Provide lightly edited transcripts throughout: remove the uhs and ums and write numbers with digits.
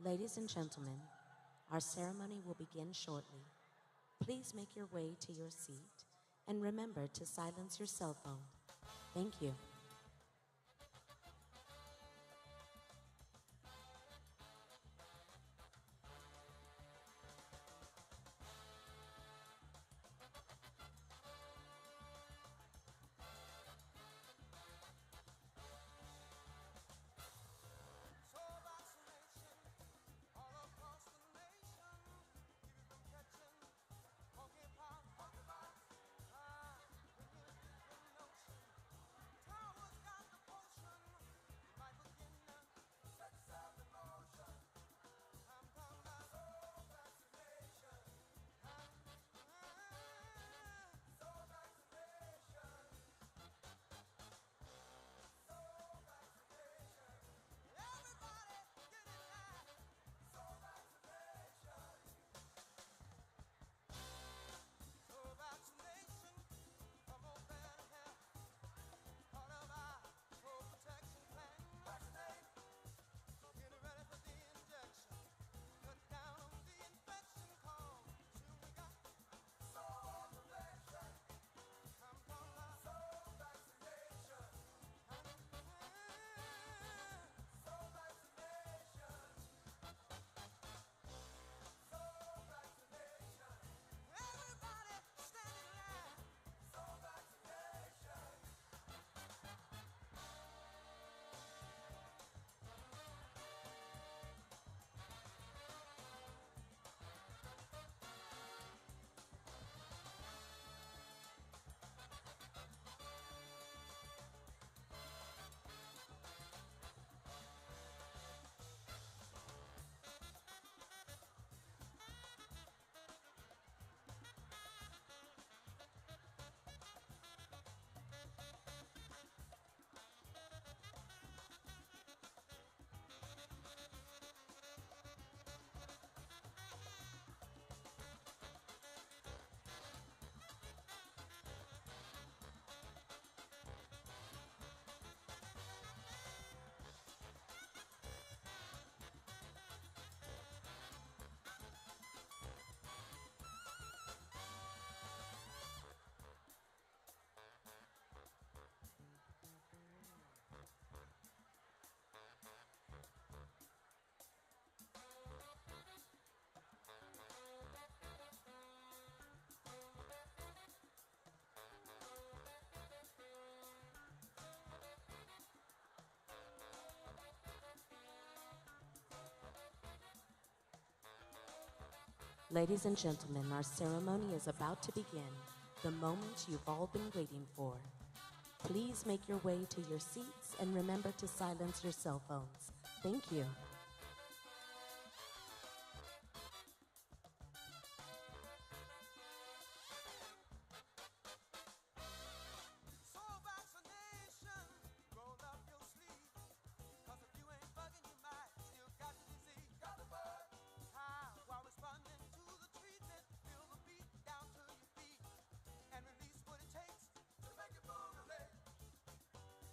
Ladies and gentlemen, our ceremony will begin shortly. Please make your way to your seat and remember to silence your cell phone. Thank you. Ladies and gentlemen, our ceremony is about to begin, the moment you've all been waiting for. Please make your way to your seats and remember to silence your cell phones. Thank you.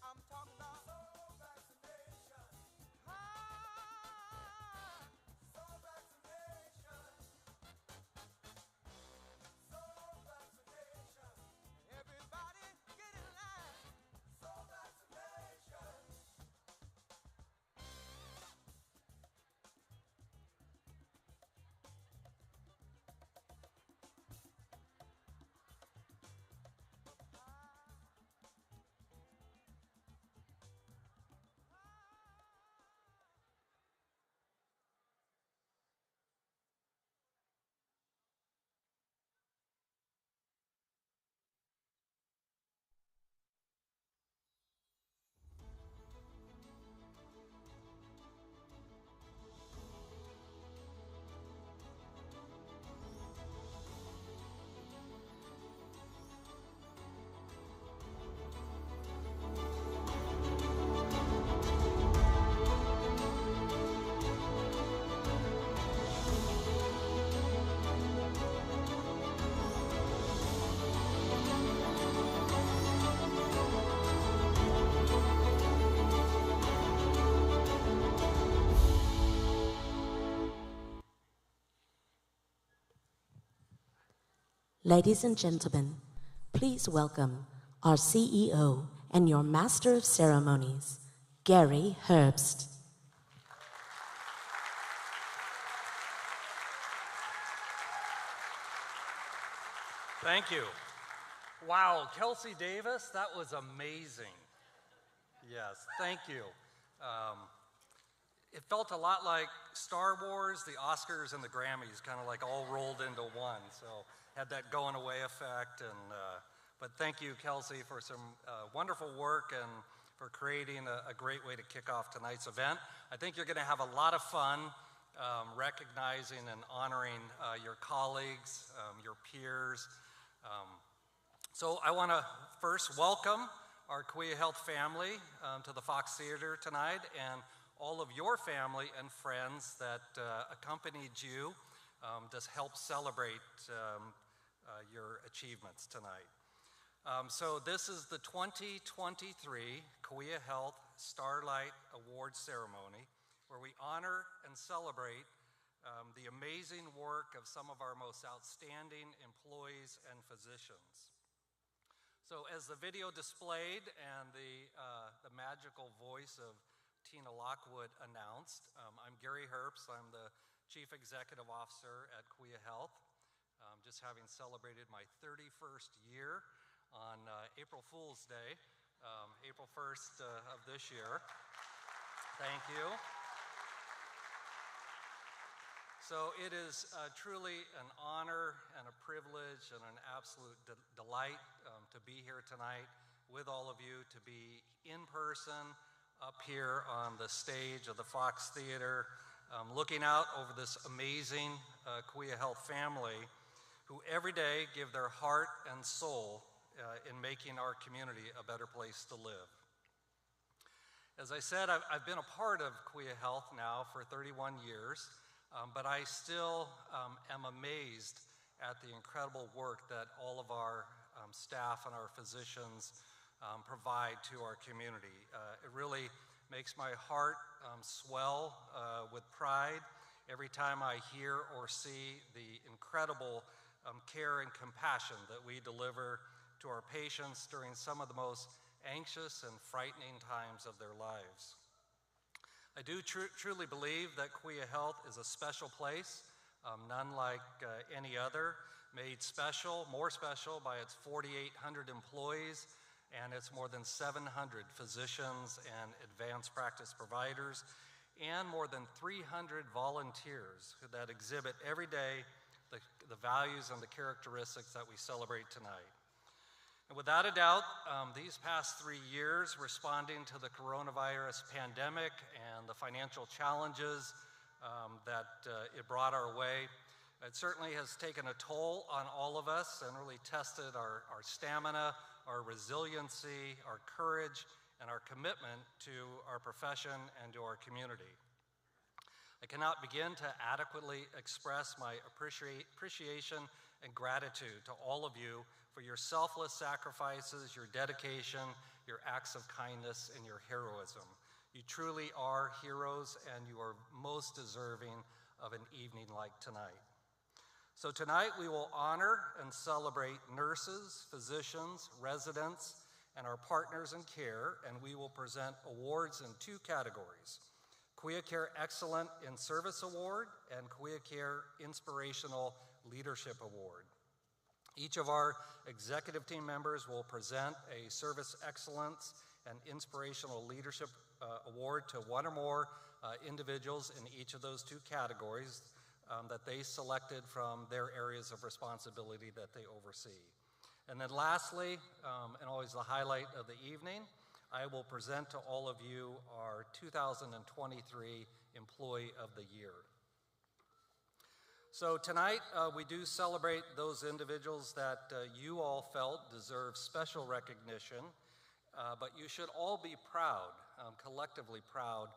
I'm talking about soul vaccination. Ah. Ladies and gentlemen, please welcome our CEO and your Master of Ceremonies, Gary Herbst. Thank you. Wow, Kelsey Davis, that was amazing. Yes, thank you. It felt a lot like Star Wars, the Oscars, and the Grammys, kind of like all rolled into one. So had that going away effect. But thank you, Kelsey, for some wonderful work and for creating a great way to kick off tonight's event. I think you're going to have a lot of fun recognizing and honoring your colleagues, your peers. So I want to first welcome our Kaweah Health family to the Fox Theater tonight, and all of your family and friends that accompanied you to help celebrate your achievements tonight. So this is the 2023 Kaweah Health Starlight Award Ceremony, where we honor and celebrate the amazing work of some of our most outstanding employees and physicians. So as the video displayed and the magical voice of Tina Lockwood announced, I'm Gary Herbst. I'm the Chief Executive Officer at Kaweah Health, just having celebrated my 31st year on April Fool's Day, April 1st of this year. Thank you. So it is truly an honor and a privilege and an absolute delight to be here tonight with all of you, to be in person up here on the stage of the Fox Theater, looking out over this amazing Kaweah Health family who every day give their heart and soul in making our community a better place to live. As I said, I've been a part of Kaweah Health now for 31 years. But I still am amazed at the incredible work that all of our staff and our physicians provide to our community. It really makes my heart swell with pride every time I hear or see the incredible care and compassion that we deliver to our patients during some of the most anxious and frightening times of their lives. I do truly believe that Kaweah Health is a special place, none like any other, made special, more special by its 4,800 employees and its more than 700 physicians and advanced practice providers, and more than 300 volunteers that exhibit every day the values and the characteristics that we celebrate tonight. And without a doubt, these past 3 years responding to the coronavirus pandemic and the financial challenges that it brought our way, it certainly has taken a toll on all of us and really tested our stamina, our resiliency, our courage, and our commitment to our profession and to our community. I cannot begin to adequately express my appreciation and gratitude to all of you for your selfless sacrifices, your dedication, your acts of kindness, and your heroism. You truly are heroes, and you are most deserving of an evening like tonight. So tonight we will honor and celebrate nurses, physicians, residents, and our partners in care, and we will present awards in 2 categories: Kaweah Care Excellent in Service Award and Kaweah Care Inspirational Leadership Award. Each of our executive team members will present a Service Excellence and Inspirational Leadership Award to one or more individuals in each of those 2 categories that they selected from their areas of responsibility that they oversee. And then lastly, and always the highlight of the evening, I will present to all of you our 2023 Employee of the Year. So tonight, we do celebrate those individuals that you all felt deserve special recognition, but you should all be proud, collectively proud,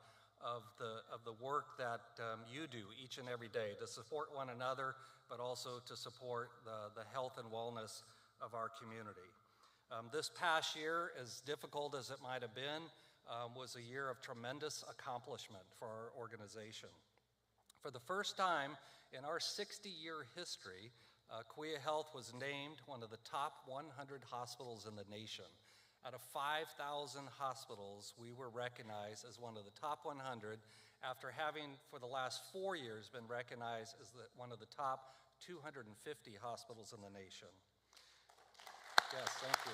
of the work that you do each and every day to support one another, but also to support the health and wellness of our community. This past year, as difficult as it might have been, was a year of tremendous accomplishment for our organization. For the first time in our 60-year history, Kaweah Health was named one of the top 100 hospitals in the nation. Out of 5,000 hospitals, we were recognized as one of the top 100 after having, for the last 4 years, been recognized as one of the top 250 hospitals in the nation. Yes, thank you.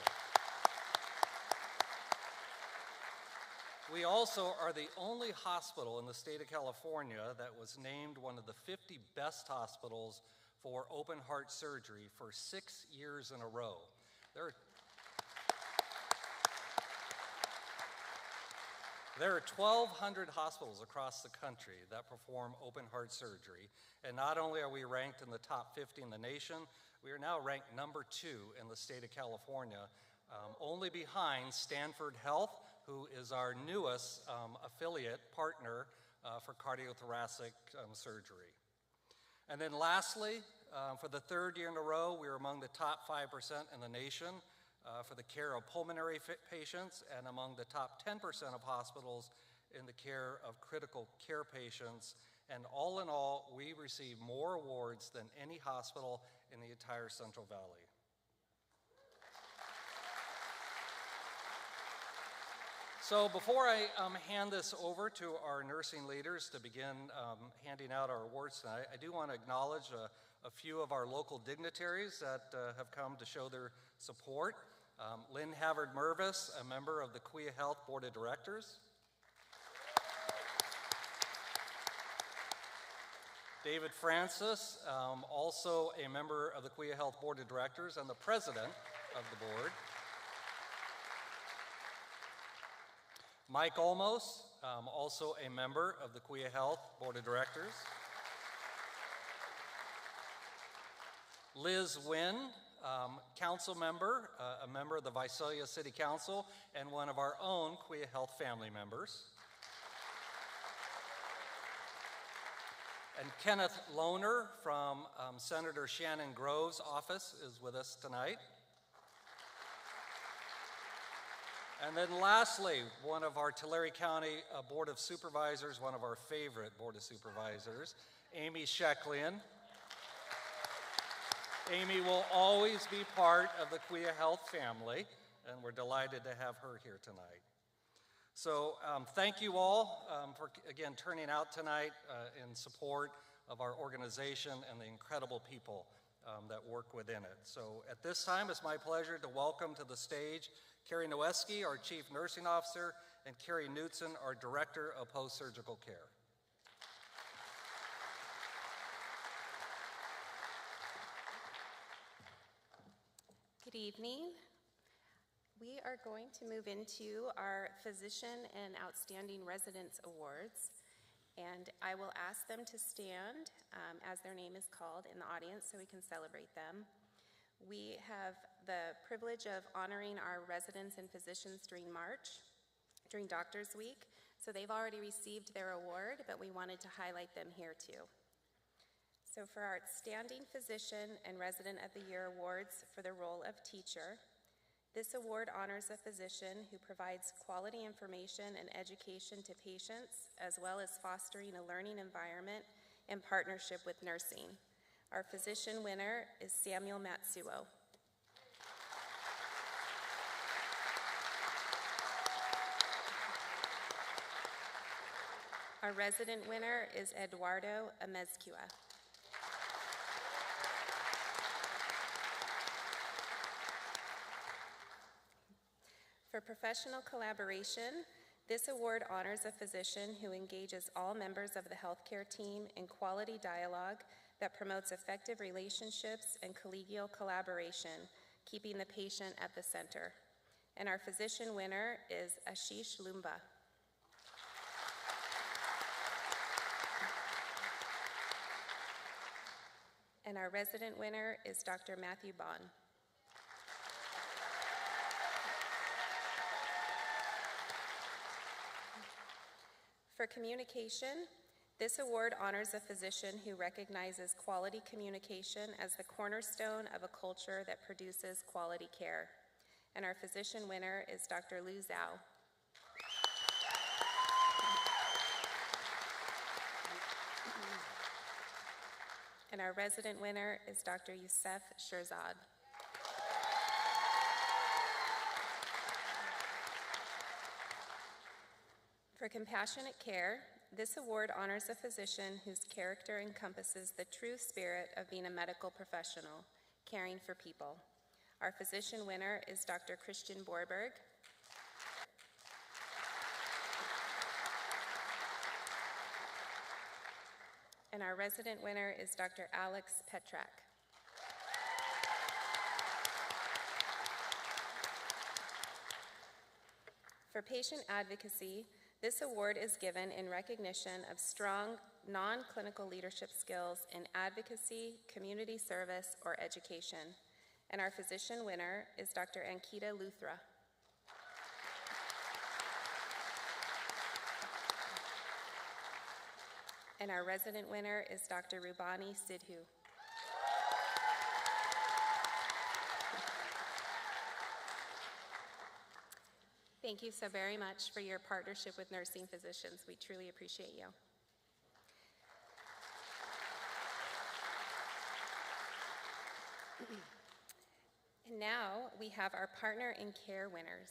We also are the only hospital in the state of California that was named one of the 50 best hospitals for open heart surgery for 6 years in a row. There are 1,200 hospitals across the country that perform open heart surgery, and not only are we ranked in the top 50 in the nation, we are now ranked number 2 in the state of California, only behind Stanford Health, who is our newest affiliate partner for cardiothoracic surgery. And then lastly, for the 3rd year in a row, we are among the top 5% in the nation for the care of pulmonary patients and among the top 10% of hospitals in the care of critical care patients. And all in all, we receive more awards than any hospital in the entire Central Valley. So before I hand this over to our nursing leaders to begin handing out our awards tonight, I do want to acknowledge a few of our local dignitaries that have come to show their support. Lynn Havard-Mervis, a member of the Kaweah Health Board of Directors. David Francis, also a member of the Kaweah Health Board of Directors and the president of the board. Mike Olmos, also a member of the Kaweah Health Board of Directors. Liz Wynn, council member, a member of the Visalia City Council, and one of our own Kaweah Health family members. And Kenneth Lohner from Senator Shannon Grove's office is with us tonight. And then lastly, one of our Tulare County Board of Supervisors, one of our favorite Board of Supervisors, Amy Sheklian. Amy will always be part of the Kaweah Health family, and we're delighted to have her here tonight. So thank you all for, again, turning out tonight in support of our organization and the incredible people that work within it. So at this time, it's my pleasure to welcome to the stage Carrie Noeski, our Chief Nursing Officer, and Carrie Knutson, our Director of Post-Surgical Care. Good evening. We are going to move into our Physician and Outstanding Residents Awards, and I will ask them to stand as their name is called in the audience so we can celebrate them. We have the privilege of honoring our residents and physicians during March, during Doctors Week, so they've already received their award, but we wanted to highlight them here too. So for our Outstanding Physician and Resident of the Year Awards for the role of teacher, this award honors a physician who provides quality information and education to patients, as well as fostering a learning environment in partnership with nursing. Our physician winner is Samuel Matsuo. Our resident winner is Eduardo Amezcua. For professional collaboration, this award honors a physician who engages all members of the healthcare team in quality dialogue that promotes effective relationships and collegial collaboration, keeping the patient at the center. And our physician winner is Ashish Lumba. And our resident winner is Dr. Matthew Bond. For communication, this award honors a physician who recognizes quality communication as the cornerstone of a culture that produces quality care. And our physician winner is Dr. Lu Zhao. And our resident winner is Dr. Youssef Shirzad. For compassionate care, this award honors a physician whose character encompasses the true spirit of being a medical professional, caring for people. Our physician winner is Dr. Christian Borberg. And our resident winner is Dr. Alex Petrak. For patient advocacy, this award is given in recognition of strong non-clinical leadership skills in advocacy, community service, or education. And our physician winner is Dr. Ankita Luthra. And our resident winner is Dr. Rubani Sidhu. Thank you so very much for your partnership with nursing physicians. We truly appreciate you. And now we have our Partner in Care winners.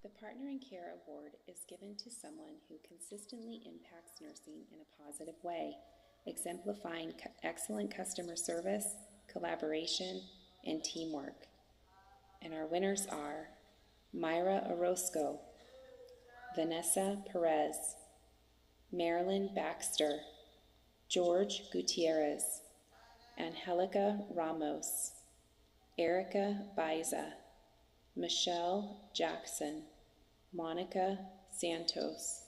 The Partner in Care Award is given to someone who consistently impacts nursing in a positive way, exemplifying excellent customer service, collaboration, and teamwork. And our winners are Myra Orozco, Vanessa Perez, Marilyn Baxter, George Gutierrez, Angelica Ramos, Erica Baiza, Michelle Jackson, Monica Santos.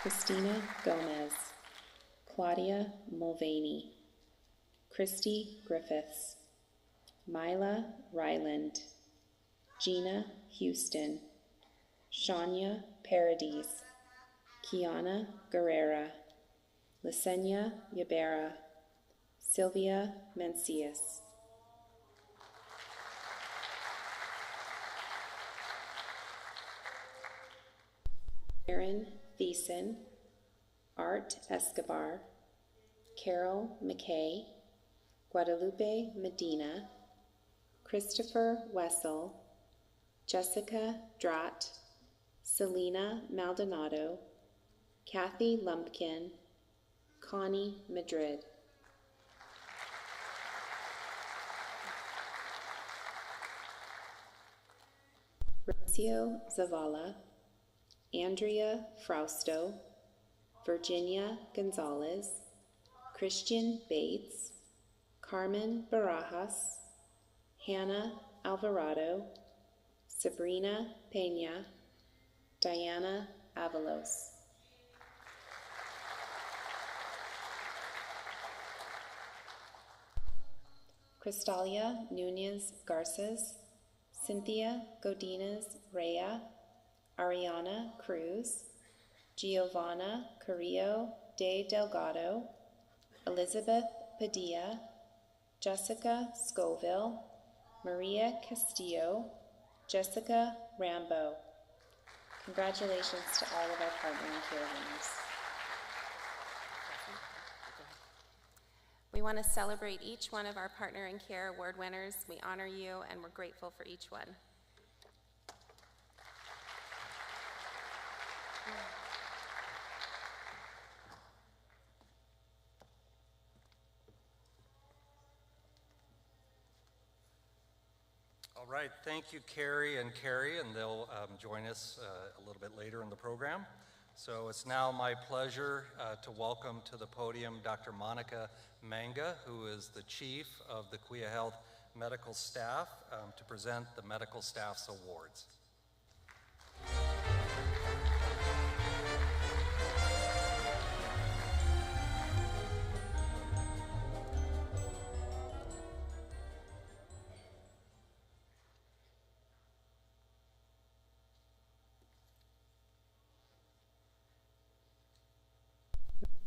Christina Gomez, Claudia Mulvaney, Christy Griffiths, Mila Ryland, Gina Houston, Shania Paradis, Kiana Guerrera, Lasenia Yabera, Sylvia Mencius. Aaron Thiessen, Art Escobar, Carol McKay, Guadalupe Medina, Christopher Wessel, Jessica Dratt, Selena Maldonado, Kathy Lumpkin, Connie Madrid. Rocio Zavala, Andrea Frausto, Virginia Gonzalez, Christian Bates, Carmen Barajas, Hannah Alvarado, Sabrina Pena, Diana Avalos. Cristalia Nunez Garces, Cynthia Godinez Rea, Ariana Cruz, Giovanna Carrillo de Delgado, Elizabeth Padilla, Jessica Scoville, Maria Castillo, Jessica Rambo. Congratulations to all of our Partner in Care winners. We want to celebrate each one of our Partner in Care Award winners. We honor you and we're grateful for each one. All right, thank you, Carrie, and they'll join us a little bit later in the program. So it's now my pleasure to welcome to the podium Dr. Monica Manga, who is the Chief of the Kaweah Health Medical Staff, to present the Medical Staff's Awards.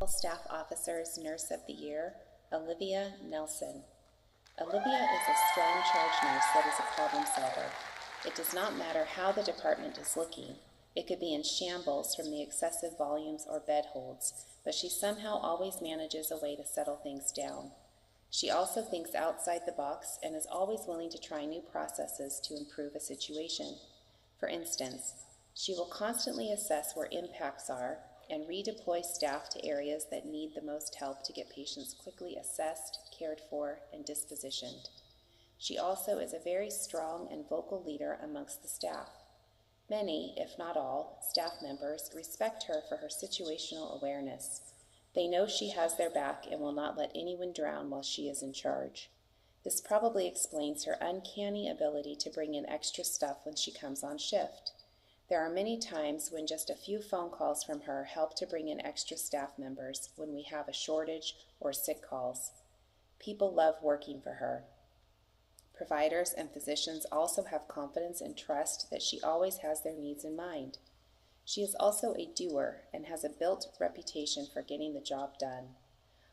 Staff Officers Nurse of the Year, Olivia Nelson. Olivia is a strong charge nurse that is a problem solver. It does not matter how the department is looking. It could be in shambles from the excessive volumes or bed holds, but she somehow always manages a way to settle things down. She also thinks outside the box and is always willing to try new processes to improve a situation. For instance, she will constantly assess where impacts are and redeploy staff to areas that need the most help to get patients quickly assessed, cared for, and dispositioned. She also is a very strong and vocal leader amongst the staff. Many, if not all, staff members respect her for her situational awareness. They know she has their back and will not let anyone drown while she is in charge. This probably explains her uncanny ability to bring in extra stuff when she comes on shift. There are many times when just a few phone calls from her help to bring in extra staff members when we have a shortage or sick calls. People love working for her. Providers and physicians also have confidence and trust that she always has their needs in mind. She is also a doer and has a built reputation for getting the job done.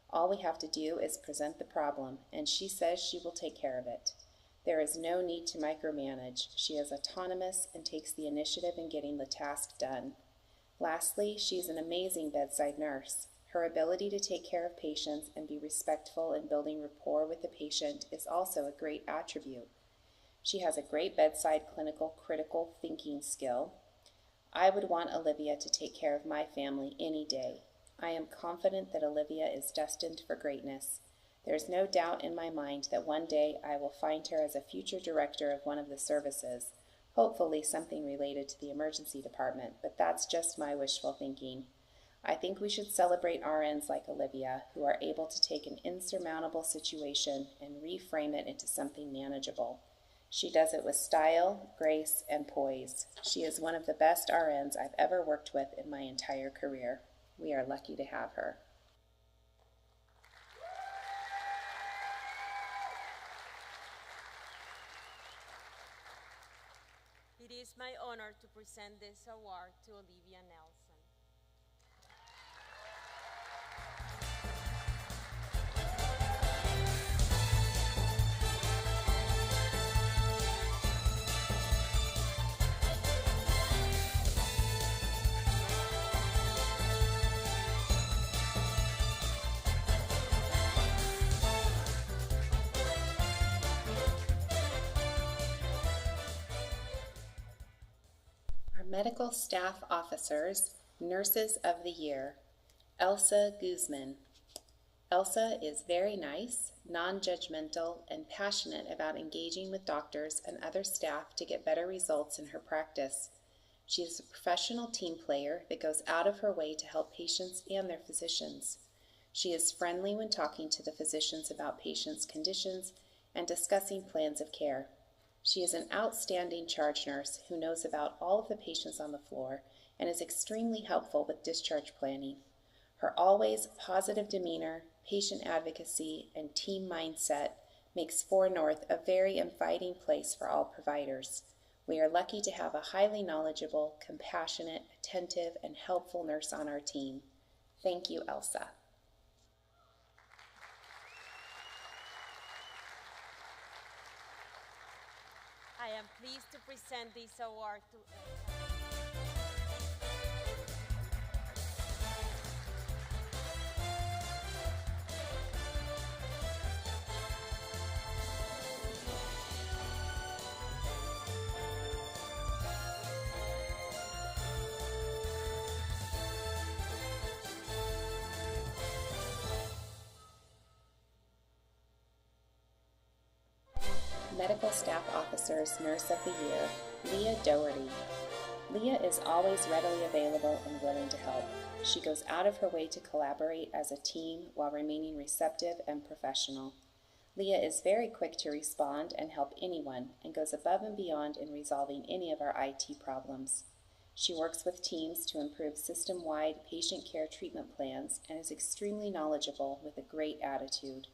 All we have to do is present the problem, and she says she will take care of it. There is no need to micromanage. She is autonomous and takes the initiative in getting the task done. Lastly, she is an amazing bedside nurse. Her ability to take care of patients and be respectful in building rapport with the patient is also a great attribute. She has a great bedside clinical critical thinking skill. I would want Olivia to take care of my family any day. I am confident that Olivia is destined for greatness. There is no doubt in my mind that one day I will find her as a future director of one of the services, hopefully something related to the emergency department, but that's just my wishful thinking. I think we should celebrate RNs like Olivia, who are able to take an insurmountable situation and reframe it into something manageable. She does it with style, grace, and poise. She is one of the best RNs I've ever worked with in my entire career. We are lucky to have her. It is my honor to present this award to Olivia Nelson. Medical Staff Officers, Nurses of the Year, Elsa Guzman. Elsa is very nice, non-judgmental, and passionate about engaging with doctors and other staff to get better results in her practice. She is a professional team player that goes out of her way to help patients and their physicians. She is friendly when talking to the physicians about patients' conditions and discussing plans of care. She is an outstanding charge nurse who knows about all of the patients on the floor and is extremely helpful with discharge planning. Her always positive demeanor, patient advocacy, and team mindset makes 4 North a very inviting place for all providers. We are lucky to have a highly knowledgeable, compassionate, attentive, and helpful nurse on our team. Thank you, Elsa. I am pleased to present this award to Elsa. Medical Staff Officers Nurse of the Year, Leah Doherty. Leah is always readily available and willing to help. She goes out of her way to collaborate as a team while remaining receptive and professional. Leah is very quick to respond and help anyone and goes above and beyond in resolving any of our IT problems. She works with teams to improve system-wide patient care treatment plans and is extremely knowledgeable with a great attitude.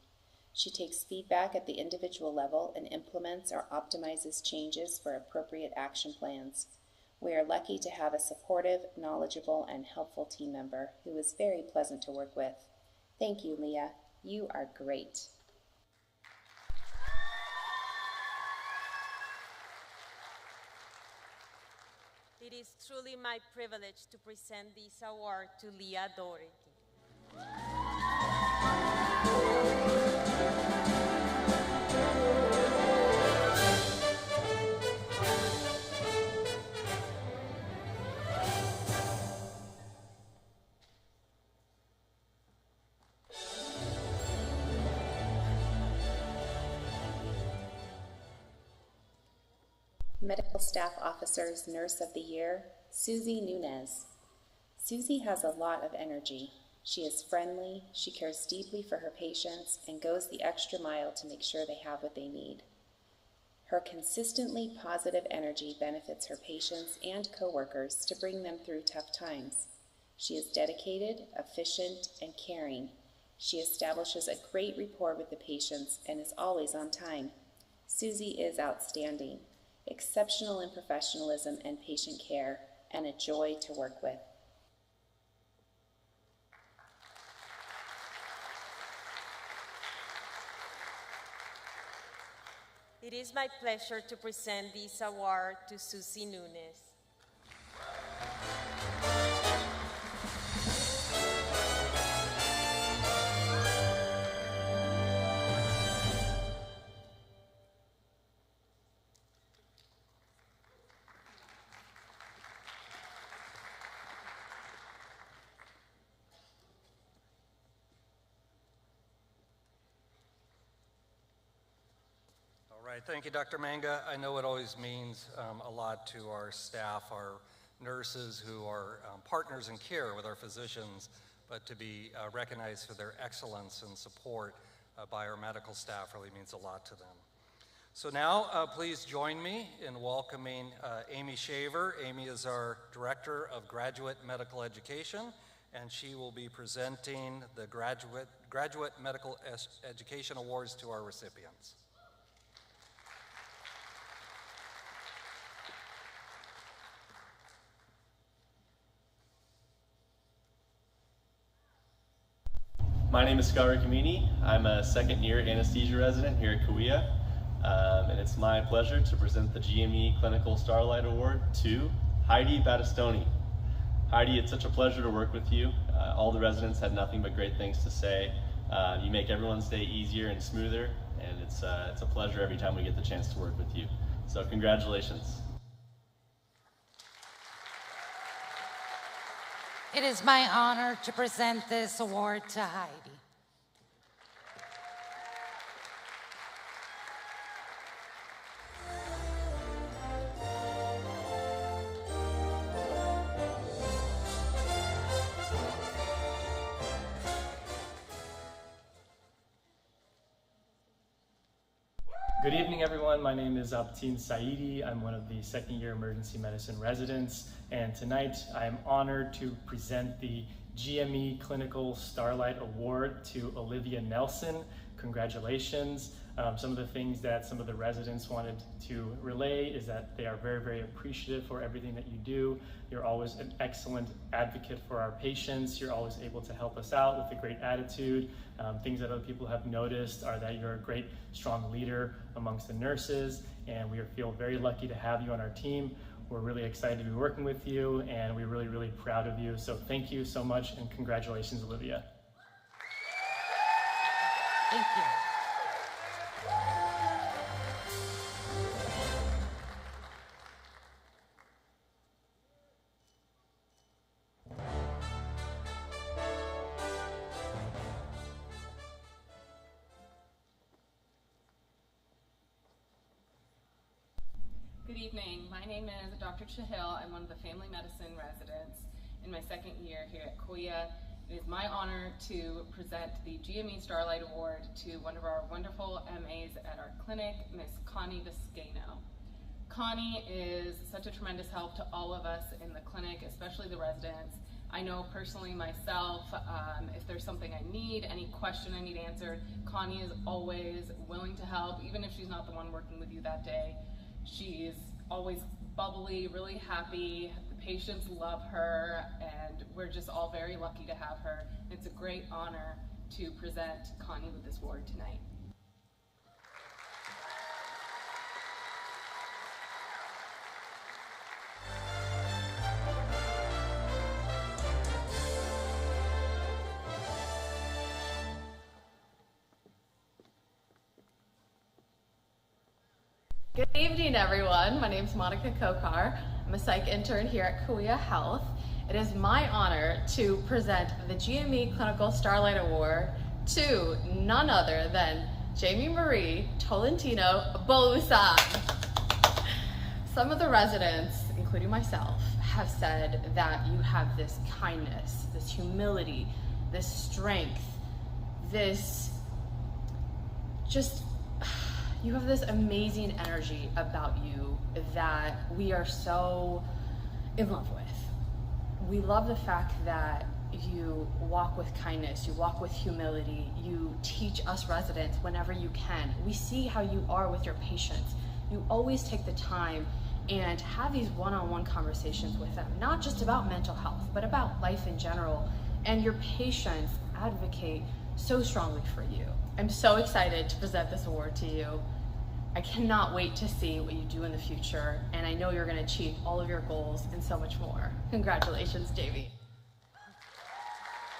She takes feedback at the individual level and implements or optimizes changes for appropriate action plans. We are lucky to have a supportive, knowledgeable, and helpful team member who is very pleasant to work with. Thank you, Leah. You are great. It is truly my privilege to present this award to Leah Doherty. Medical Staff Officer's Nurse of the Year, Susie Nunez. Susie has a lot of energy. She is friendly, she cares deeply for her patients, and goes the extra mile to make sure they have what they need. Her consistently positive energy benefits her patients and coworkers to bring them through tough times. She is dedicated, efficient, and caring. She establishes a great rapport with the patients and is always on time. Susie is outstanding, exceptional in professionalism and patient care, and a joy to work with. It is my pleasure to present this award to Susie Nunez. All right, thank you, Dr. Manga. I know it always means a lot to our staff, our nurses who are partners in care with our physicians, but to be recognized for their excellence and support by our medical staff really means a lot to them. So now, please join me in welcoming Amy Shaver. Amy is our Director of Graduate Medical Education, and she will be presenting the Graduate Medical Education Awards to our recipients. My name is Scott Kamini. I'm a second-year anesthesia resident here at Kaweah, and it's my pleasure to present the GME Clinical Starlight Award to Heidi Battistoni. Heidi, it's such a pleasure to work with you. All the residents had nothing but great things to say. You make everyone's day easier and smoother, and it's a pleasure every time we get the chance to work with you. So congratulations. It is my honor to present this award to Heidi. Good evening, everyone. My name is Abtin Saidi. I'm one of the second-year emergency medicine residents, and tonight I am honored to present the GME Clinical Starlight Award to Olivia Nelson. Congratulations. Some of the things that some of the residents wanted to relay is that they are very, very appreciative for everything that you do. You're always an excellent advocate for our patients. You're always able to help us out with a great attitude. Things that other people have noticed are that you're a great, strong leader amongst the nurses, and we feel very lucky to have you on our team. We're really excited to be working with you, and we're really, really proud of you. So thank you so much, and congratulations, Olivia. Thank you. Good evening. My name is Dr. Chahil. I'm one of the family medicine residents in my second year here at Kaweah. It is my honor to present the GME Starlight Award to one of our wonderful MAs at our clinic, Miss Connie Viscano. Connie is such a tremendous help to all of us in the clinic, especially the residents. I know personally myself, if there's something I need, any question I need answered, Connie is always willing to help, even if she's not the one working with you that day. She's always bubbly, really happy. The patients love her, and we're just all very lucky to have her. It's a great honor to present Connie with this award tonight. Good evening, everyone. My name is Monica Kokar. I'm a psych intern here at Kaweah Health. It is my honor to present the GME Clinical Starlight Award to none other than Jamie Marie Tolentino Bolusan. Some of the residents, including myself, have said that you have this kindness, this humility, this strength, you have this amazing energy about you that we are so in love with. We love the fact that you walk with kindness, you walk with humility, you teach us residents whenever you can. We see how you are with your patients. You always take the time and have these one-on-one conversations with them, not just about mental health, but about life in general. And your patients advocate so strongly for you. I'm so excited to present this award to you. I cannot wait to see what you do in the future, and I know you're going to achieve all of your goals and so much more. Congratulations, Jamie.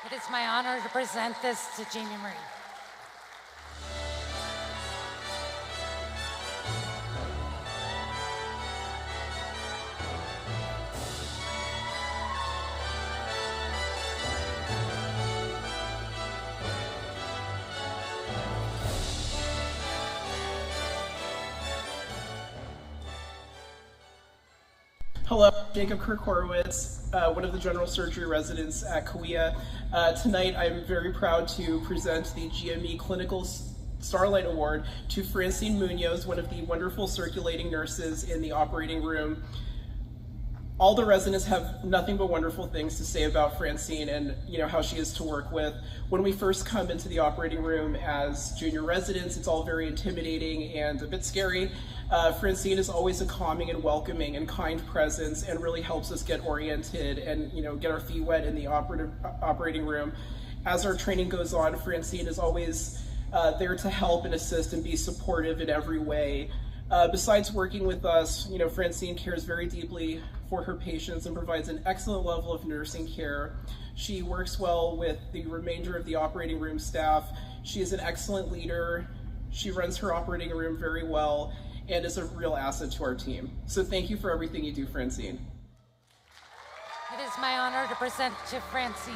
It is my honor to present this to Jamie Marie. Hello, Jacob Kirk-Horowitz, one of the general surgery residents at Kaweah. Tonight I'm very proud to present the GME Clinical Starlight Award to Francine Munoz, one of the wonderful circulating nurses in the operating room. All the residents have nothing but wonderful things to say about Francine and how she is to work with. When we first come into the operating room as junior residents, it's all very intimidating and a bit scary. Francine is always a calming and welcoming and kind presence and really helps us get oriented and get our feet wet in the operating room. As our training goes on, Francine is always there to help and assist and be supportive in every way. Besides working with us, Francine cares very deeply for her patients and provides an excellent level of nursing care. She works well with the remainder of the operating room staff. She is an excellent leader. She runs her operating room very well and is a real asset to our team. So thank you for everything you do, Francine. It is my honor to present to Francine.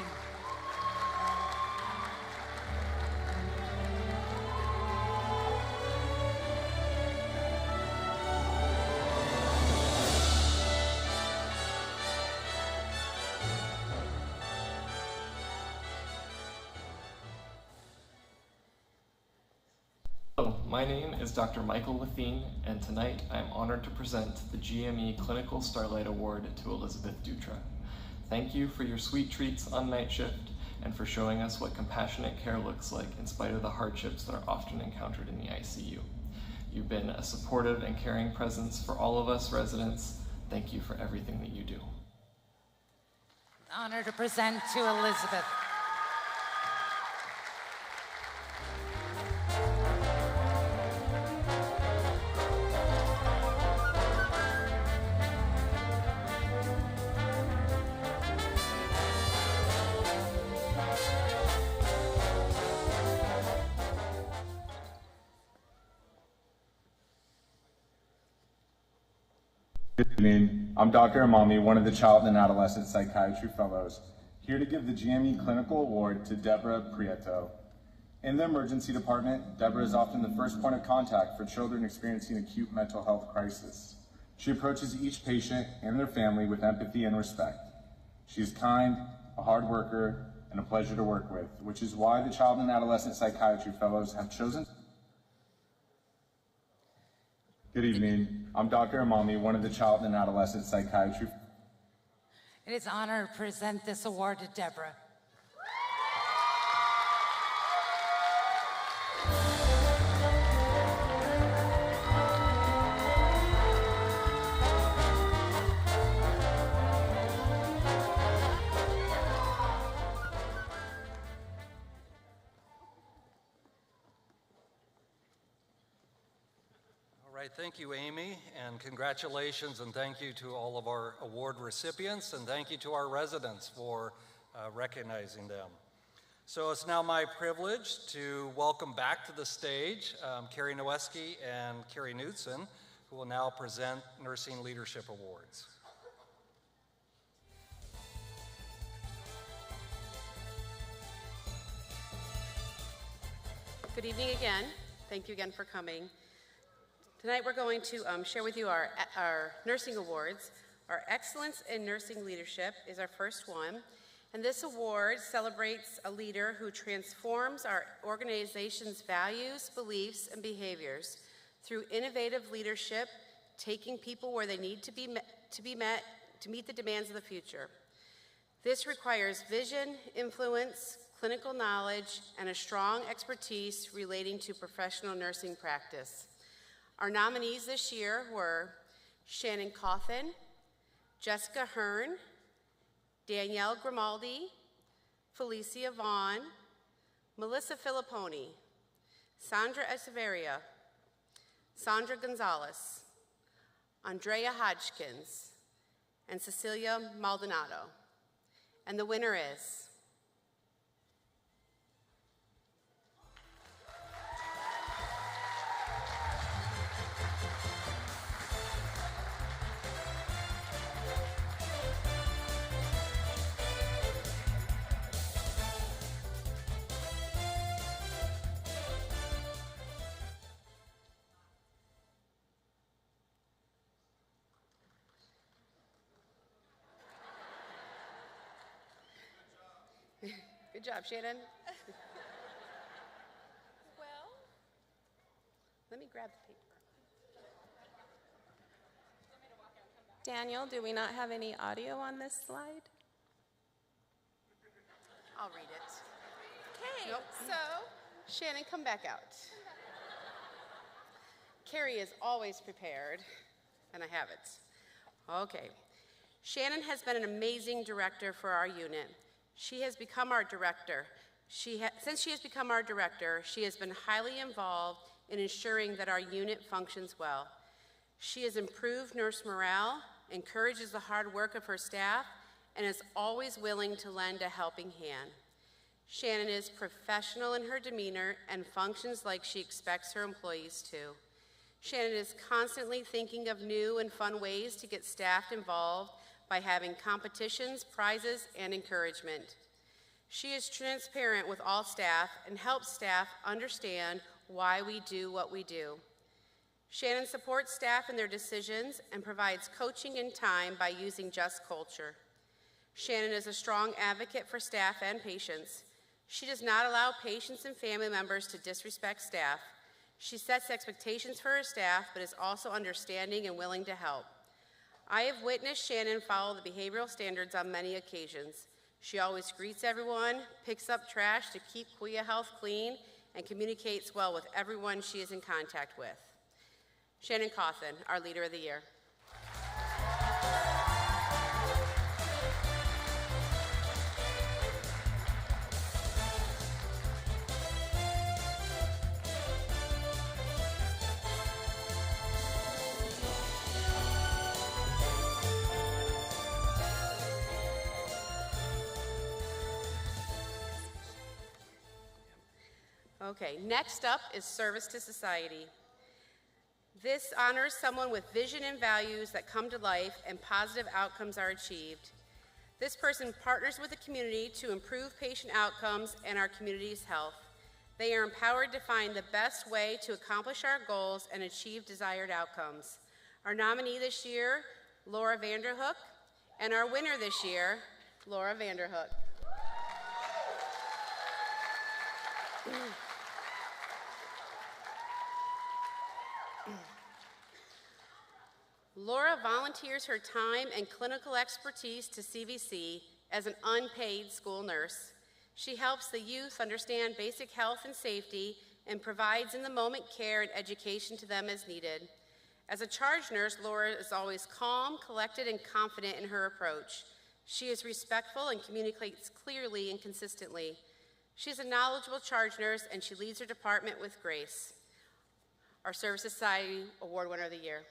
Hello, my name is Dr. Michael Lethine, and tonight I am honored to present the GME Clinical Starlight Award to Elizabeth Dutra. Thank you for your sweet treats on night shift and for showing us what compassionate care looks like in spite of the hardships that are often encountered in the ICU. You've been a supportive and caring presence for all of us residents. Thank you for everything that you do. Honor to present to Elizabeth. Good evening. I'm Dr. Amami, one of the Child and Adolescent Psychiatry Fellows, here to give the GME Clinical Award to Deborah Prieto. In the emergency department, Deborah is often the first point of contact for children experiencing acute mental health crisis. She approaches each patient and their family with empathy and respect. She is kind, a hard worker, and a pleasure to work with, which is why the Child and Adolescent Psychiatry Fellows have chosen. Good evening. I'm Dr. Amami, one of the Child and Adolescent Psychiatry. It is an honor to present this award to Deborah. right, thank you, Amy, and congratulations and thank you to all of our award recipients, and thank you to our residents for recognizing them. So it's now my privilege to welcome back to the stage Carrie Nowesky and Carrie Knudsen, who will now present Nursing Leadership Awards. Good evening again. Thank you again for coming. Tonight we're going to share with you our nursing awards. Our Excellence in Nursing Leadership is our first one, and this award celebrates a leader who transforms our organization's values, beliefs, and behaviors through innovative leadership, taking people where they need to be met to meet the demands of the future. This requires vision, influence, clinical knowledge, and a strong expertise relating to professional nursing practice. Our nominees this year were Shannon Cawthon, Jessica Hearn, Danielle Grimaldi, Felicia Vaughn, Melissa Filipponi, Sandra Echeverria, Sandra Gonzalez, Andrea Hodgkins, and Cecilia Maldonado. And the winner is Good job, Shannon. Well, let me grab the paper. Daniel, do we not have any audio on this slide? I'll read it. Okay, Nope. so Shannon, come back out. Carrie is always prepared, and I have it. Okay. Shannon has been an amazing director for our unit. She has become our director. Since she has become our director, she has been highly involved in ensuring that our unit functions well. She has improved nurse morale, encourages the hard work of her staff, and is always willing to lend a helping hand. Shannon is professional in her demeanor and functions like she expects her employees to. Shannon is constantly thinking of new and fun ways to get staff involved by having competitions, prizes, and encouragement. She is transparent with all staff and helps staff understand why we do what we do. Shannon supports staff in their decisions and provides coaching and time by using Just Culture. Shannon is a strong advocate for staff and patients. She does not allow patients and family members to disrespect staff. She sets expectations for her staff, but is also understanding and willing to help. I have witnessed Shannon follow the behavioral standards on many occasions. She always greets everyone, picks up trash to keep Kaweah Health clean, and communicates well with everyone she is in contact with. Shannon Cawthon, our Leader of the Year. Okay, next up is Service to Society. This honors someone with vision and values that come to life and positive outcomes are achieved. This person partners with the community to improve patient outcomes and our community's health. They are empowered to find the best way to accomplish our goals and achieve desired outcomes. Our nominee this year, Laura Vanderhook, and our winner this year, Laura Vanderhook. Laura volunteers her time and clinical expertise to CVC as an unpaid school nurse. She helps the youth understand basic health and safety and provides in-the-moment care and education to them as needed. As a charge nurse, Laura is always calm, collected, and confident in her approach. She is respectful and communicates clearly and consistently. She is a knowledgeable charge nurse, and she leads her department with grace. our Service Society Award winner of the year.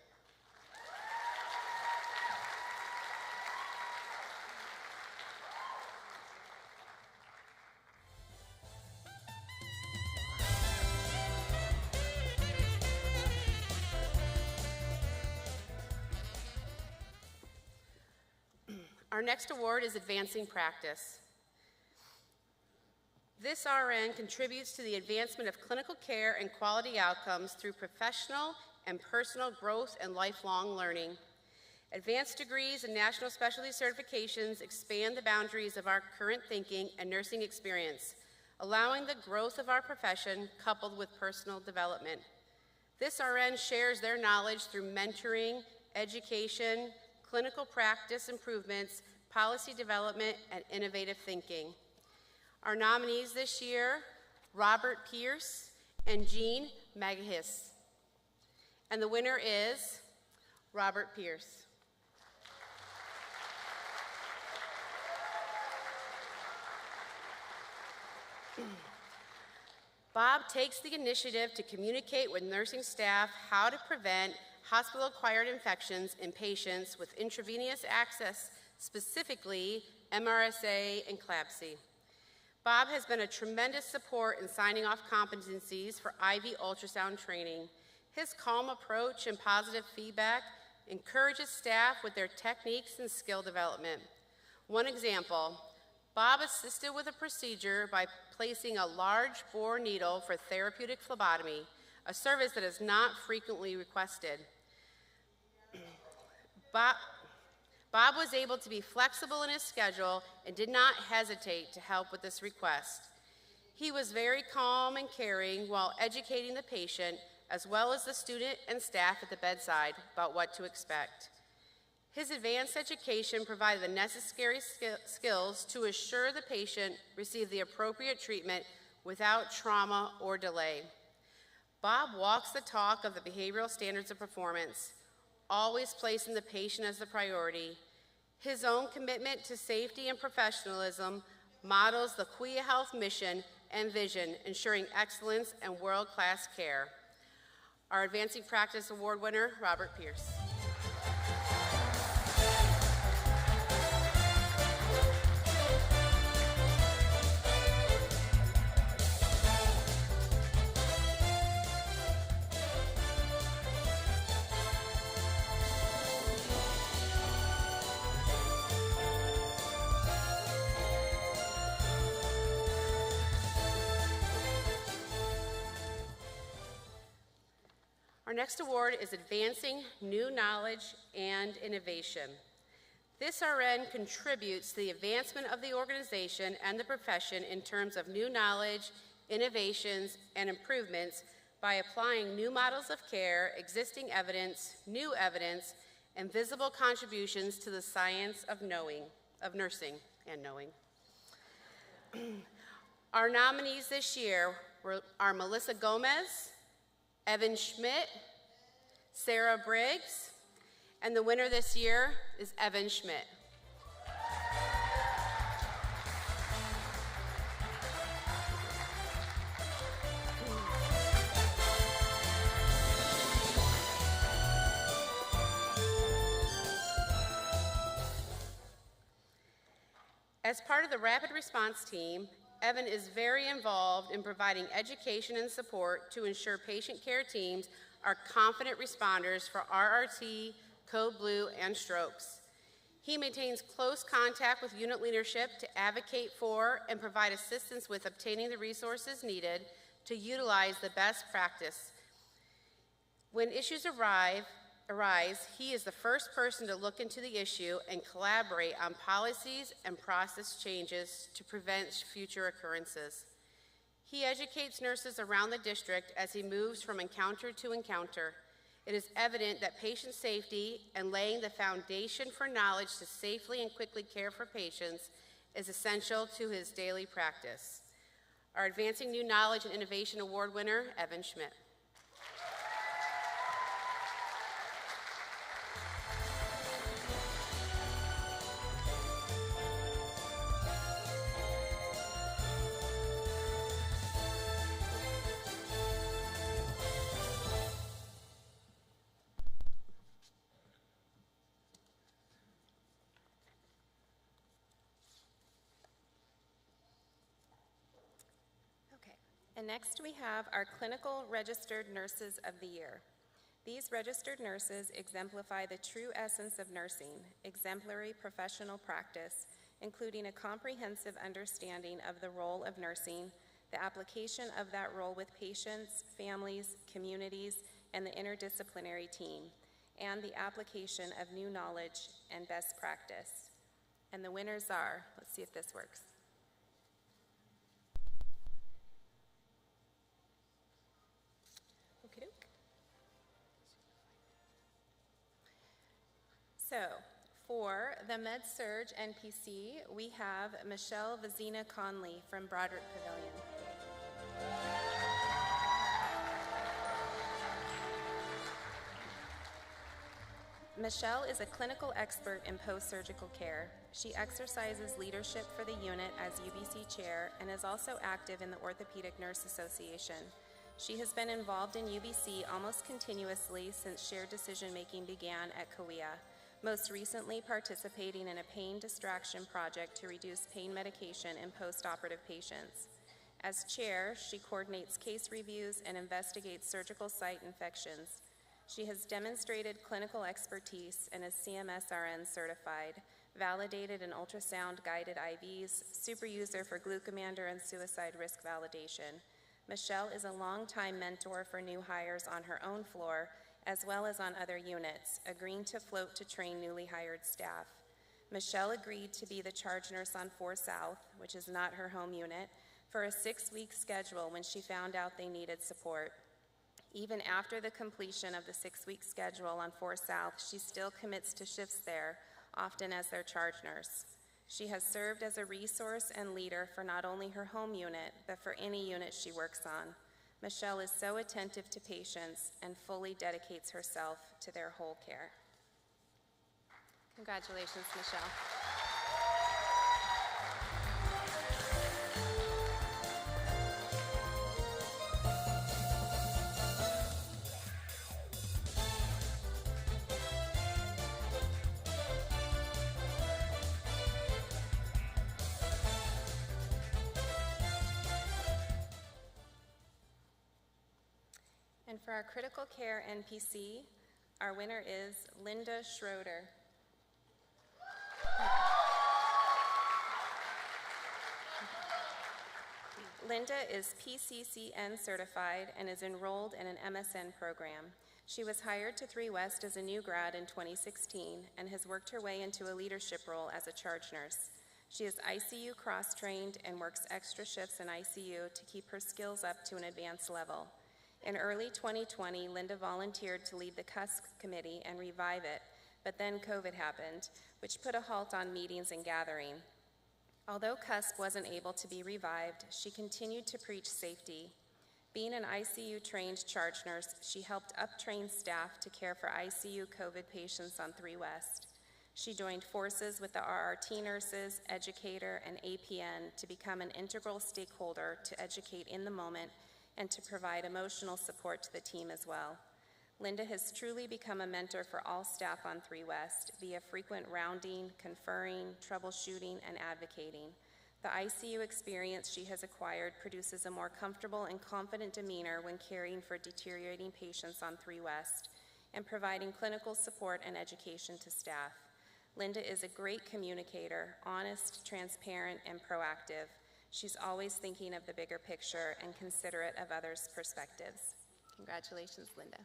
Our next award is Advancing Practice. This RN contributes to the advancement of clinical care and quality outcomes through professional and personal growth and lifelong learning. Advanced degrees and national specialty certifications expand the boundaries of our current thinking and nursing experience, allowing the growth of our profession coupled with personal development. This RN shares their knowledge through mentoring, education, clinical practice improvements, policy development, and innovative thinking. Our nominees this year, Robert Pierce and Jean Magahis. And the winner is Robert Pierce. Bob takes the initiative to communicate with nursing staff how to prevent hospital-acquired infections in patients with intravenous access, specifically MRSA and CLABSI. Bob has been a tremendous support in signing off competencies for IV ultrasound training. His calm approach and positive feedback encourages staff with their techniques and skill development. One example, Bob assisted with a procedure by placing a large bore needle for therapeutic phlebotomy, a service that is not frequently requested. Bob was able to be flexible in his schedule and did not hesitate to help with this request. He was very calm and caring while educating the patient as well as the student and staff at the bedside about what to expect. His advanced education provided the necessary skills to assure the patient received the appropriate treatment without trauma or delay. Bob walks the talk of the behavioral standards of performance, always placing the patient as the priority. His own commitment to safety and professionalism models the Kaweah Health mission and vision, ensuring excellence and world-class care. Our Advancing Practice Award winner, Robert Pierce. Our next award is Advancing New Knowledge and Innovation. This RN contributes to the advancement of the organization and the profession in terms of new knowledge, innovations, and improvements by applying new models of care, existing evidence, new evidence, and visible contributions to the science of nursing and knowing. Our nominees this year are Melissa Gomez, Evan Schmidt, Sarah Briggs, and the winner this year is Evan Schmidt. As part of the rapid response team, Evan is very involved in providing education and support to ensure patient care teams are confident responders for RRT, Code Blue, and strokes. He maintains close contact with unit leadership to advocate for and provide assistance with obtaining the resources needed to utilize the best practice. When issues arise, he is the first person to look into the issue and collaborate on policies and process changes to prevent future occurrences. He educates nurses around the district as he moves from encounter to encounter. It is evident that patient safety and laying the foundation for knowledge to safely and quickly care for patients is essential to his daily practice. Our Advancing New Knowledge and Innovation Award winner, Evan Schmidt. And next we have our Clinical Registered Nurses of the Year. These registered nurses exemplify the true essence of nursing, exemplary professional practice, including a comprehensive understanding of the role of nursing, the application of that role with patients, families, communities, and the interdisciplinary team, and the application of new knowledge and best practice. And the winners are, let's see if this works. Okey-doke. So, for the Med-Surg NPC, we have Michelle Vizina Conley from Broderick Pavilion. Michelle is a clinical expert in post-surgical care. She exercises leadership for the unit as UBC chair and is also active in the Orthopedic Nurse Association. She has been involved in UBC almost continuously since shared decision-making began at Kaweah, most recently participating in a pain distraction project to reduce pain medication in post-operative patients. As chair, she coordinates case reviews and investigates surgical site infections. She has demonstrated clinical expertise and is CMSRN certified, validated in ultrasound-guided IVs, super user for glucomander and suicide risk validation. Michelle is a longtime mentor for new hires on her own floor, as well as on other units, agreeing to float to train newly hired staff. Michelle agreed to be the charge nurse on 4 South, which is not her home unit, for a 6-week schedule when she found out they needed support. Even after the completion of the 6-week schedule on 4 South, she still commits to shifts there, often as their charge nurse. She has served as a resource and leader for not only her home unit, but for any unit she works on. Michelle is so attentive to patients and fully dedicates herself to their whole care. Congratulations, Michelle. And for our critical care NPC, our winner is Linda Schroeder. Linda is PCCN certified and is enrolled in an MSN program. She was hired to 3 West as a new grad in 2016 and has worked her way into a leadership role as a charge nurse. She is ICU cross-trained and works extra shifts in ICU to keep her skills up to an advanced level. In early 2020, Linda volunteered to lead the CUSC committee and revive it, but then COVID happened, which put a halt on meetings and gathering. Although CUSC wasn't able to be revived, she continued to preach safety. Being an ICU-trained charge nurse, she helped up-train staff to care for ICU COVID patients on 3 West. She joined forces with the RRT nurses, educator, and APN to become an integral stakeholder to educate in the moment and to provide emotional support to the team as well. Linda has truly become a mentor for all staff on 3 West via frequent rounding, conferring, troubleshooting, and advocating. The ICU experience she has acquired produces a more comfortable and confident demeanor when caring for deteriorating patients on 3 West and providing clinical support and education to staff. Linda is a great communicator, honest, transparent, and proactive. She's always thinking of the bigger picture and considerate of others' perspectives. Congratulations, Linda.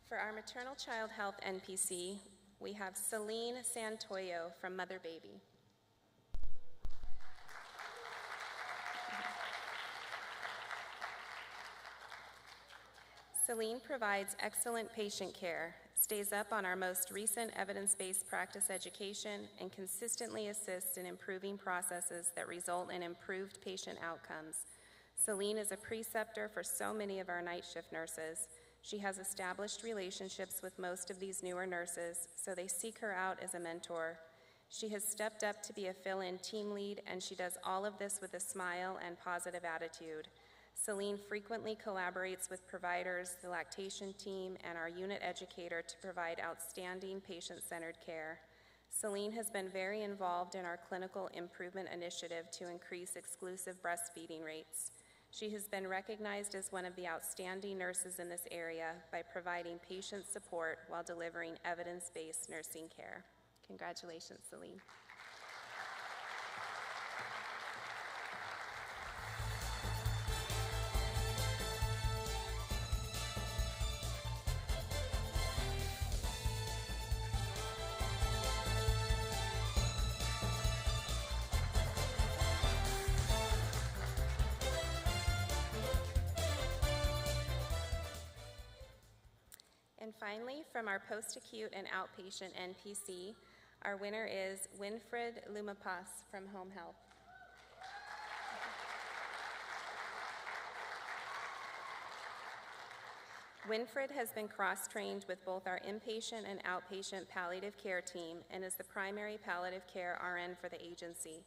For our maternal child health NPC, we have Celine Santoyo from Mother Baby. Celine provides excellent patient care, stays up on our most recent evidence-based practice education, and consistently assists in improving processes that result in improved patient outcomes. Celine is a preceptor for so many of our night shift nurses. She has established relationships with most of these newer nurses, so they seek her out as a mentor. She has stepped up to be a fill-in team lead, and she does all of this with a smile and positive attitude. Celine frequently collaborates with providers, the lactation team, and our unit educator to provide outstanding patient-centered care. Celine has been very involved in our clinical improvement initiative to increase exclusive breastfeeding rates. She has been recognized as one of the outstanding nurses in this area by providing patient support while delivering evidence-based nursing care. Congratulations, Celine. And finally, from our post-acute and outpatient NPC, our winner is Winfred Lumapas from Home Health. Winfred has been cross-trained with both our inpatient and outpatient palliative care team and is the primary palliative care RN for the agency.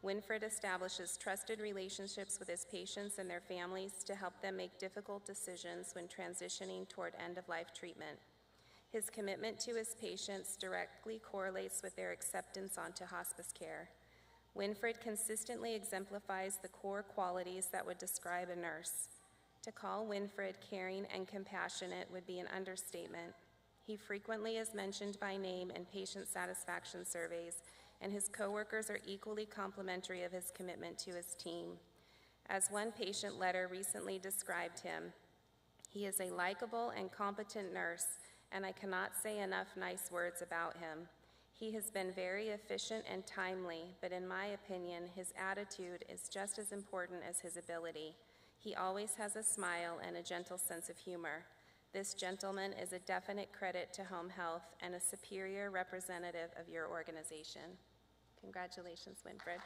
Winfred establishes trusted relationships with his patients and their families to help them make difficult decisions when transitioning toward end-of-life treatment. His commitment to his patients directly correlates with their acceptance onto hospice care. Winfred consistently exemplifies the core qualities that would describe a nurse. To call Winfred caring and compassionate would be an understatement. He frequently is mentioned by name in patient satisfaction surveys, and his coworkers are equally complimentary of his commitment to his team. As one patient letter recently described him, he is a likable and competent nurse, and I cannot say enough nice words about him. He has been very efficient and timely, but in my opinion, his attitude is just as important as his ability. He always has a smile and a gentle sense of humor. This gentleman is a definite credit to Home Health and a superior representative of your organization. Congratulations, Winfred.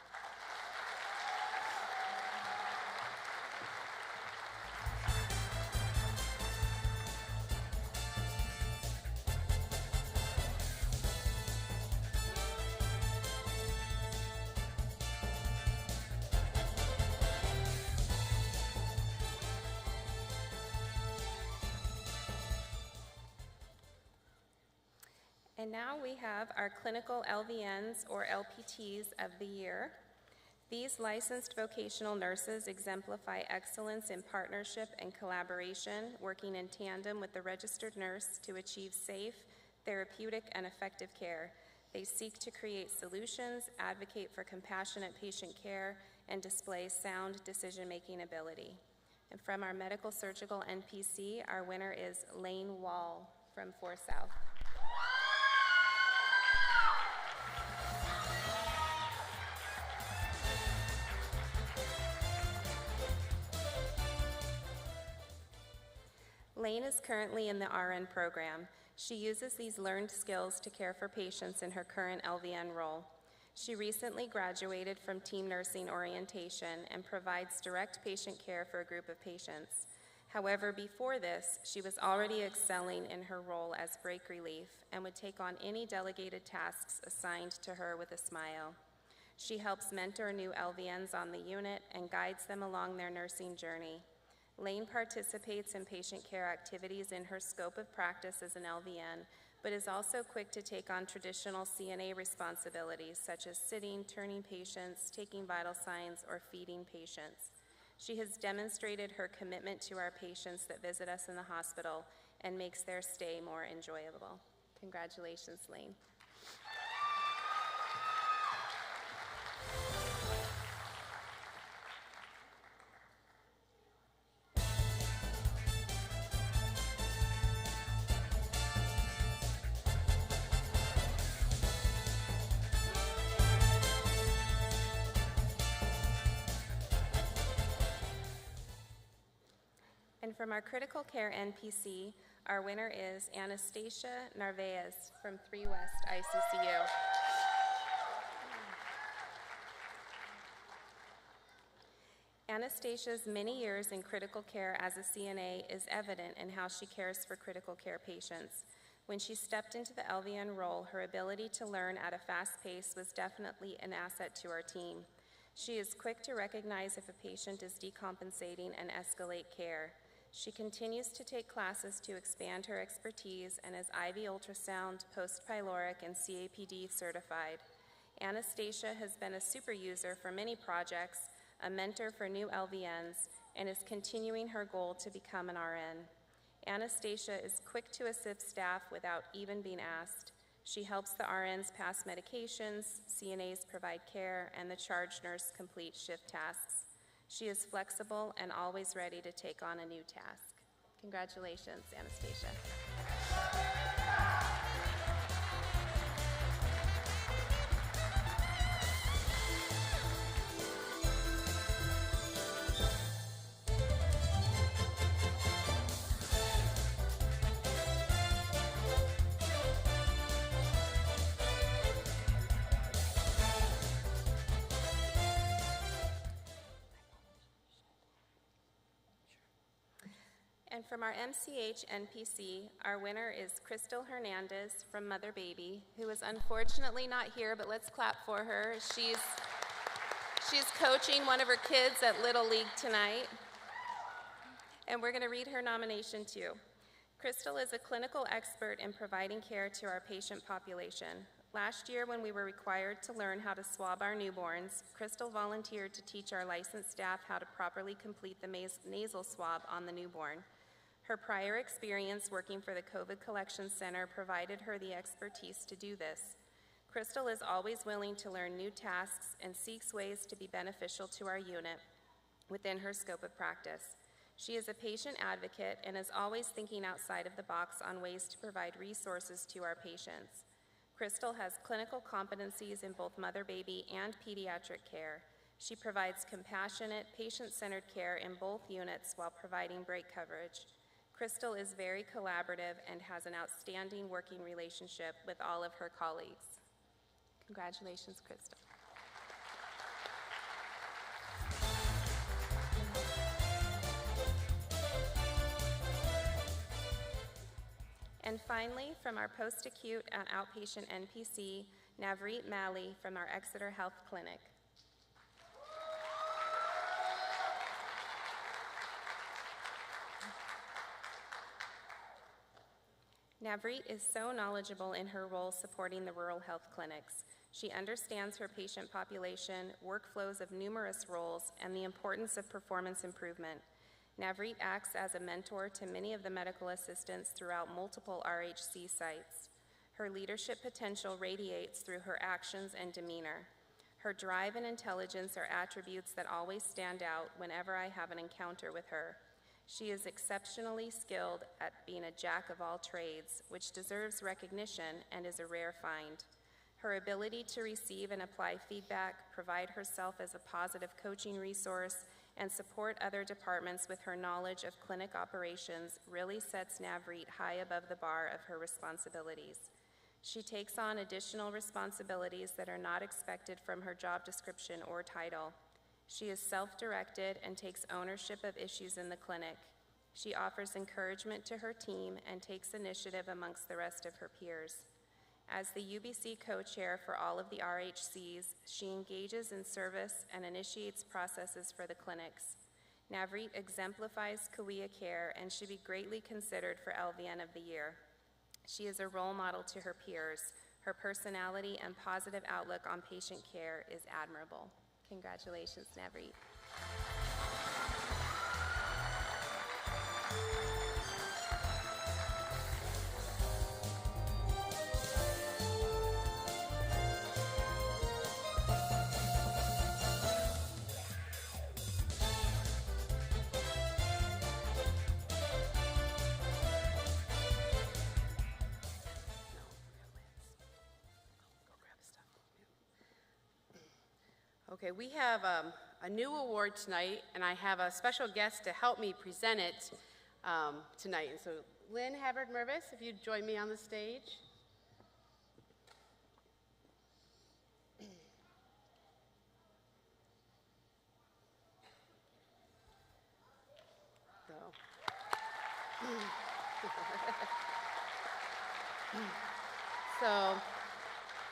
And now we have our clinical LVNs or LPTs of the year. These licensed vocational nurses exemplify excellence in partnership and collaboration, working in tandem with the registered nurse to achieve safe, therapeutic, and effective care. They seek to create solutions, advocate for compassionate patient care, and display sound decision-making ability. And from our medical surgical NPC, our winner is Lane Wall from 4 South. Lane is currently in the RN program. She uses these learned skills to care for patients in her current LVN role. She recently graduated from team nursing orientation and provides direct patient care for a group of patients. However, before this, she was already excelling in her role as break relief and would take on any delegated tasks assigned to her with a smile. She helps mentor new LVNs on the unit and guides them along their nursing journey. Lane participates in patient care activities in her scope of practice as an LVN, but is also quick to take on traditional CNA responsibilities such as sitting, turning patients, taking vital signs, or feeding patients. She has demonstrated her commitment to our patients that visit us in the hospital and makes their stay more enjoyable. Congratulations, Lane. And from our critical care NPC, our winner is Anastasia Narvaez from 3 West ICCU. Anastasia's many years in critical care as a CNA is evident in how she cares for critical care patients. When she stepped into the LVN role, her ability to learn at a fast pace was definitely an asset to our team. She is quick to recognize if a patient is decompensating and escalate care. She continues to take classes to expand her expertise and is IV ultrasound, post-pyloric, and CAPD certified. Anastasia has been a super user for many projects, a mentor for new LVNs, and is continuing her goal to become an RN. Anastasia is quick to assist staff without even being asked. She helps the RNs pass medications, CNAs provide care, and the charge nurse complete shift tasks. She is flexible and always ready to take on a new task. Congratulations, Anastasia. And from our MCH NPC, our winner is Crystal Hernandez from Mother Baby, who is unfortunately not here, but let's clap for her. She's coaching one of her kids at Little League tonight. And we're gonna read her nomination too. Crystal is a clinical expert in providing care to our patient population. Last year, when we were required to learn how to swab our newborns, Crystal volunteered to teach our licensed staff how to properly complete the nasal swab on the newborn. Her prior experience working for the COVID Collection Center provided her the expertise to do this. Crystal is always willing to learn new tasks and seeks ways to be beneficial to our unit within her scope of practice. She is a patient advocate and is always thinking outside of the box on ways to provide resources to our patients. Crystal has clinical competencies in both mother-baby and pediatric care. She provides compassionate, patient-centered care in both units while providing break coverage. Crystal is very collaborative and has an outstanding working relationship with all of her colleagues. Congratulations, Crystal. And finally, from our post-acute and outpatient NPC, Navreet Mali from our Exeter Health Clinic. Navreet is so knowledgeable in her role supporting the rural health clinics. She understands her patient population, workflows of numerous roles, and the importance of performance improvement. Navreet acts as a mentor to many of the medical assistants throughout multiple RHC sites. Her leadership potential radiates through her actions and demeanor. Her drive and intelligence are attributes that always stand out whenever I have an encounter with her. She is exceptionally skilled at being a jack of all trades, which deserves recognition and is a rare find. Her ability to receive and apply feedback, provide herself as a positive coaching resource, and support other departments with her knowledge of clinic operations really sets Navreet high above the bar of her responsibilities. She takes on additional responsibilities that are not expected from her job description or title. She is self-directed and takes ownership of issues in the clinic. She offers encouragement to her team and takes initiative amongst the rest of her peers. As the UBC co-chair for all of the RHCs, she engages in service and initiates processes for the clinics. Navreet exemplifies Kaweah care and should be greatly considered for LVN of the Year. She is a role model to her peers. Her personality and positive outlook on patient care is admirable. Congratulations, Navreet. Okay, we have a new award tonight, and I have a special guest to help me present it tonight. And so, Lynn Havard-Mervis, if you'd join me on the stage. So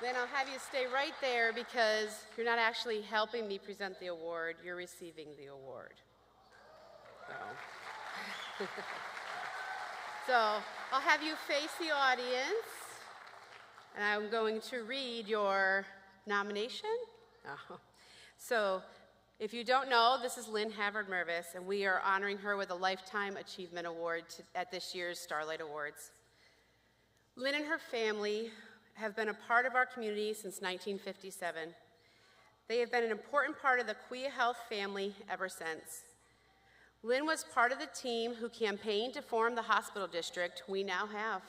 then I'll have you stay right there because you're not actually helping me present the award, you're receiving the award. So I'll have you face the audience, and I'm going to read your nomination. Oh. So if you don't know, this is Lynn Havard-Mervis, and we are honoring her with a Lifetime Achievement Award at this year's Starlight Awards. Lynn and her family have been a part of our community since 1957. They have been an important part of the Kaweah Health family ever since. Lynn was part of the team who campaigned to form the hospital district we now have.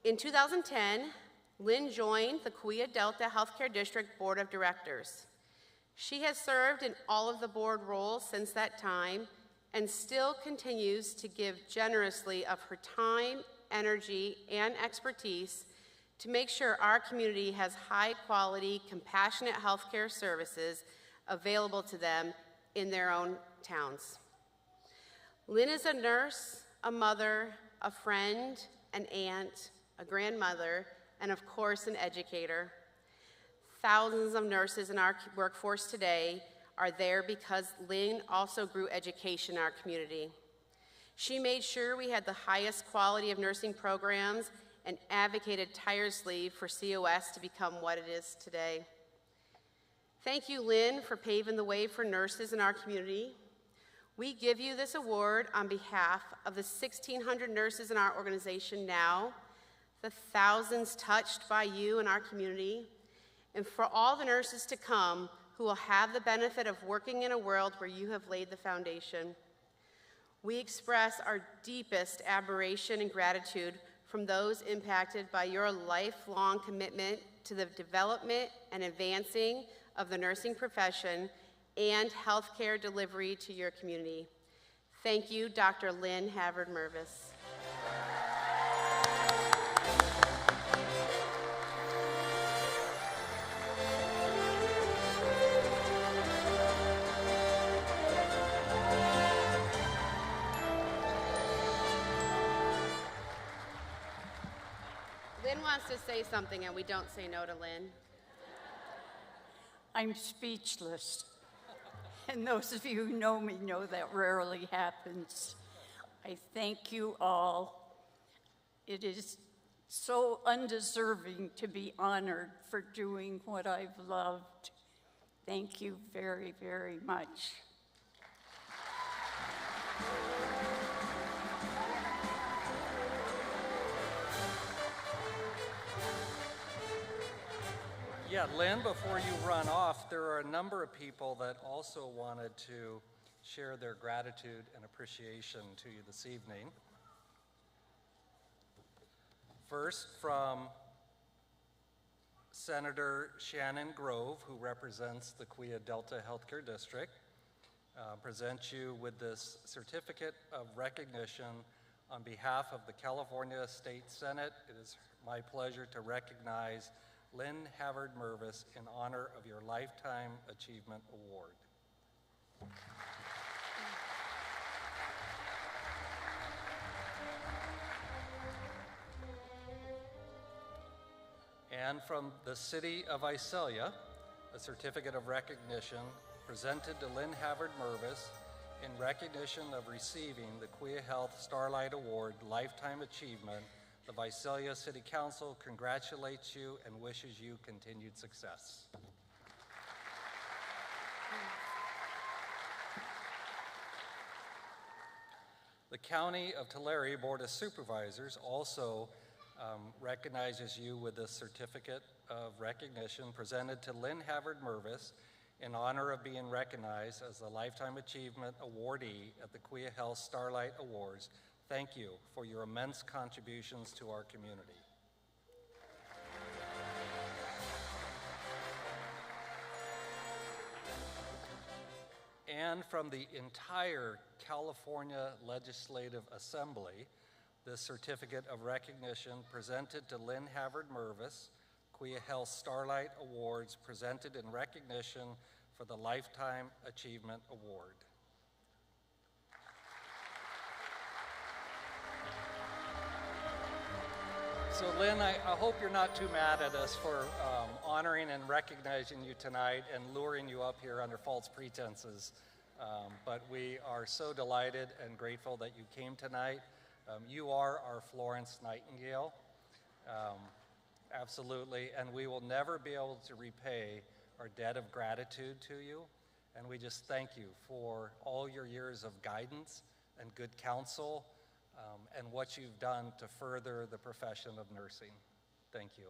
In 2010, Lynn joined the Kaweah Delta Healthcare District Board of Directors. She has served in all of the board roles since that time and still continues to give generously of her time, energy, and expertise to make sure our community has high-quality, compassionate healthcare services available to them in their own towns. Lynn is a nurse, a mother, a friend, an aunt, a grandmother, and of course, an educator. Thousands of nurses in our workforce today are there because Lynn also grew education in our community. She made sure we had the highest quality of nursing programs and advocated tirelessly for COS to become what it is today. Thank you, Lynn, for paving the way for nurses in our community. We give you this award on behalf of the 1,600 nurses in our organization now, the thousands touched by you in our community, and for all the nurses to come who will have the benefit of working in a world where you have laid the foundation. We express our deepest admiration and gratitude from those impacted by your lifelong commitment to the development and advancing of the nursing profession and healthcare delivery to your community. Thank you, Dr. Lynn Havard-Mervis. Lynn wants to say something, and we don't say no to Lynn. I'm speechless. And those of you who know me know that rarely happens. I thank you all. It is so undeserving to be honored for doing what I've loved. Thank you very, very much. Yeah, Lynn, before you run off, there are a number of people that also wanted to share their gratitude and appreciation to you this evening. First, from Senator Shannon Grove, who represents the Kaweah Delta Healthcare District, presents you with this certificate of recognition on behalf of the California State Senate. It is my pleasure to recognize Lynn Havard-Mervis in honor of your Lifetime Achievement Award. And from the City of Visalia, a certificate of recognition presented to Lynn Havard-Mervis in recognition of receiving the Kaweah Health Starlight Award Lifetime Achievement. The Visalia City Council congratulates you and wishes you continued success. The County of Tulare Board of Supervisors also recognizes you with this certificate of recognition presented to Lynn Havard-Mervis in honor of being recognized as the Lifetime Achievement Awardee at the Kaweah Health Starlight Awards. Thank you for your immense contributions to our community. And from the entire California Legislative Assembly, this certificate of recognition presented to Lynn Havard-Mervis, Kaweah Health Starlight Awards presented in recognition for the Lifetime Achievement Award. So Lynn, I hope you're not too mad at us for honoring and recognizing you tonight and luring you up here under false pretenses. But we are so delighted and grateful that you came tonight. You are our Florence Nightingale, absolutely, and we will never be able to repay our debt of gratitude to you. And we just thank you for all your years of guidance and good counsel, and what you've done to further the profession of nursing. Thank you.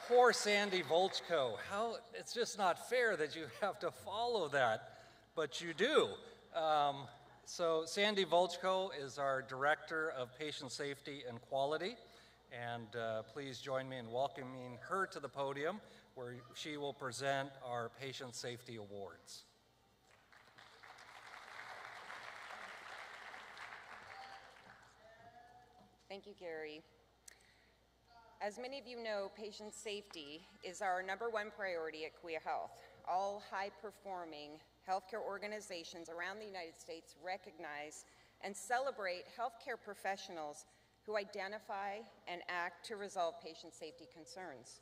Poor Sandy Volchko. It's just not fair that you have to follow that, but you do. So Sandy Volchko is our Director of Patient Safety and Quality, and please join me in welcoming her to the podium where she will present our Patient Safety Awards. Thank you, Gary. As many of you know, patient safety is our #1 priority at Kaweah Health. All high-performing healthcare organizations around the United States recognize and celebrate healthcare professionals who identify and act to resolve patient safety concerns.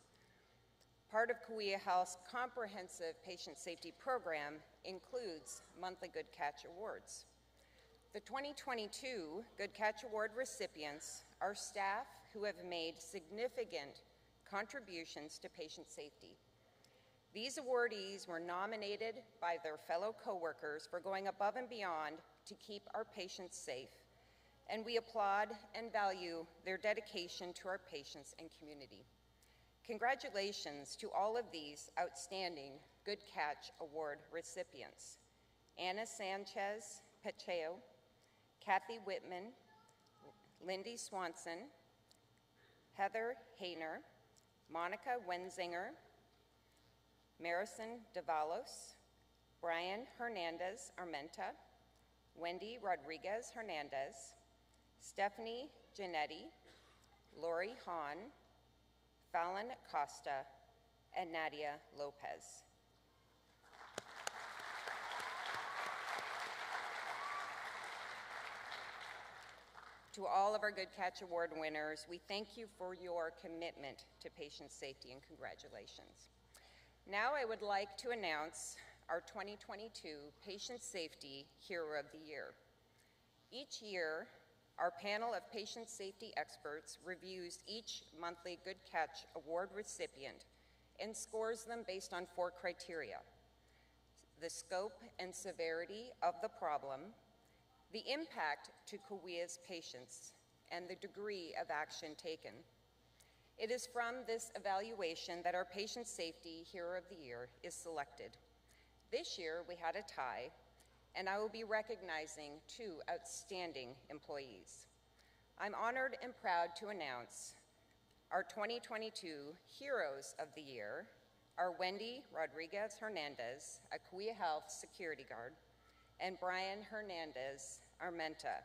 Part of Kaweah Health's comprehensive patient safety program includes monthly Good Catch Awards. The 2022 Good Catch Award recipients are staff who have made significant contributions to patient safety. These awardees were nominated by their fellow coworkers for going above and beyond to keep our patients safe, and we applaud and value their dedication to our patients and community. Congratulations to all of these outstanding Good Catch Award recipients: Anna Sanchez Pacheco, Kathy Whitman, Lindy Swanson, Heather Hayner, Monica Wenzinger, Marison Davalos, Brian Hernandez Armenta, Wendy Rodriguez Hernandez, Stephanie Giannetti, Lori Hahn, Fallon Costa, and Nadia Lopez. To all of our Good Catch Award winners, we thank you for your commitment to patient safety, and congratulations. Now I would like to announce our 2022 Patient Safety Hero of the Year. Each year, our panel of patient safety experts reviews each monthly Good Catch Award recipient and scores them based on 4 criteria: the scope and severity of the problem, the impact to Kaweah's patients, and the degree of action taken. It is from this evaluation that our Patient Safety Hero of the Year is selected. This year, we had a tie, and I will be recognizing 2 outstanding employees. I'm honored and proud to announce our 2022 Heroes of the Year are Wendy Rodriguez Hernandez, a Kaweah Health security guard, and Brian Hernandez Armenta,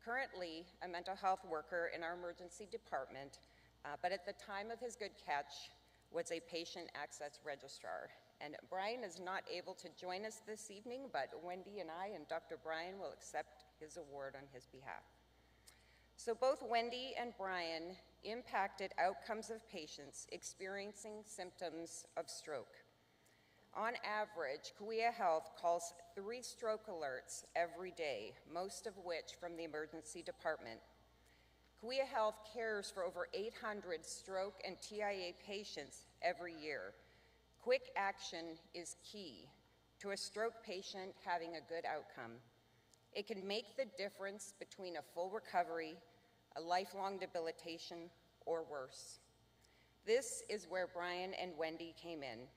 currently a mental health worker in our emergency department, but at the time of his Good Catch was a patient access registrar. And Brian is not able to join us this evening, but Wendy and I and Dr. Brian will accept his award on his behalf. So both Wendy and Brian impacted outcomes of patients experiencing symptoms of stroke. On average, Kaweah Health calls 3 stroke alerts every day, most of which from the emergency department. Kaweah Health cares for over 800 stroke and TIA patients every year. Quick action is key to a stroke patient having a good outcome. It can make the difference between a full recovery, a lifelong debilitation, or worse. This is where Brian and Wendy came in.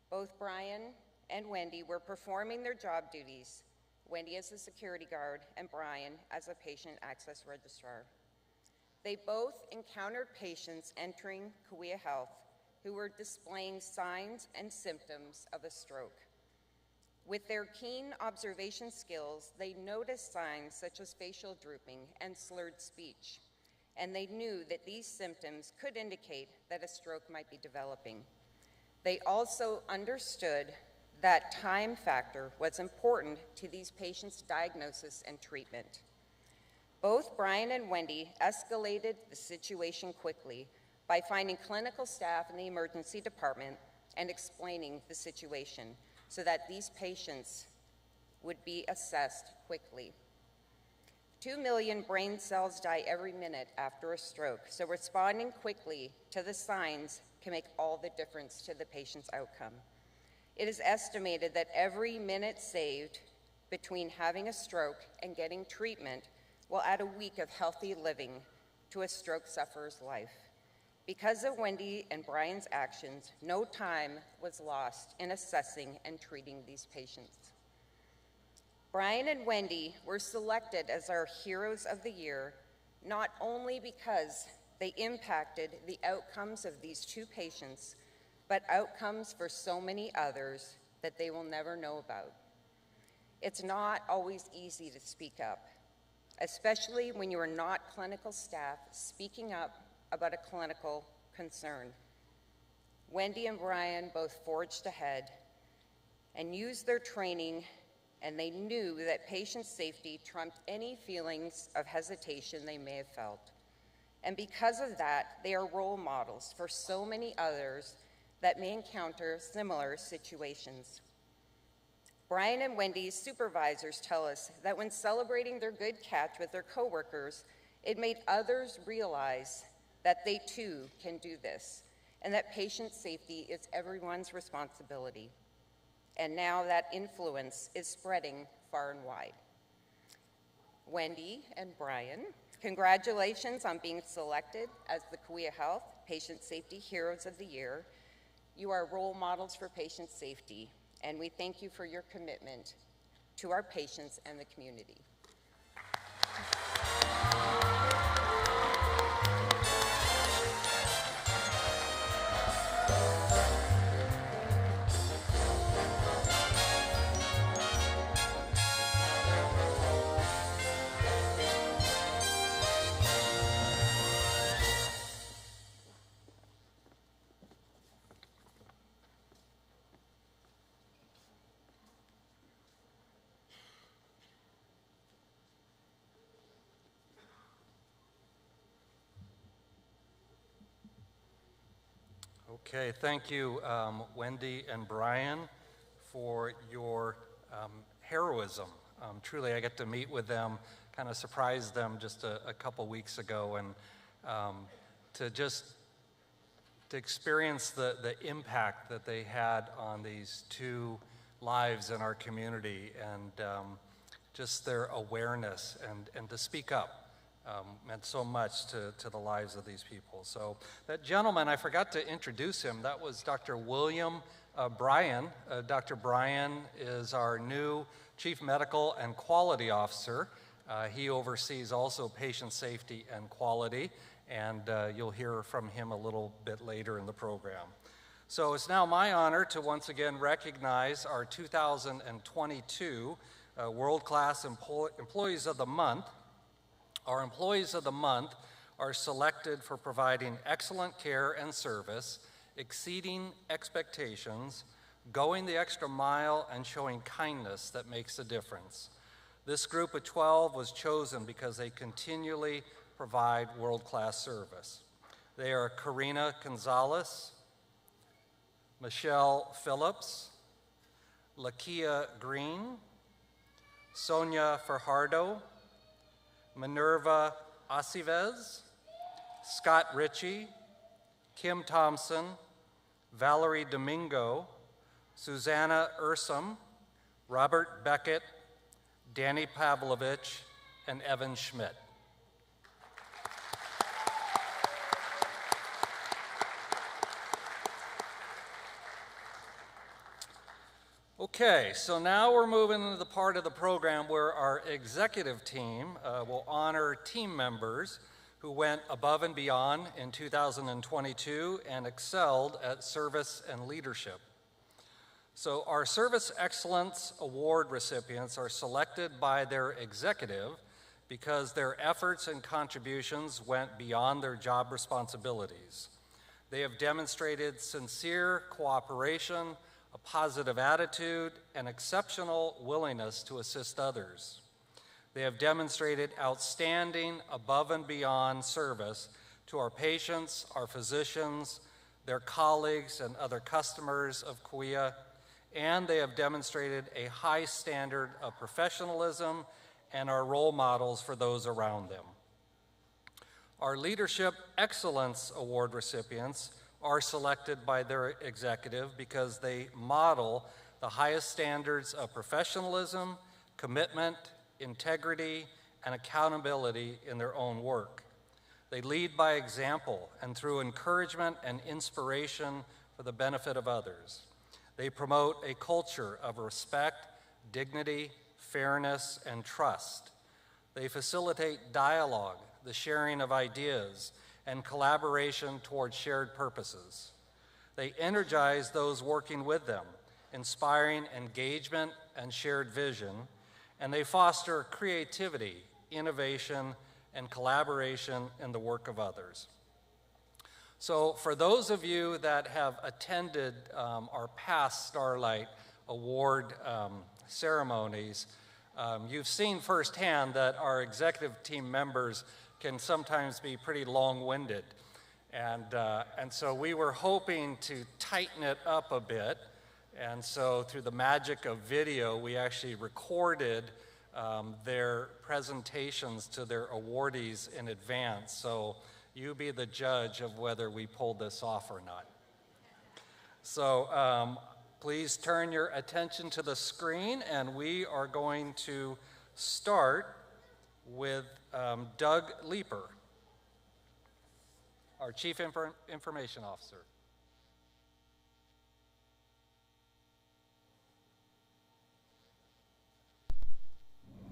Both Brian and Wendy were performing their job duties, Wendy as a security guard and Brian as a patient access registrar. They both encountered patients entering Kaweah Health who were displaying signs and symptoms of a stroke. With their keen observation skills, they noticed signs such as facial drooping and slurred speech, and they knew that these symptoms could indicate that a stroke might be developing. They also understood that time factor was important to these patients' diagnosis and treatment. Both Brian and Wendy escalated the situation quickly by finding clinical staff in the emergency department and explaining the situation so that these patients would be assessed quickly. 2 million brain cells die every minute after a stroke, so responding quickly to the signs can make all the difference to the patient's outcome. It is estimated that every minute saved between having a stroke and getting treatment will add a week of healthy living to a stroke sufferer's life. Because of Wendy and Brian's actions, no time was lost in assessing and treating these patients. Brian and Wendy were selected as our Heroes of the Year, not only because they impacted the outcomes of these two patients, but outcomes for so many others that they will never know about. It's not always easy to speak up, especially when you are not clinical staff speaking up about a clinical concern. Wendy and Brian both forged ahead and used their training, and they knew that patient safety trumped any feelings of hesitation they may have felt. And because of that, they are role models for so many others that may encounter similar situations. Brian and Wendy's supervisors tell us that when celebrating their good catch with their coworkers, it made others realize that they too can do this, and that patient safety is everyone's responsibility. And now that influence is spreading far and wide. Wendy and Brian, congratulations on being selected as the Kaweah Health Patient Safety Heroes of the Year. You are role models for patient safety, and we thank you for your commitment to our patients and the community. Okay, thank you, Wendy and Brian, for your heroism. Truly, I get to meet with them, kind of surprised them just a couple weeks ago, and to experience the impact that they had on these two lives in our community, and just their awareness and to speak up. Meant so much to the lives of these people. So that gentleman, I forgot to introduce him, that was Dr. William Bryan. Dr. Bryan is our new Chief Medical and Quality Officer. He oversees also patient safety and quality, and you'll hear from him a little bit later in the program. So it's now my honor to once again recognize our 2022 World-Class Employees of the Month. Our Employees of the Month are selected for providing excellent care and service, exceeding expectations, going the extra mile, and showing kindness that makes a difference. This group of 12 was chosen because they continually provide world-class service. They are Karina Gonzalez, Michelle Phillips, Lakia Green, Sonia Fajardo, Minerva Acivez, Scott Ritchie, Kim Thompson, Valerie Domingo, Susanna Ursum, Robert Beckett, Danny Pavlovich, and Evan Schmidt. Okay, so now we're moving into the part of the program where our executive team will honor team members who went above and beyond in 2022 and excelled at service and leadership. So our Service Excellence Award recipients are selected by their executive because their efforts and contributions went beyond their job responsibilities. They have demonstrated sincere cooperation, a positive attitude, and exceptional willingness to assist others. They have demonstrated outstanding above and beyond service to our patients, our physicians, their colleagues, and other customers of Kaweah, and they have demonstrated a high standard of professionalism and are role models for those around them. Our Leadership Excellence Award recipients are selected by their executive because they model the highest standards of professionalism, commitment, integrity, and accountability in their own work. They lead by example and through encouragement and inspiration for the benefit of others. They promote a culture of respect, dignity, fairness, and trust. They facilitate dialogue, the sharing of ideas, and collaboration towards shared purposes. They energize those working with them, inspiring engagement and shared vision, and they foster creativity, innovation, and collaboration in the work of others. So for those of you that have attended our past Starlight Award ceremonies, you've seen firsthand that our executive team members can sometimes be pretty long-winded. And so we were hoping to tighten it up a bit. And so through the magic of video, we actually recorded their presentations to their awardees in advance. So you be the judge of whether we pulled this off or not. So please turn your attention to the screen, and we are going to start with Doug Leeper, our Chief Information Officer.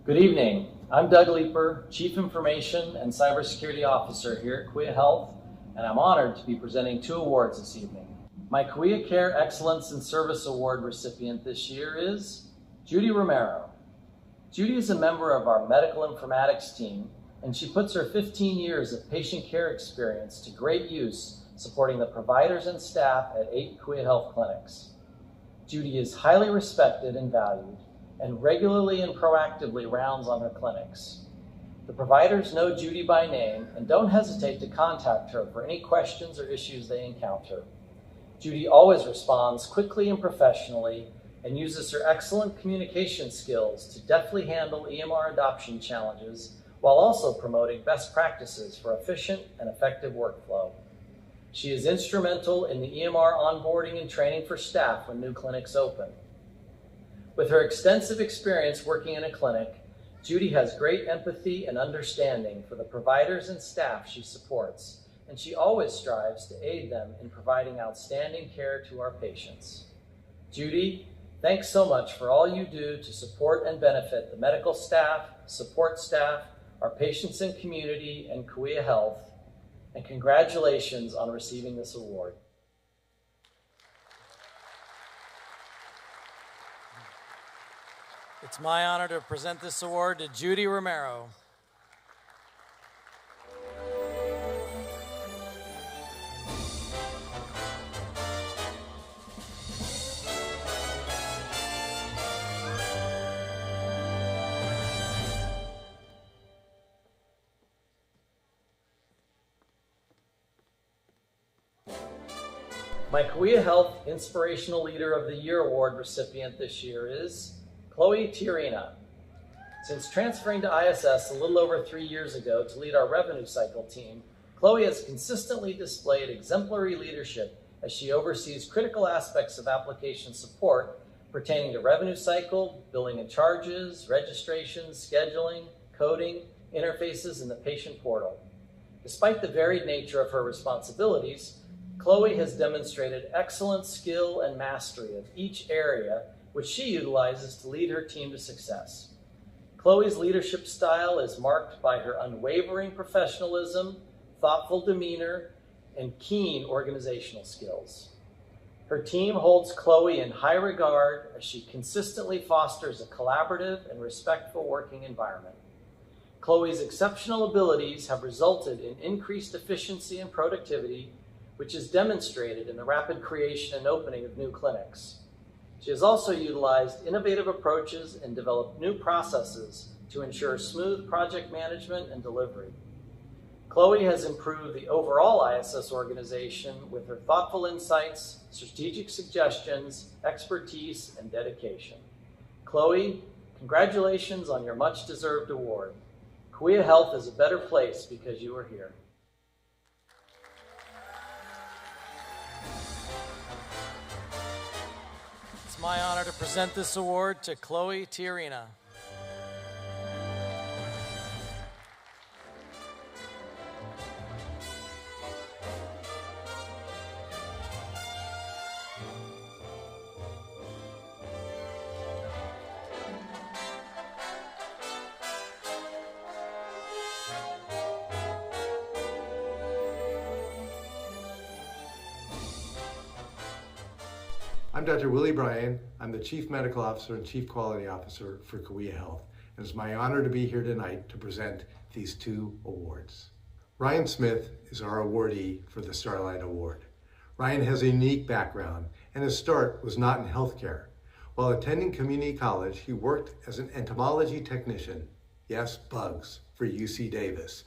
Good evening. I'm Doug Leeper, Chief Information and Cybersecurity Officer here at Kaweah Health, and I'm honored to be presenting 2 awards this evening. My Kaweah Care Excellence in Service Award recipient this year is Judy Romero. Judy is a member of our medical informatics team, and she puts her 15 years of patient care experience to great use supporting the providers and staff at 8 Kaweah Health clinics. Judy is highly respected and valued, and regularly and proactively rounds on her clinics. The providers know Judy by name and don't hesitate to contact her for any questions or issues they encounter. Judy always responds quickly and professionally and uses her excellent communication skills to deftly handle EMR adoption challenges while also promoting best practices for efficient and effective workflow. She is instrumental in the EMR onboarding and training for staff when new clinics open. With her extensive experience working in a clinic, Judy has great empathy and understanding for the providers and staff she supports, and she always strives to aid them in providing outstanding care to our patients. Judy, thanks so much for all you do to support and benefit the medical staff, support staff, our patients and community, and Kaweah Health, and congratulations on receiving this award. It's my honor to present this award to Judy Romero. My Kaweah Health Inspirational Leader of the Year Award recipient this year is Chloe Tiarina. Since transferring to ISS a little over 3 years ago to lead our revenue cycle team, Chloe has consistently displayed exemplary leadership as she oversees critical aspects of application support pertaining to revenue cycle, billing and charges, registrations, scheduling, coding, interfaces, and the patient portal. Despite the varied nature of her responsibilities, Chloe has demonstrated excellent skill and mastery of each area which she utilizes to lead her team to success. Chloe's leadership style is marked by her unwavering professionalism, thoughtful demeanor, and keen organizational skills. Her team holds Chloe in high regard as she consistently fosters a collaborative and respectful working environment. Chloe's exceptional abilities have resulted in increased efficiency and productivity, which is demonstrated in the rapid creation and opening of new clinics. She has also utilized innovative approaches and developed new processes to ensure smooth project management and delivery. Chloe has improved the overall ISS organization with her thoughtful insights, strategic suggestions, expertise, and dedication. Chloe, congratulations on your much-deserved award. Kaweah Health is a better place because you are here. It's my honor to present this award to Chloe Tiarina. I'm Dr. Willie Bryan. I'm the Chief Medical Officer and Chief Quality Officer for Kaweah Health, and it's my honor to be here tonight to present these two awards. Ryan Smith is our awardee for the Starlight Award. Ryan has a unique background, and his start was not in healthcare. While attending community college, he worked as an entomology technician, yes, bugs, for UC Davis.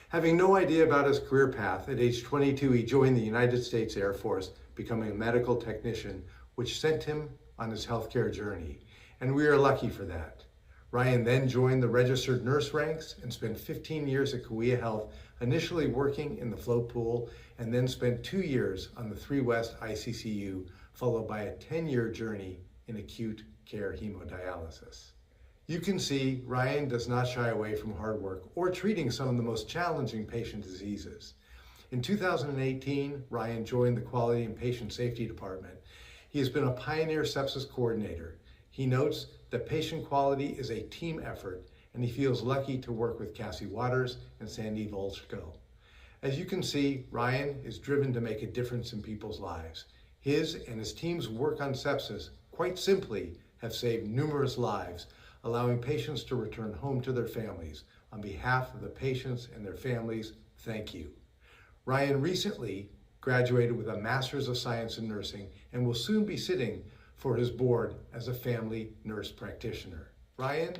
Having no idea about his career path, at age 22, he joined the United States Air Force, becoming a medical technician, which sent him on his healthcare journey, and we are lucky for that. Ryan then joined the registered nurse ranks and spent 15 years at Kaweah Health, initially working in the float pool, and then spent 2 years on the 3 West ICCU, followed by a 10-year journey in acute care hemodialysis. You can see Ryan does not shy away from hard work or treating some of the most challenging patient diseases. In 2018, Ryan joined the Quality and Patient Safety Department. He has been a pioneer sepsis coordinator. He notes that patient quality is a team effort, and he feels lucky to work with Cassie Waters and Sandy Volchko. As you can see, Ryan is driven to make a difference in people's lives. His and his team's work on sepsis, quite simply, have saved numerous lives, allowing patients to return home to their families. On behalf of the patients and their families, thank you. Ryan recently graduated with a Master's of Science in Nursing and will soon be sitting for his board as a family nurse practitioner. Ryan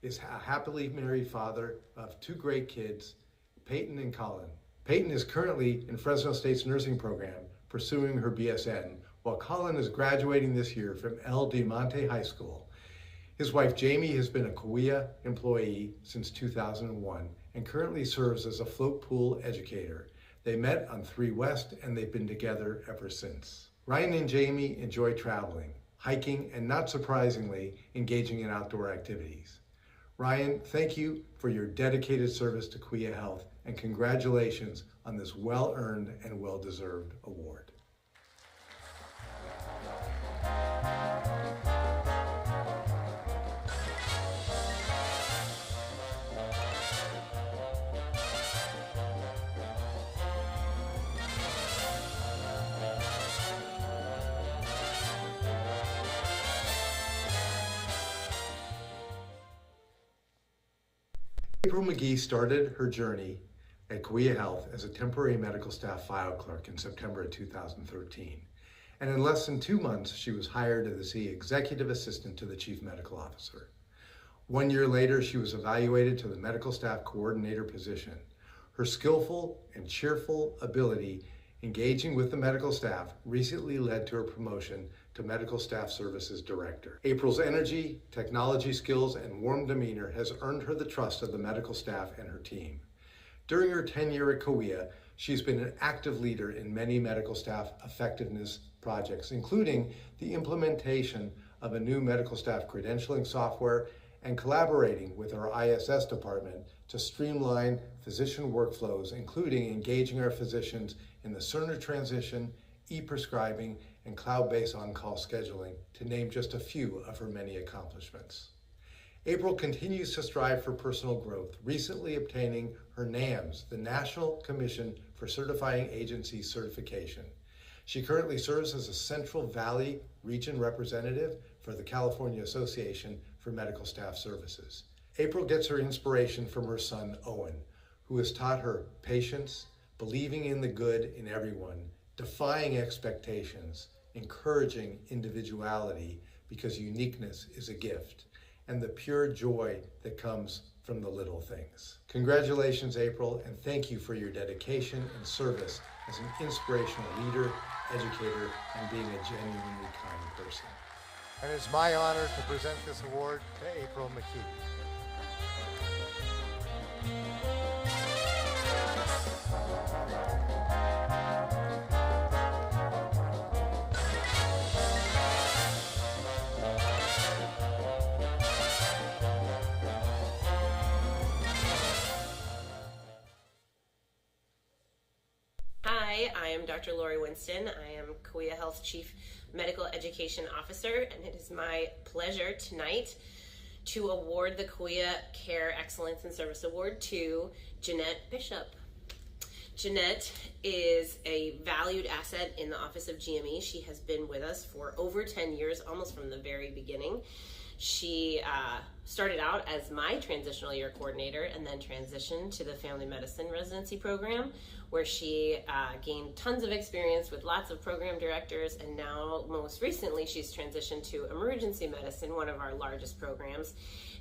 is a happily married father of 2 great kids, Peyton and Colin. Peyton is currently in Fresno State's nursing program, pursuing her BSN, while Colin is graduating this year from El Diamante High School. His wife Jamie has been a Kaweah employee since 2001 and currently serves as a float pool educator. They met on 3 West and they've been together ever since. Ryan and Jamie enjoy traveling, hiking, and not surprisingly, engaging in outdoor activities. Ryan, thank you for your dedicated service to Kaweah Health, and congratulations on this well-earned and well-deserved award. April McGee started her journey at Kaweah Health as a temporary medical staff file clerk in September of 2013. And in less than 2 months, she was hired as the executive assistant to the chief medical officer. 1 year later, she was evaluated to the medical staff coordinator position. Her skillful and cheerful ability engaging with the medical staff recently led to her promotion to Medical Staff Services Director. April's energy, technology skills, and warm demeanor has earned her the trust of the medical staff and her team. During her tenure at Kaweah, she's been an active leader in many medical staff effectiveness projects, including the implementation of a new medical staff credentialing software and collaborating with our ISS department to streamline physician workflows, including engaging our physicians in the Cerner transition, e-prescribing, and cloud-based on-call scheduling, to name just a few of her many accomplishments. April continues to strive for personal growth, recently obtaining her NAMS, the National Commission for Certifying Agency Certification. She currently serves as a Central Valley Region Representative for the California Association for Medical Staff Services. April gets her inspiration from her son, Owen, who has taught her patience, believing in the good in everyone, defying expectations, encouraging individuality because uniqueness is a gift, and the pure joy that comes from the little things. Congratulations, April, and thank you for your dedication and service as an inspirational leader, educator, and being a genuinely kind person. And it's my honor to present this award to April McKee. Hi, I am Dr. Lori Winston. I am Kaweah Health Chief Medical Education Officer, and it is my pleasure tonight to award the Kaweah Care Excellence and Service Award to Jeanette Bishop. Jeanette is a valued asset in the Office of GME. She has been with us for over 10 years, almost from the very beginning. She started out as my transitional year coordinator and then transitioned to the family medicine residency program, where she gained tons of experience with lots of program directors, and now most recently she's transitioned to emergency medicine, one of our largest programs,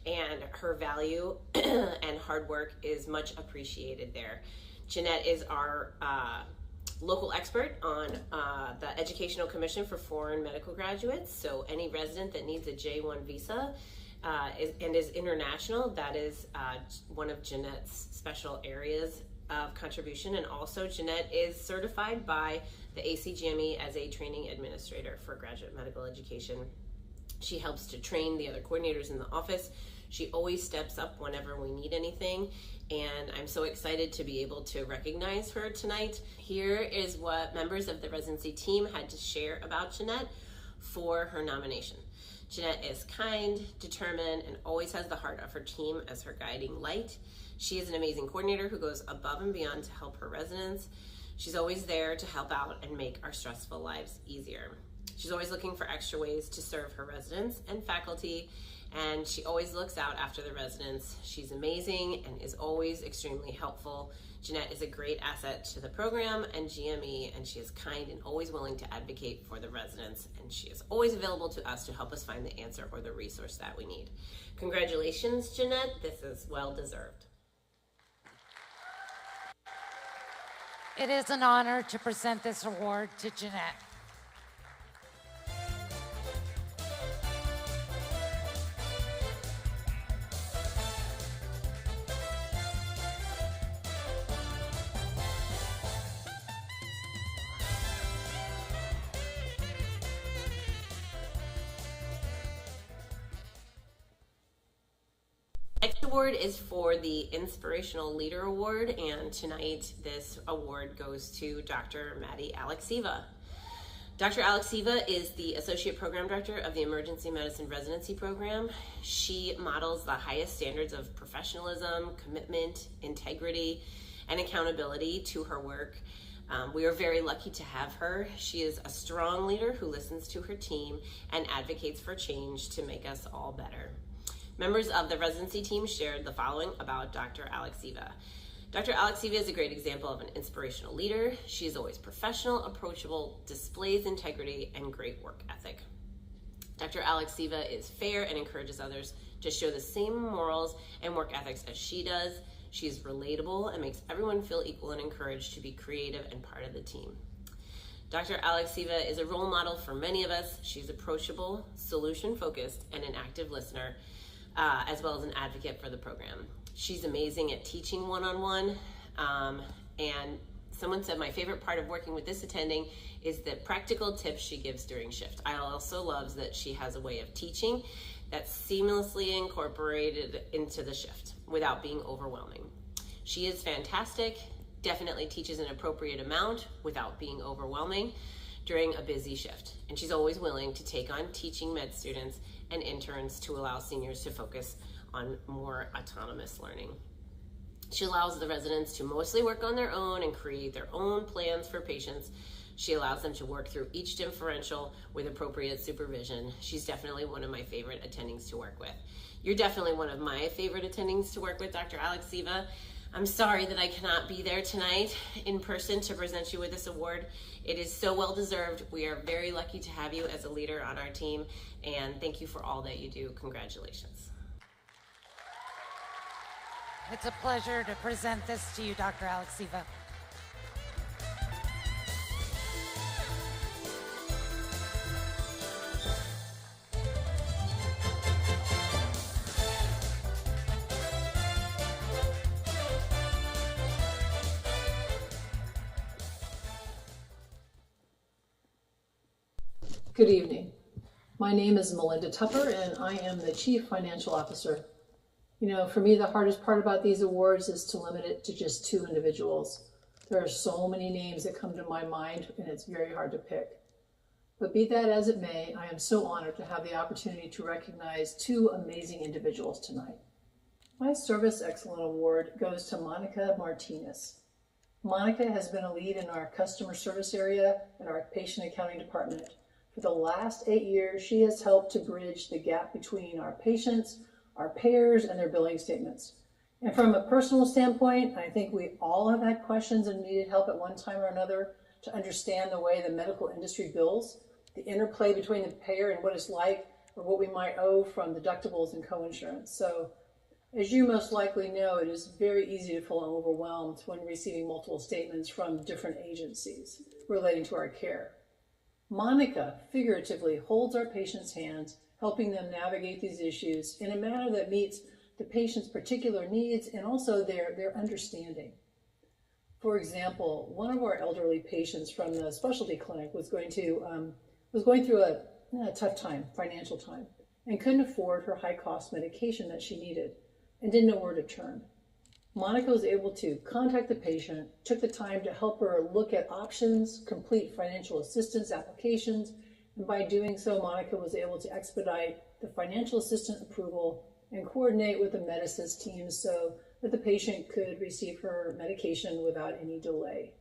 and her value and hard work is much appreciated there. Jeanette is our local expert on the Educational Commission for Foreign Medical Graduates, so any resident that needs a J-1 visa and is international, that is one of Jeanette's special areas of contribution. And also Jeanette is certified by the ACGME as a training administrator for graduate medical education. She helps to train the other coordinators in the office. She always steps up whenever we need anything, and I'm so excited to be able to recognize her tonight. Here is what members of the residency team had to share about Jeanette for her nomination. Jeanette is kind, determined, and always has the heart of her team as her guiding light. She is an amazing coordinator who goes above and beyond to help her residents. She's always there to help out and make our stressful lives easier. She's always looking for extra ways to serve her residents and faculty, and she always looks out after the residents. She's amazing and is always extremely helpful. Jeanette is a great asset to the program and GME, and she is kind and always willing to advocate for the residents, and she is always available to us to help us find the answer or the resource that we need. Congratulations, Jeanette. This is well deserved. It is an honor to present this award to Jeanette. Next award is for the Inspirational Leader Award, and tonight this award goes to Dr. Maddie Alexieva. Dr. Alexieva is the Associate Program Director of the Emergency Medicine Residency Program. She models the highest standards of professionalism, commitment, integrity, and accountability to her work. We are very lucky to have her. She is a strong leader who listens to her team and advocates for change to make us all better. Members of the residency team shared the following about Dr. Alexieva. Dr. Alexieva is a great example of an inspirational leader. She is always professional, approachable, displays integrity, and great work ethic. Dr. Alexieva is fair and encourages others to show the same morals and work ethics as she does. She is relatable and makes everyone feel equal and encouraged to be creative and part of the team. Dr. Alexieva is a role model for many of us. She's approachable, solution-focused, and an active listener, as well as an advocate for the program. She's amazing at teaching one-on-one, and someone said my favorite part of working with this attending is the practical tips she gives during shift. I also love that she has a way of teaching that's seamlessly incorporated into the shift without being overwhelming. She is fantastic, definitely teaches an appropriate amount without being overwhelming during a busy shift, and she's always willing to take on teaching med students and interns to allow seniors to focus on more autonomous learning. She allows the residents to mostly work on their own and create their own plans for patients. She allows them to work through each differential with appropriate supervision. She's definitely one of my favorite attendings to work with. You're definitely one of my favorite attendings to work with, Dr. Alexieva. I'm sorry that I cannot be there tonight in person to present you with this award. It is so well deserved. We are very lucky to have you as a leader on our team, and thank you for all that you do. Congratulations. It's a pleasure to present this to you, Dr. Alexieva. Good evening. My name is Melinda Tupper, and I am the Chief Financial Officer. You know, for me, the hardest part about these awards is to limit it to just 2 individuals. There are so many names that come to my mind, and it's very hard to pick. But be that as it may, I am so honored to have the opportunity to recognize 2 amazing individuals tonight. My Service Excellence Award goes to Monica Martinez. Monica has been a lead in our customer service area and our patient accounting department. For the last 8 years, she has helped to bridge the gap between our patients, our payers, and their billing statements. And from a personal standpoint, I think we all have had questions and needed help at one time or another to understand the way the medical industry bills, the interplay between the payer and what it's like, or what we might owe from deductibles and coinsurance. So, as you most likely know, it is very easy to feel overwhelmed when receiving multiple statements from different agencies relating to our care. Monica figuratively holds our patients' hands, helping them navigate these issues in a manner that meets the patient's particular needs and also their understanding. For example, one of our elderly patients from the specialty clinic was going through a tough time, financial time, and couldn't afford her high-cost medication that she needed and didn't know where to turn. Monica was able to contact the patient, took the time to help her look at options, complete financial assistance applications, and by doing so, Monica was able to expedite the financial assistance approval and coordinate with the Medisys team so that the patient could receive her medication without any delay.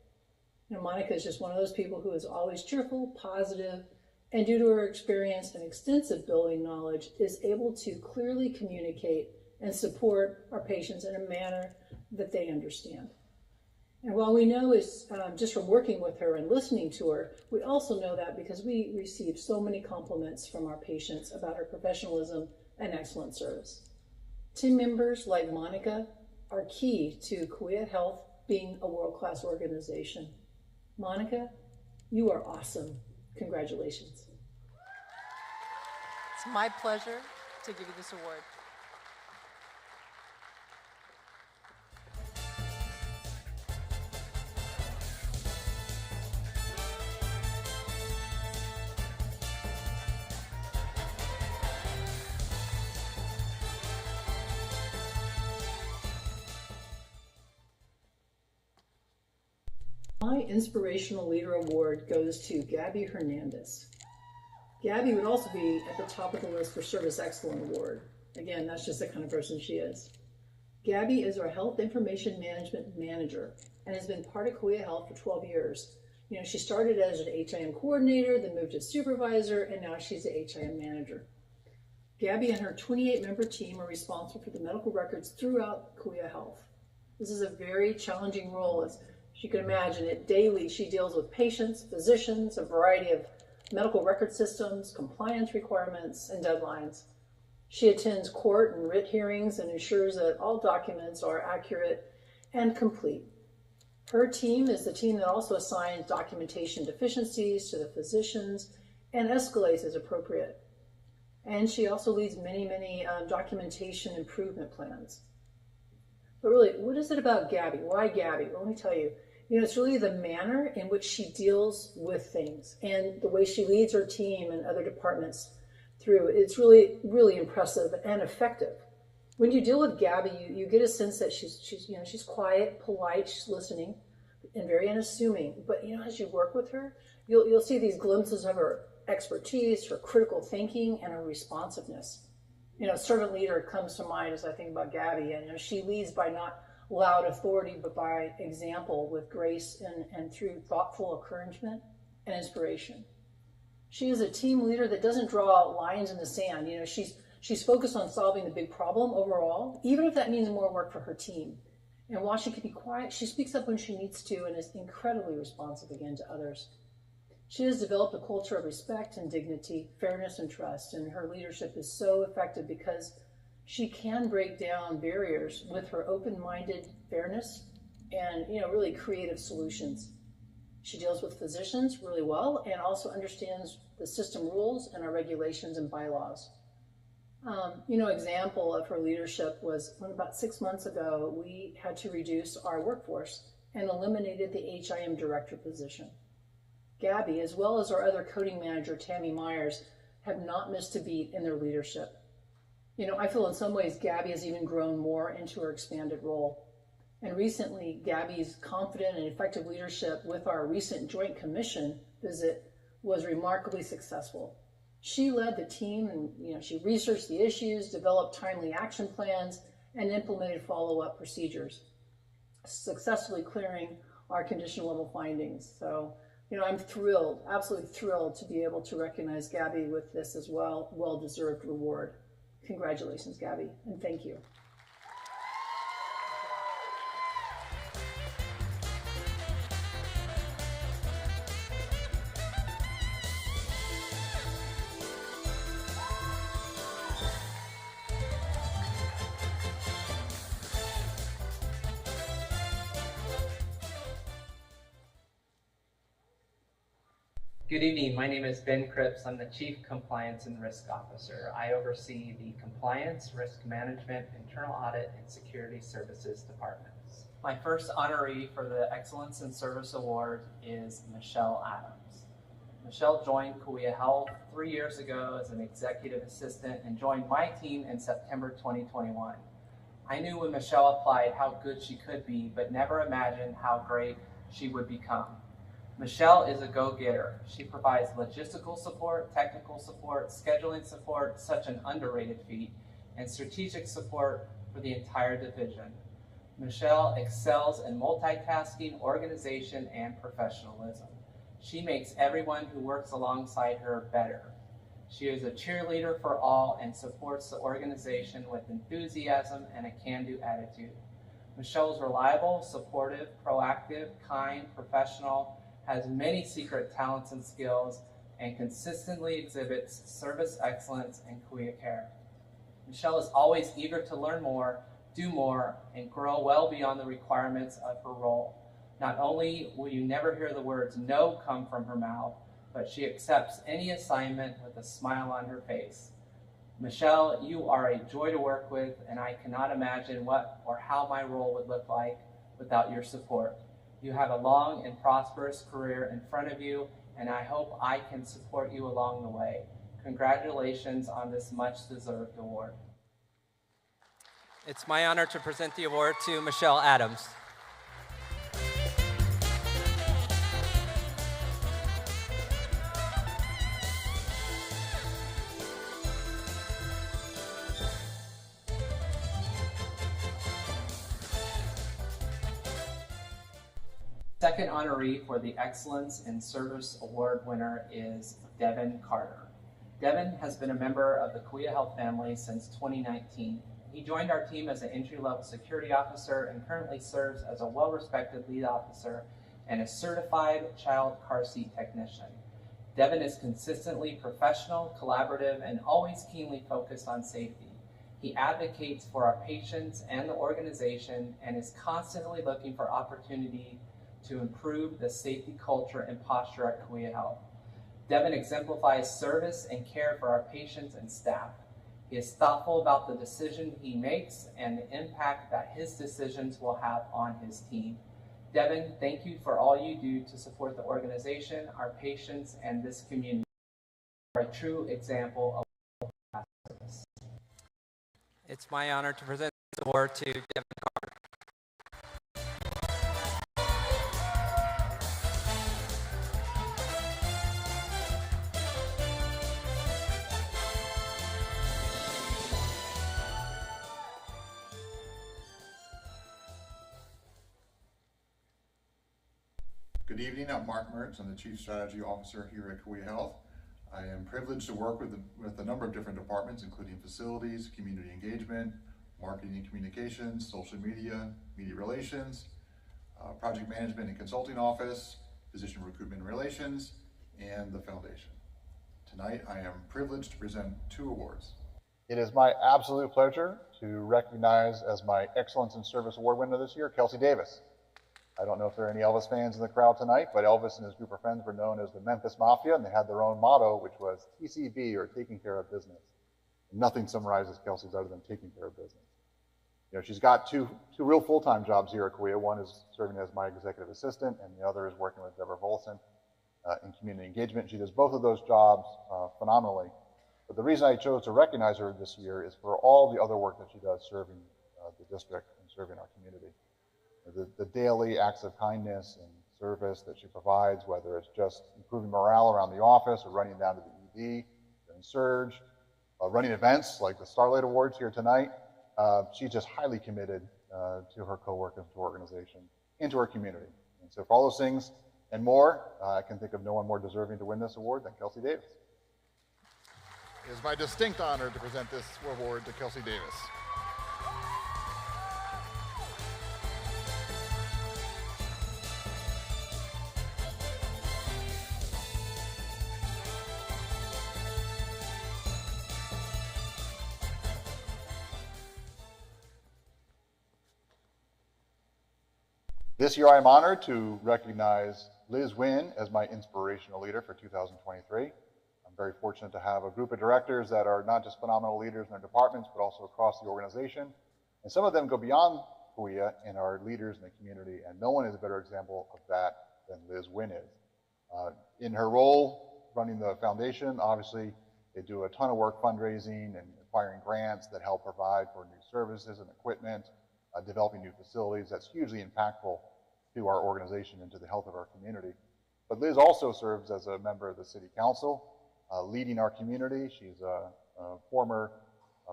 You know, Monica is just one of those people who is always cheerful, positive, and due to her experience and extensive billing knowledge, is able to clearly communicate and support our patients in a manner that they understand. And while we know it's just from working with her and listening to her, we also know that because we receive so many compliments from our patients about her professionalism and excellent service. Team members like Monica are key to Kaweah Health being a world-class organization. Monica, you are awesome. Congratulations. It's my pleasure to give you this award. My Inspirational Leader Award goes to Gabby Hernandez. Gabby would also be at the top of the list for Service Excellence Award. Again, that's just the kind of person she is. Gabby is our Health Information Management Manager and has been part of Kaweah Health for 12 years. You know, she started as an HIM coordinator, then moved to supervisor, and now she's the HIM manager. Gabby and her 28-member team are responsible for the medical records throughout Kaweah Health. This is a very challenging role. As you can imagine, daily she deals with patients, physicians, a variety of medical record systems, compliance requirements, and deadlines. She attends court and writ hearings and ensures that all documents are accurate and complete. Her team is the team that also assigns documentation deficiencies to the physicians and escalates as appropriate. And she also leads many documentation improvement plans. But really, what is it about Gabby? Why Gabby? Well, let me tell you. You know, it's really the manner in which she deals with things and the way she leads her team and other departments through. It's really, really impressive and effective. When you deal with Gabby, you get a sense that she's quiet, polite, she's listening, and very unassuming. But you know, as you work with her, you'll see these glimpses of her expertise, her critical thinking, and her responsiveness. Servant leader comes to mind as I think about Gabby, and she leads by not loud authority, but by example with grace and through thoughtful encouragement and inspiration. She is a team leader that doesn't draw lines in the sand. She's focused on solving the big problem overall, even if that means more work for her team. And while she can be quiet, she speaks up when she needs to and is incredibly responsive again to others. She has developed a culture of respect and dignity, fairness and trust, and her leadership is so effective because she can break down barriers with her open-minded fairness and, really creative solutions. She deals with physicians really well and also understands the system rules and our regulations and bylaws. Example of her leadership was when about 6 months ago, we had to reduce our workforce and eliminated the HIM director position. Gabby, as well as our other coding manager, Tammy Myers, have not missed a beat in their leadership. I feel in some ways Gabby has even grown more into her expanded role. And recently, Gabby's confident and effective leadership with our recent Joint Commission visit was remarkably successful. She led the team and she researched the issues, developed timely action plans, and implemented follow-up procedures, successfully clearing our condition level findings. So, I'm thrilled, absolutely thrilled to be able to recognize Gabby with this as well-deserved reward. Congratulations, Gabby, and thank you. Good evening, my name is Ben Cripps. I'm the Chief Compliance and Risk Officer. I oversee the Compliance, Risk Management, Internal Audit, and Security Services departments. My first honoree for the Excellence in Service Award is Michelle Adams. Michelle joined Kaweah Health 3 years ago as an executive assistant and joined my team in September 2021. I knew when Michelle applied how good she could be, but never imagined how great she would become. Michelle is a go-getter. She provides logistical support, technical support, scheduling support, such an underrated feat, and strategic support for the entire division. Michelle excels in multitasking, organization, and professionalism. She makes everyone who works alongside her better. She is a cheerleader for all and supports the organization with enthusiasm and a can-do attitude. Michelle is reliable, supportive, proactive, kind, professional, has many secret talents and skills, and consistently exhibits service excellence and Kaweah care. Michelle is always eager to learn more, do more, and grow well beyond the requirements of her role. Not only will you never hear the words no come from her mouth, but she accepts any assignment with a smile on her face. Michelle, you are a joy to work with, and I cannot imagine what or how my role would look like without your support. You have a long and prosperous career in front of you, and I hope I can support you along the way. Congratulations on this much-deserved award. It's my honor to present the award to Michelle Adams. Second honoree for the Excellence in Service Award winner is Devin Carter. Devin has been a member of the Kaweah Health family since 2019. He joined our team as an entry-level security officer and currently serves as a well-respected lead officer and a certified child car seat technician. Devin is consistently professional, collaborative, and always keenly focused on safety. He advocates for our patients and the organization and is constantly looking for opportunity to improve the safety culture and posture at Kaweah Health. Devin exemplifies service and care for our patients and staff. He is thoughtful about the decision he makes and the impact that his decisions will have on his team. Devin, thank you for all you do to support the organization, our patients, and this community. You are a true example of service. It's my honor to present this award to Devin Carter. Good evening, I'm Mark Mertz. I'm the Chief Strategy Officer here at Kaweah Health. I am privileged to work with a number of different departments, including facilities, community engagement, marketing and communications, social media, media relations, project management and consulting office, physician recruitment and relations, and the foundation. Tonight, I am privileged to present 2 awards. It is my absolute pleasure to recognize as my Excellence in Service Award winner this year, Kelsey Davis. I don't know if there are any Elvis fans in the crowd tonight, but Elvis and his group of friends were known as the Memphis Mafia, and they had their own motto, which was TCB, or taking care of business. Nothing summarizes Kelsey better than taking care of business. You know, she's got two real full-time jobs here at Kaweah. One is serving as my executive assistant, and the other is working with Deborah Volson in community engagement. She does both of those jobs phenomenally. But the reason I chose to recognize her this year is for all the other work that she does serving the district and serving our community. The daily acts of kindness and service that she provides, whether it's just improving morale around the office or running down to the ED during surge, running events like the Starlight Awards here tonight. She's just highly committed to her coworkers, to her organization, and to her community. And so for all those things and more, I can think of no one more deserving to win this award than Kelsey Davis. It is my distinct honor to present this award to Kelsey Davis. This year, I'm honored to recognize Liz Wynn as my inspirational leader for 2023. I'm very fortunate to have a group of directors that are not just phenomenal leaders in their departments, but also across the organization. And some of them go beyond Kaweah and are leaders in the community, and no one is a better example of that than Liz Wynn is. In her role running the foundation, obviously, they do a ton of work fundraising and acquiring grants that help provide for new services and equipment, developing new facilities. That's hugely impactful to our organization and to the health of our community. But Liz also serves as a member of the City Council, leading our community. She's a former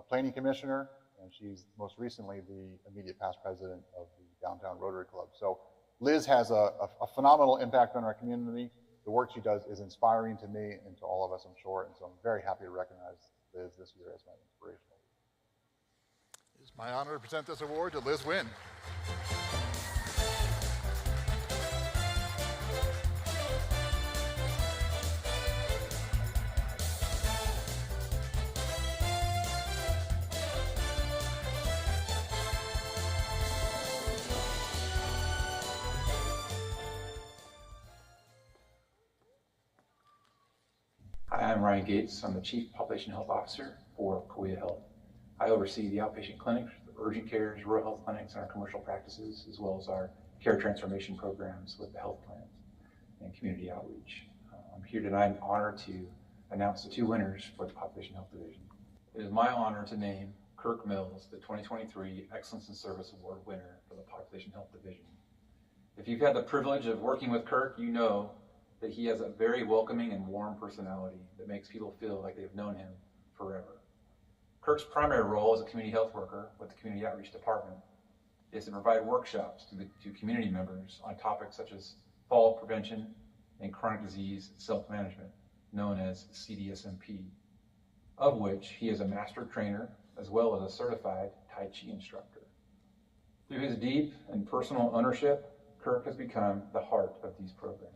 planning commissioner, and she's most recently the immediate past president of the Downtown Rotary Club. So Liz has a phenomenal impact on our community. The work she does is inspiring to me and to all of us, I'm sure, and so I'm very happy to recognize Liz this year as my inspirational. It's my honor to present this award to Liz Wynn. Hi, I'm Ryan Gates. I'm the Chief Population Health Officer for Kaweah Health. I oversee the outpatient clinics, the urgent cares, rural health clinics, and our commercial practices, as well as our care transformation programs with the health plans and community outreach. I'm here tonight honored to announce the 2 winners for the Population Health Division. It is my honor to name Kirk Mills the 2023 Excellence in Service Award winner for the Population Health Division. If you've had the privilege of working with Kirk, you know that he has a very welcoming and warm personality that makes people feel like they've known him forever. Kirk's primary role as a community health worker with the Community Outreach Department is to provide workshops to community members on topics such as fall prevention and chronic disease self-management, known as CDSMP, of which he is a master trainer as well as a certified Tai Chi instructor. Through his deep and personal ownership, Kirk has become the heart of these programs.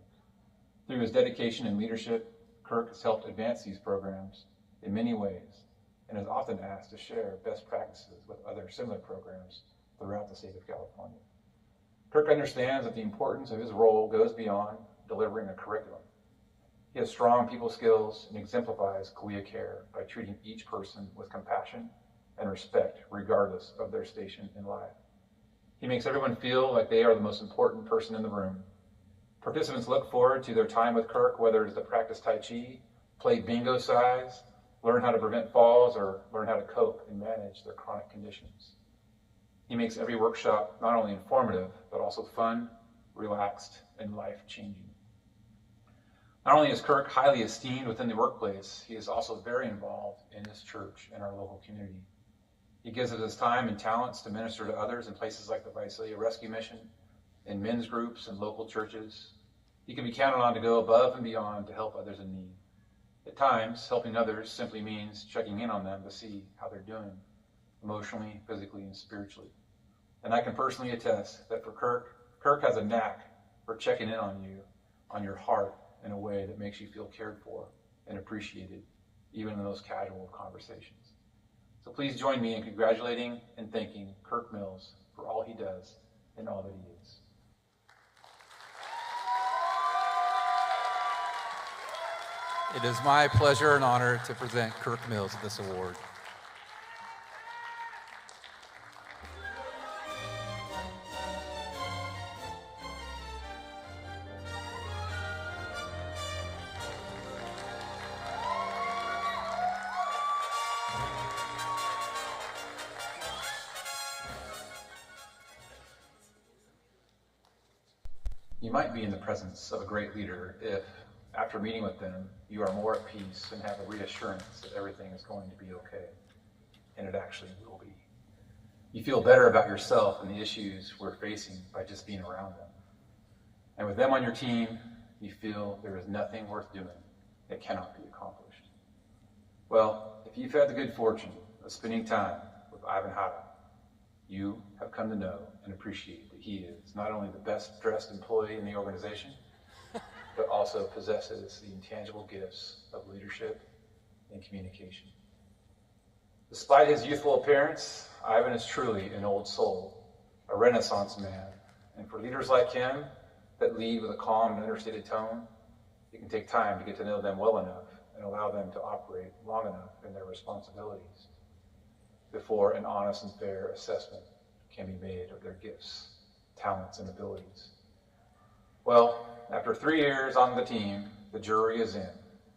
Through his dedication and leadership, Kirk has helped advance these programs in many ways and is often asked to share best practices with other similar programs throughout the state of California. Kirk understands that the importance of his role goes beyond delivering a curriculum. He has strong people skills and exemplifies Kaweah care by treating each person with compassion and respect regardless of their station in life. He makes everyone feel like they are the most important person in the room. Participants look forward to their time with Kirk, whether it is to practice Tai Chi, play bingo size, learn how to prevent falls, or learn how to cope and manage their chronic conditions. He makes every workshop not only informative, but also fun, relaxed, and life-changing. Not only is Kirk highly esteemed within the workplace, he is also very involved in his church and our local community. He gives of his time and talents to minister to others in places like the Visalia Rescue Mission, in men's groups and local churches. You can be counted on to go above and beyond to help others in need. At times, helping others simply means checking in on them to see how they're doing, emotionally, physically, and spiritually. And I can personally attest that for Kirk has a knack for checking in on you, on your heart, in a way that makes you feel cared for and appreciated, even in those casual conversations. So please join me in congratulating and thanking Kirk Mills for all he does and all that he is. It is my pleasure and honor to present Kirk Mills this award. You might be in the presence of a great leader if, after meeting with them, you are more at peace and have a reassurance that everything is going to be okay. And it actually will be. You feel better about yourself and the issues we're facing by just being around them. And with them on your team, you feel there is nothing worth doing that cannot be accomplished. Well, if you've had the good fortune of spending time with Ivan Hada, you have come to know and appreciate that he is not only the best dressed employee in the organization, but also possesses the intangible gifts of leadership and communication. Despite his youthful appearance, Ivan is truly an old soul, a Renaissance man, and for leaders like him that lead with a calm and understated tone, it can take time to get to know them well enough and allow them to operate long enough in their responsibilities before an honest and fair assessment can be made of their gifts, talents, and abilities. Well, after 3 years on the team, the jury is in.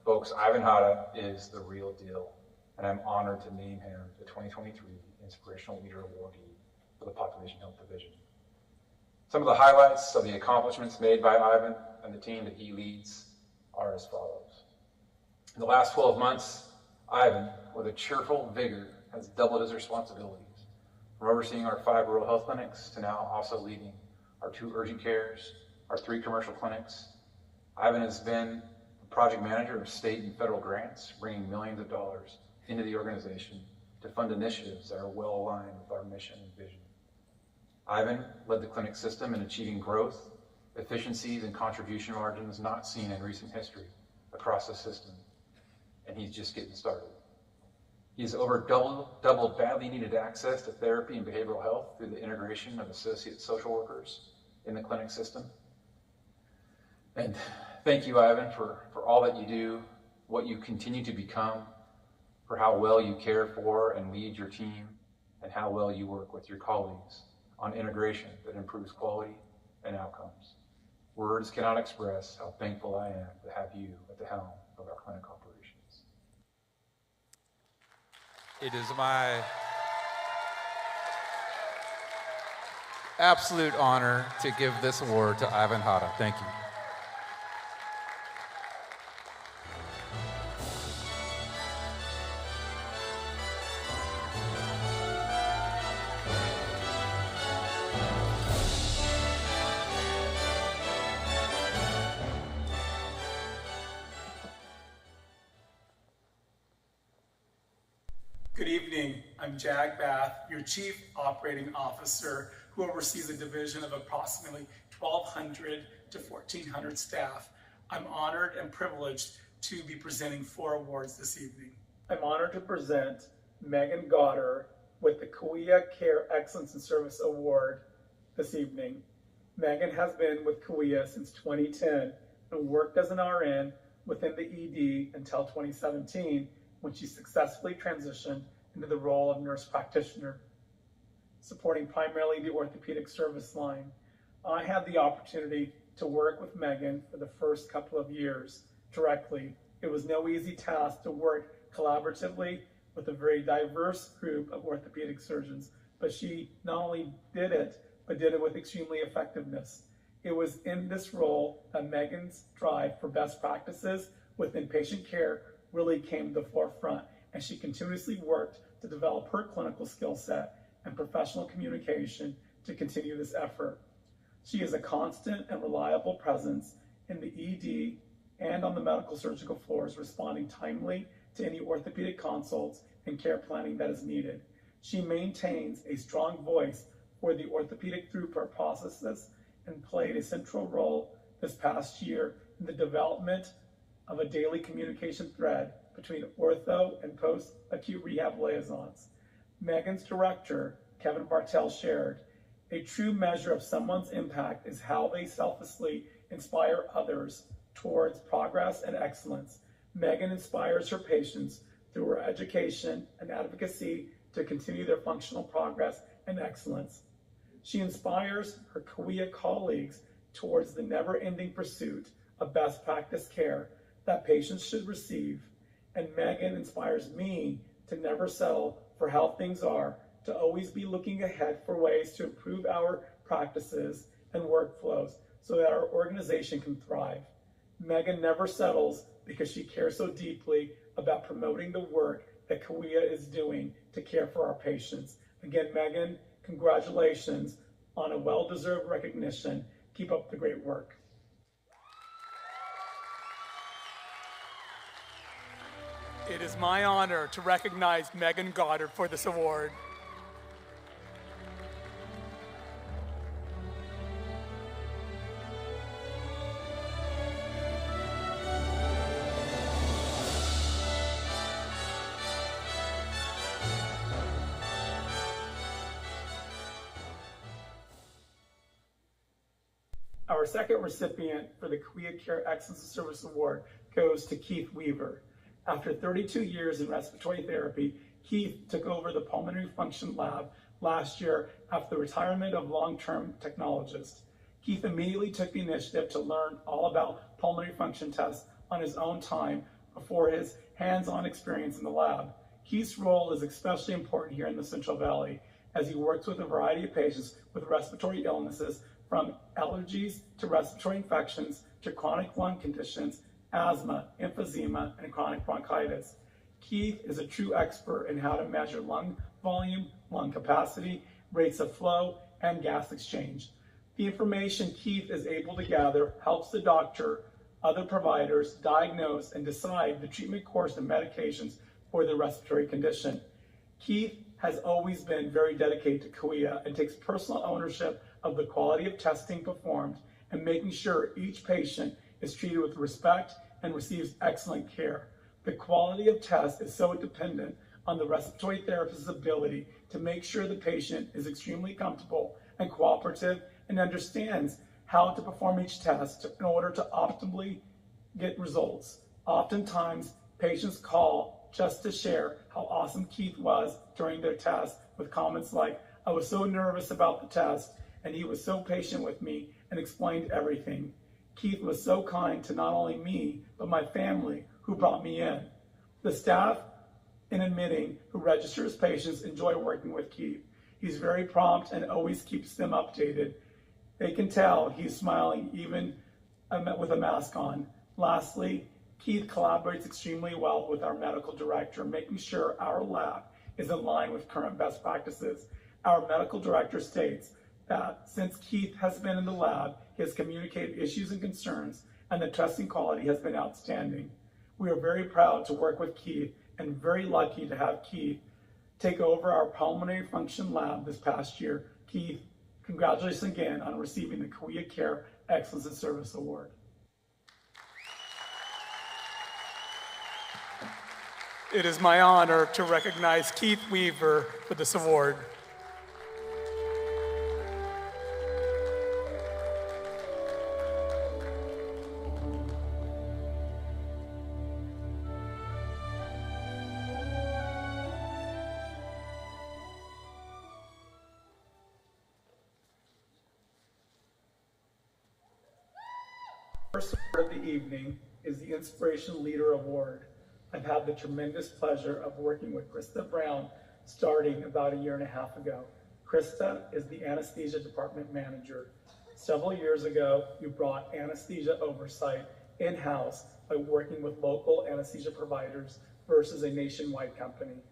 Folks, Ivan Hada is the real deal, and I'm honored to name him the 2023 Inspirational Leader Awardee for the Population Health Division. Some of the highlights of the accomplishments made by Ivan and the team that he leads are as follows. In the last 12 months, Ivan, with a cheerful vigor, has doubled his responsibilities, from overseeing our 5 rural health clinics to now also leading our 2 urgent cares, our 3 commercial clinics. Ivan has been the project manager of state and federal grants, bringing millions of dollars into the organization to fund initiatives that are well aligned with our mission and vision. Ivan led the clinic system in achieving growth, efficiencies, and contribution margins not seen in recent history across the system, and he's just getting started. He's over doubled badly needed access to therapy and behavioral health through the integration of associate social workers in the clinic system. And thank you, Ivan, for all that you do, what you continue to become, for how well you care for and lead your team, and how well you work with your colleagues on integration that improves quality and outcomes. Words cannot express how thankful I am to have you at the helm of our clinic operations. It is my absolute honor to give this award to Ivan Hada. Thank you. Good evening. I'm Jag Bath, your Chief Operating Officer, who oversees a division of approximately 1,200 to 1,400 staff. I'm honored and privileged to be presenting 4 awards this evening. I'm honored to present Megan Goddard with the Kaweah Care Excellence in Service Award this evening. Megan has been with Kaweah since 2010 and worked as an RN within the ED until 2017, when she successfully transitioned into the role of nurse practitioner, supporting primarily the orthopedic service line. I had the opportunity to work with Megan for the first couple of years directly. It was no easy task to work collaboratively with a very diverse group of orthopedic surgeons, but she not only did it, but did it with extremely effectiveness. It was in this role that Megan's drive for best practices within patient care really came to the forefront, and she continuously worked to develop her clinical skill set and professional communication to continue this effort. She is a constant and reliable presence in the ED and on the medical surgical floors, responding timely to any orthopedic consults and care planning that is needed. She maintains a strong voice for the orthopedic throughput processes and played a central role this past year in the development of a daily communication thread between ortho and post-acute rehab liaisons. Megan's director, Kevin Bartell, shared, "A true measure of someone's impact is how they selflessly inspire others towards progress and excellence. Megan inspires her patients through her education and advocacy to continue their functional progress and excellence. She inspires her Kaweah colleagues towards the never-ending pursuit of best practice care that patients should receive. And Megan inspires me to never settle for how things are, to always be looking ahead for ways to improve our practices and workflows so that our organization can thrive. Megan never settles because she cares so deeply about promoting the work that Kaweah is doing to care for our patients." Again, Megan, congratulations on a well-deserved recognition. Keep up the great work. It is my honor to recognize Megan Goddard for this award. Our second recipient for the Kaweah Care Excellence of Service Award goes to Keith Weaver. After 32 years in respiratory therapy, Keith took over the pulmonary function lab last year after the retirement of long-term technologist. Keith immediately took the initiative to learn all about pulmonary function tests on his own time before his hands-on experience in the lab. Keith's role is especially important here in the Central Valley as he works with a variety of patients with respiratory illnesses, from allergies to respiratory infections to chronic lung conditions, asthma, emphysema, and chronic bronchitis. Keith is a true expert in how to measure lung volume, lung capacity, rates of flow, and gas exchange. The information Keith is able to gather helps the doctor, other providers diagnose and decide the treatment course and medications for the respiratory condition. Keith has always been very dedicated to Kaweah and takes personal ownership of the quality of testing performed and making sure each patient is treated with respect and receives excellent care. The quality of test is so dependent on the respiratory therapist's ability to make sure the patient is extremely comfortable and cooperative and understands how to perform each test in order to optimally get results. Oftentimes, patients call just to share how awesome Keith was during their test with comments like, "I was so nervous about the test, and he was so patient with me and explained everything. Keith was so kind to not only me, but my family who brought me in." The staff in admitting who registers patients enjoy working with Keith. He's very prompt and always keeps them updated. They can tell he's smiling even with a mask on. Lastly, Keith collaborates extremely well with our medical director, making sure our lab is in line with current best practices. Our medical director states that since Keith has been in the lab, he has communicated issues and concerns, and the testing quality has been outstanding. We are very proud to work with Keith and very lucky to have Keith take over our pulmonary function lab this past year. Keith, congratulations again on receiving the Kaweah Care Excellence in Service Award. It is my honor to recognize Keith Weaver for this award. First award of the evening is the Inspiration Leader Award. I've had the tremendous pleasure of working with Krista Brown starting about a year and a half ago. Krista is the anesthesia department manager. Several years ago, you brought anesthesia oversight in-house by working with local anesthesia providers versus a nationwide company.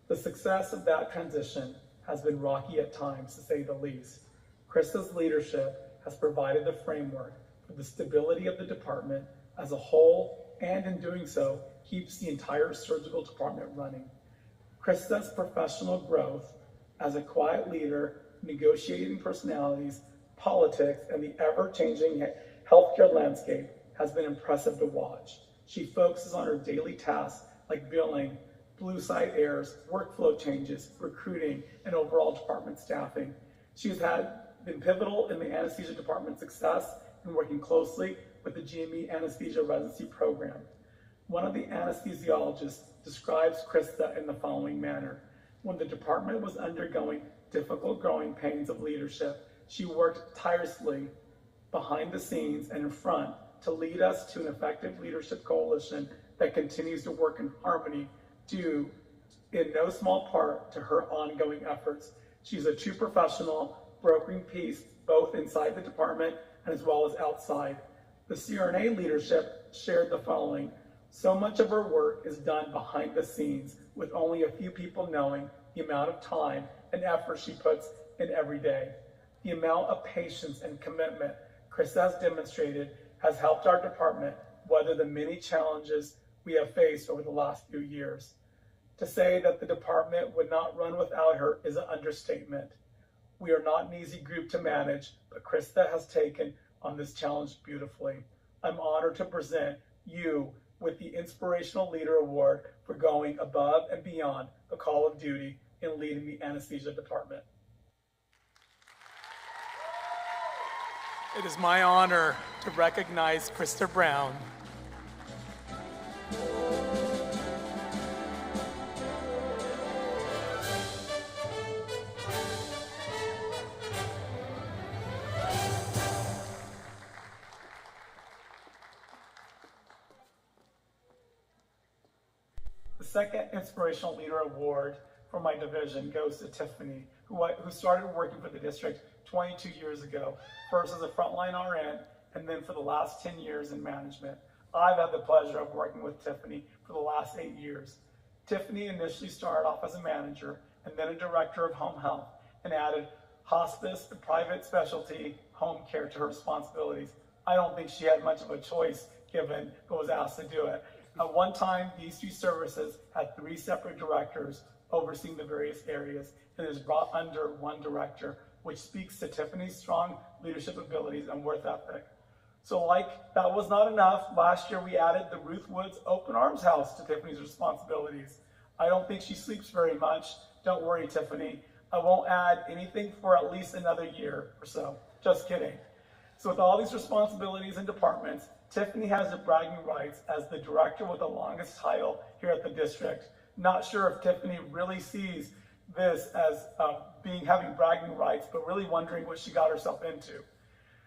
The success of that transition has been rocky at times, to say the least. Krista's leadership has provided the framework for the stability of the department as a whole, and in doing so, keeps the entire surgical department running. Krista's professional growth as a quiet leader, negotiating personalities, politics, and the ever-changing healthcare landscape has been impressive to watch. She focuses on her daily tasks like billing, blue site errors, workflow changes, recruiting, and overall department staffing. She has been pivotal in the anesthesia department's success and working closely with the GME anesthesia residency program. One of the anesthesiologists describes Krista in the following manner. When the department was undergoing difficult growing pains of leadership, she worked tirelessly behind the scenes and in front to lead us to an effective leadership coalition that continues to work in harmony due in no small part to her ongoing efforts. She's a true professional, brokering peace both inside the department and as well as outside. The CRNA leadership shared the following. So much of her work is done behind the scenes with only a few people knowing the amount of time and effort she puts in every day. The amount of patience and commitment Krista has demonstrated has helped our department weather the many challenges we have faced over the last few years. To say that the department would not run without her is an understatement. We are not an easy group to manage, but Krista has taken on this challenge beautifully. I'm honored to present you with the Inspirational Leader Award for going above and beyond the call of duty in leading the anesthesia department. It is my honor to recognize Krista Brown. The second Inspirational Leader Award for my division goes to Tiffany, who started working for the district 22 years ago, first as a frontline RN, and then for the last 10 years in management. I've had the pleasure of working with Tiffany for the last 8 years. Tiffany initially started off as a manager and then a director of home health and added hospice and private specialty home care to her responsibilities. I don't think she had much of a choice given but was asked to do it. At one time, these three services had 3 separate directors overseeing the various areas, and is brought under one director, which speaks to Tiffany's strong leadership abilities and work ethic. So like that was not enough, last year we added the Ruth Woods Open Arms House to Tiffany's responsibilities. I don't think she sleeps very much. Don't worry, Tiffany. I won't add anything for at least another year or so. Just kidding. So with all these responsibilities and departments, Tiffany has the bragging rights as the director with the longest title here at the district. Not sure if Tiffany really sees this as having bragging rights, but really wondering what she got herself into.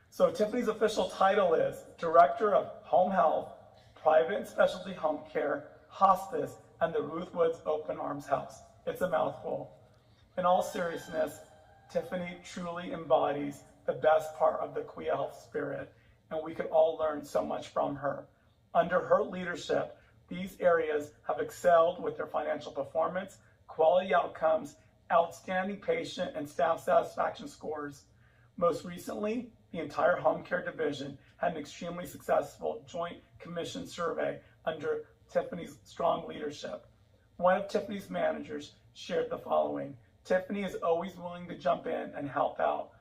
So Tiffany's official title is Director of Home Health, Private and Specialty Home Care, Hospice, and the Ruth Woods Open Arms House. It's a mouthful. In all seriousness, Tiffany truly embodies the best part of the Kaweah Health spirit, and we could all learn so much from her. Under her leadership, these areas have excelled with their financial performance, quality outcomes, outstanding patient and staff satisfaction scores. Most recently, the entire home care division had an extremely successful joint commission survey under Tiffany's strong leadership. One of Tiffany's managers shared the following. Tiffany is always willing to jump in and help out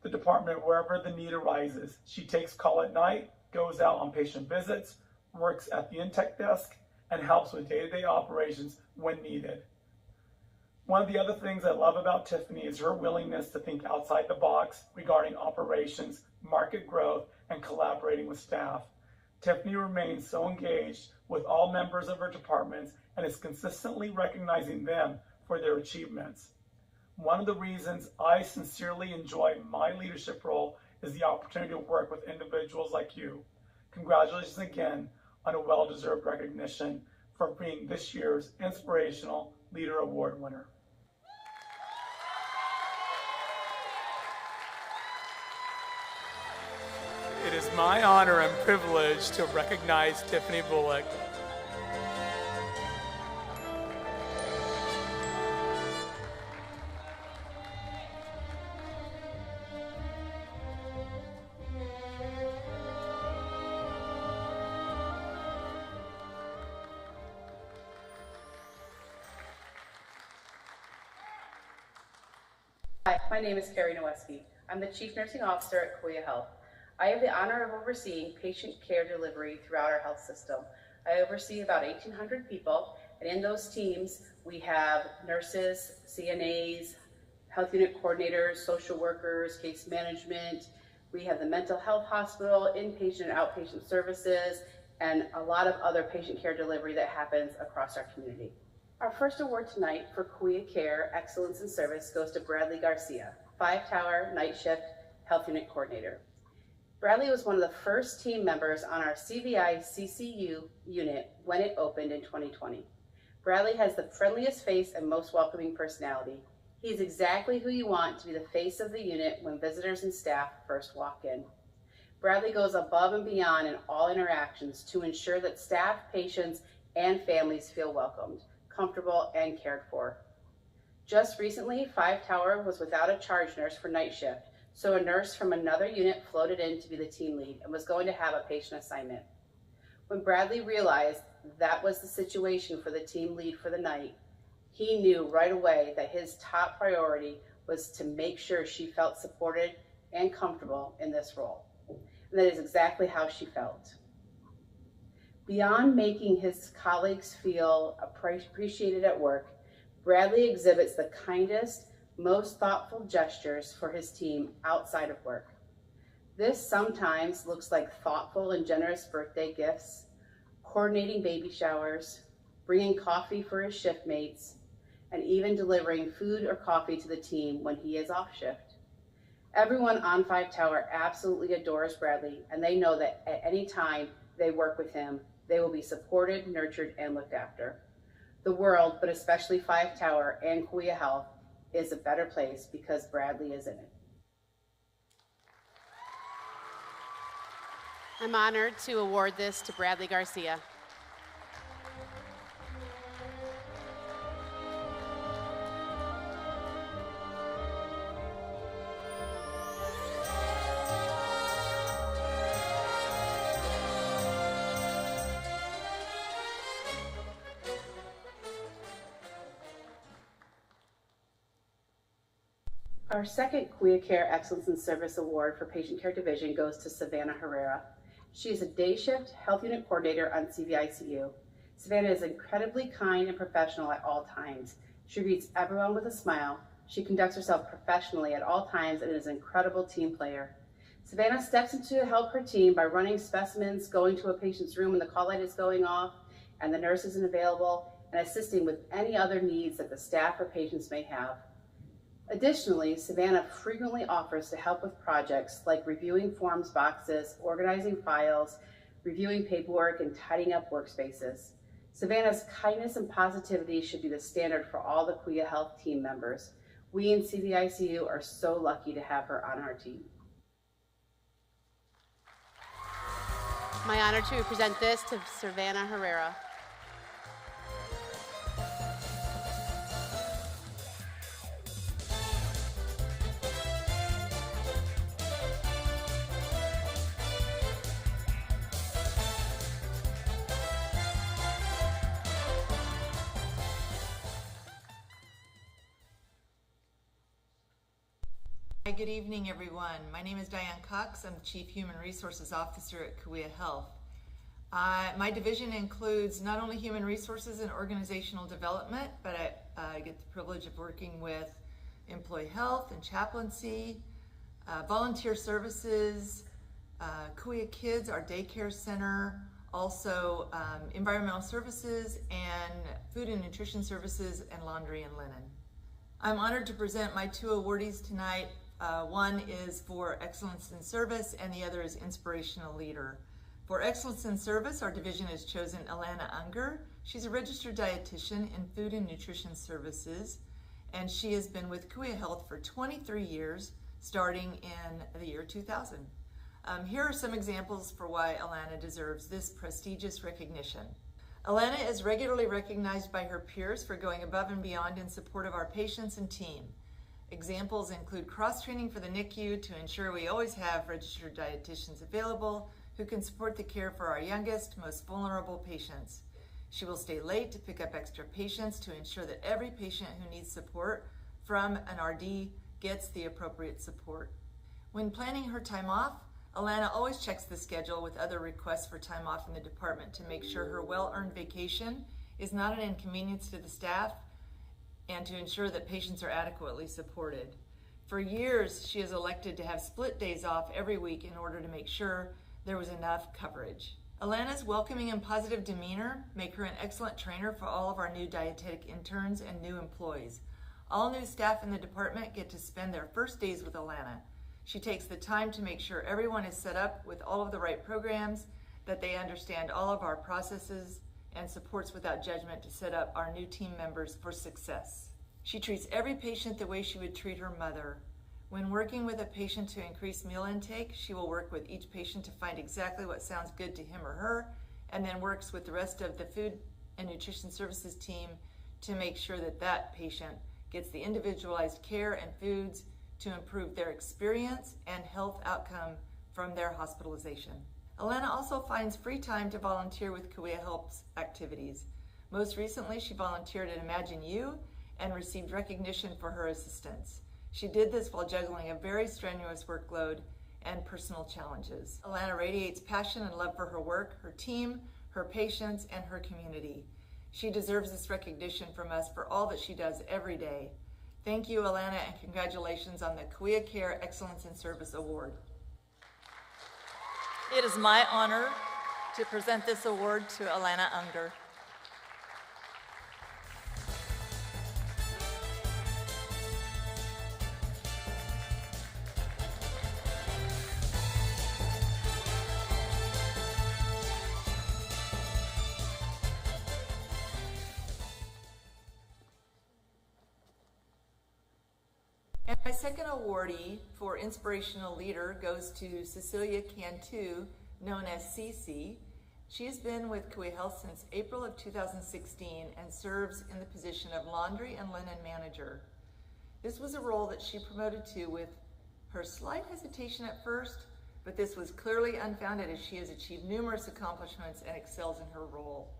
the department wherever the need arises. She takes call at night, goes out on patient visits, works at the intake desk, and helps with day-to-day operations when needed. One of the other things I love about Tiffany is her willingness to think outside the box regarding operations, market growth, and collaborating with staff. Tiffany remains so engaged with all members of her departments and is consistently recognizing them for their achievements. One of the reasons I sincerely enjoy my leadership role is the opportunity to work with individuals like you. Congratulations again on a well-deserved recognition for being this year's Inspirational Leader Award winner. It is my honor and privilege to recognize Tiffany Bullock. Hi, my name is Carrie Nowesky. I'm the Chief Nursing Officer at Kaweah Health. I have the honor of overseeing patient care delivery throughout our health system. I oversee about 1,800 people, and in those teams, we have nurses, CNAs, health unit coordinators, social workers, case management. We have the mental health hospital, inpatient and outpatient services, and a lot of other patient care delivery that happens across our community. Our first award tonight for Kaweah Care Excellence in Service goes to Bradley Garcia, 5-Tower Night Shift Health Unit Coordinator. Bradley was one of the first team members on our CVI CCU unit when it opened in 2020. Bradley has the friendliest face and most welcoming personality. He is exactly who you want to be the face of the unit when visitors and staff first walk in. Bradley goes above and beyond in all interactions to ensure that staff, patients, and families feel welcomed, comfortable, and cared for. Just recently, 5-Tower was without a charge nurse for night shift, so a nurse from another unit floated in to be the team lead and was going to have a patient assignment. When Bradley realized that was the situation for the team lead for the night, he knew right away that his top priority was to make sure she felt supported and comfortable in this role. And that is exactly how she felt. Beyond making his colleagues feel appreciated at work, Bradley exhibits the kindest, most thoughtful gestures for his team outside of work. This sometimes looks like thoughtful and generous birthday gifts, coordinating baby showers, bringing coffee for his shift mates, and even delivering food or coffee to the team when he is off shift. Everyone on 5-Tower absolutely adores Bradley, and they know that at any time they work with him, they will be supported, nurtured, and looked after. The world, but especially 5-Tower and Kaweah Health, is a better place because Bradley is in it. I'm honored to award this to Bradley Garcia. Our second Kaweah Care Excellence in Service Award for Patient Care Division goes to Savannah Herrera. She is a day shift health unit coordinator on CVICU. Savannah is incredibly kind and professional at all times. She greets everyone with a smile. She conducts herself professionally at all times and is an incredible team player. Savannah steps in to help her team by running specimens, going to a patient's room when the call light is going off and the nurse isn't available, and assisting with any other needs that the staff or patients may have. Additionally, Savannah frequently offers to help with projects like reviewing forms boxes, organizing files, reviewing paperwork, and tidying up workspaces. Savannah's kindness and positivity should be the standard for all the Kaweah Health team members. We in CVICU are so lucky to have her on our team. My honor to present this to Savannah Herrera. Hi, good evening, everyone. My name is Diane Cox. I'm the Chief Human Resources Officer at Kaweah Health. My division includes not only human resources and organizational development, but I get the privilege of working with employee health and chaplaincy, volunteer services, Kaweah Kids, our daycare center, also environmental services and food and nutrition services and laundry and linen. I'm honored to present my two awardees tonight. One is for Excellence in Service and the other is Inspirational Leader. For Excellence in Service, our division has chosen Alana Unger. She's a registered dietitian in food and nutrition services, and she has been with Kaweah Health for 23 years, starting in the year 2000. Here are some examples for why Alana deserves this prestigious recognition. Alana is regularly recognized by her peers for going above and beyond in support of our patients and team. Examples include cross-training for the NICU to ensure we always have registered dietitians available who can support the care for our youngest, most vulnerable patients. She will stay late to pick up extra patients to ensure that every patient who needs support from an RD gets the appropriate support. When planning her time off, Alana always checks the schedule with other requests for time off in the department to make sure her well-earned vacation is not an inconvenience to the staff and to ensure that patients are adequately supported. For years, she has elected to have split days off every week in order to make sure there was enough coverage. Alana's welcoming and positive demeanor make her an excellent trainer for all of our new dietetic interns and new employees. All new staff in the department get to spend their first days with Alana. She takes the time to make sure everyone is set up with all of the right programs, that they understand all of our processes, and supports without judgment to set up our new team members for success. She treats every patient the way she would treat her mother. When working with a patient to increase meal intake, she will work with each patient to find exactly what sounds good to him or her, and then works with the rest of the food and nutrition services team to make sure that that patient gets the individualized care and foods to improve their experience and health outcome from their hospitalization. Alana also finds free time to volunteer with Kaweah Help's activities. Most recently, she volunteered at Imagine You and received recognition for her assistance. She did this while juggling a very strenuous workload and personal challenges. Alana radiates passion and love for her work, her team, her patients, and her community. She deserves this recognition from us for all that she does every day. Thank you, Alana, and congratulations on the Kaweah Care Excellence in Service Award. It is my honor to present this award to Alana Unger. And my second awardee for Inspirational Leader goes to Cecilia Cantu, known as Cece. She has been with Kaweah Health since April of 2016 and serves in the position of Laundry and Linen Manager. This was a role that she promoted to with her slight hesitation at first, but this was clearly unfounded as she has achieved numerous accomplishments and excels in her role.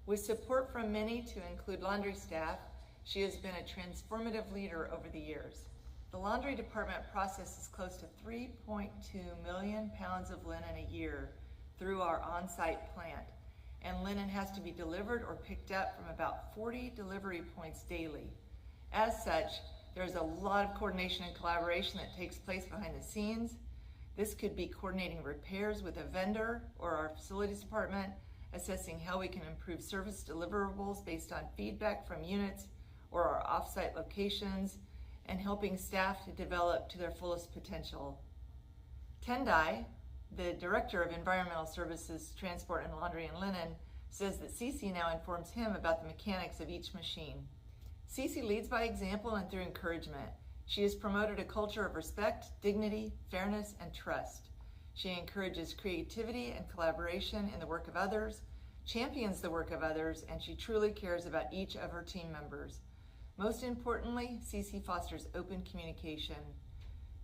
With support from many to include laundry staff, she has been a transformative leader over the years. The laundry department processes close to 3.2 million pounds of linen a year through our on-site plant, and linen has to be delivered or picked up from about 40 delivery points daily. As such, there's a lot of coordination and collaboration that takes place behind the scenes. This could be coordinating repairs with a vendor or our facilities department, assessing how we can improve service deliverables based on feedback from units or our off-site locations, and helping staff to develop to their fullest potential. Tendai, the Director of Environmental Services, Transport and Laundry and Linen, says that Cece now informs him about the mechanics of each machine. Cece leads by example and through encouragement. She has promoted a culture of respect, dignity, fairness, and trust. She encourages creativity and collaboration in the work of others, champions the work of others, and she truly cares about each of her team members. Most importantly, Cece fosters open communication.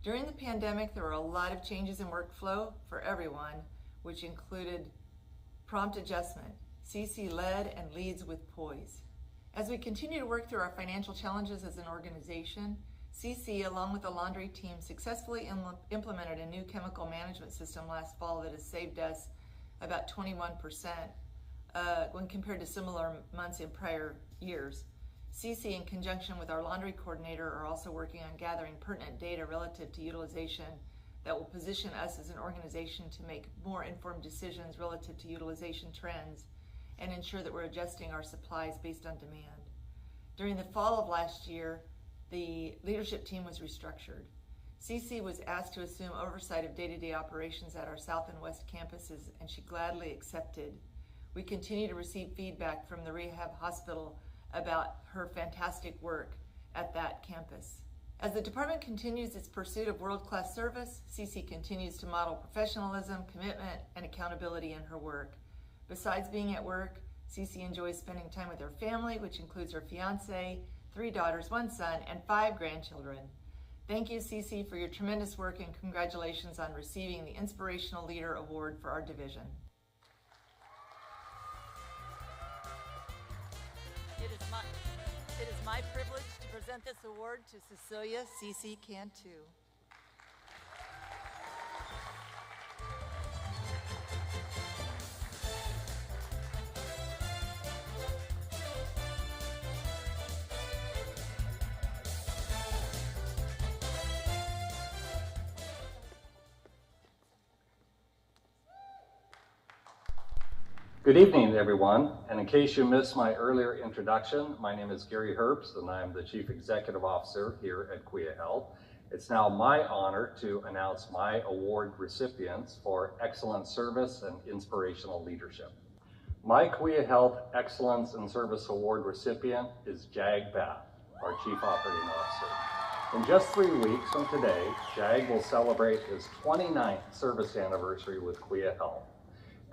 During the pandemic, there were a lot of changes in workflow for everyone, which included prompt adjustment. Cece led and leads with poise. As we continue to work through our financial challenges as an organization, Cece, along with the laundry team, successfully implemented a new chemical management system last fall that has saved us about 21% when compared to similar months in prior years. Cece, in conjunction with our laundry coordinator, are also working on gathering pertinent data relative to utilization that will position us as an organization to make more informed decisions relative to utilization trends and ensure that we're adjusting our supplies based on demand. During the fall of last year, the leadership team was restructured. Cece was asked to assume oversight of day-to-day operations at our South and West campuses, and she gladly accepted. We continue to receive feedback from the rehab hospital about her fantastic work at that campus. As the department continues its pursuit of world-class service, Cece continues to model professionalism, commitment, and accountability in her work. Besides being at work, Cece enjoys spending time with her family, which includes her fiance, 3 daughters, 1 son, and 5 grandchildren. Thank you, Cece, for your tremendous work, and congratulations on receiving the Inspirational Leader Award for our division. It is my It is my privilege to present this award to Cecilia C.C. Cantu. Good evening, everyone. And in case you missed my earlier introduction, my name is Gary Herbst, and I'm the Chief Executive Officer here at Kaweah Health. It's now my honor to announce my award recipients for excellent service and inspirational leadership. My Kaweah Health Excellence in Service Award recipient is Jag Bath, our Chief Operating Officer. In just 3 weeks from today, Jag will celebrate his 29th service anniversary with Kaweah Health.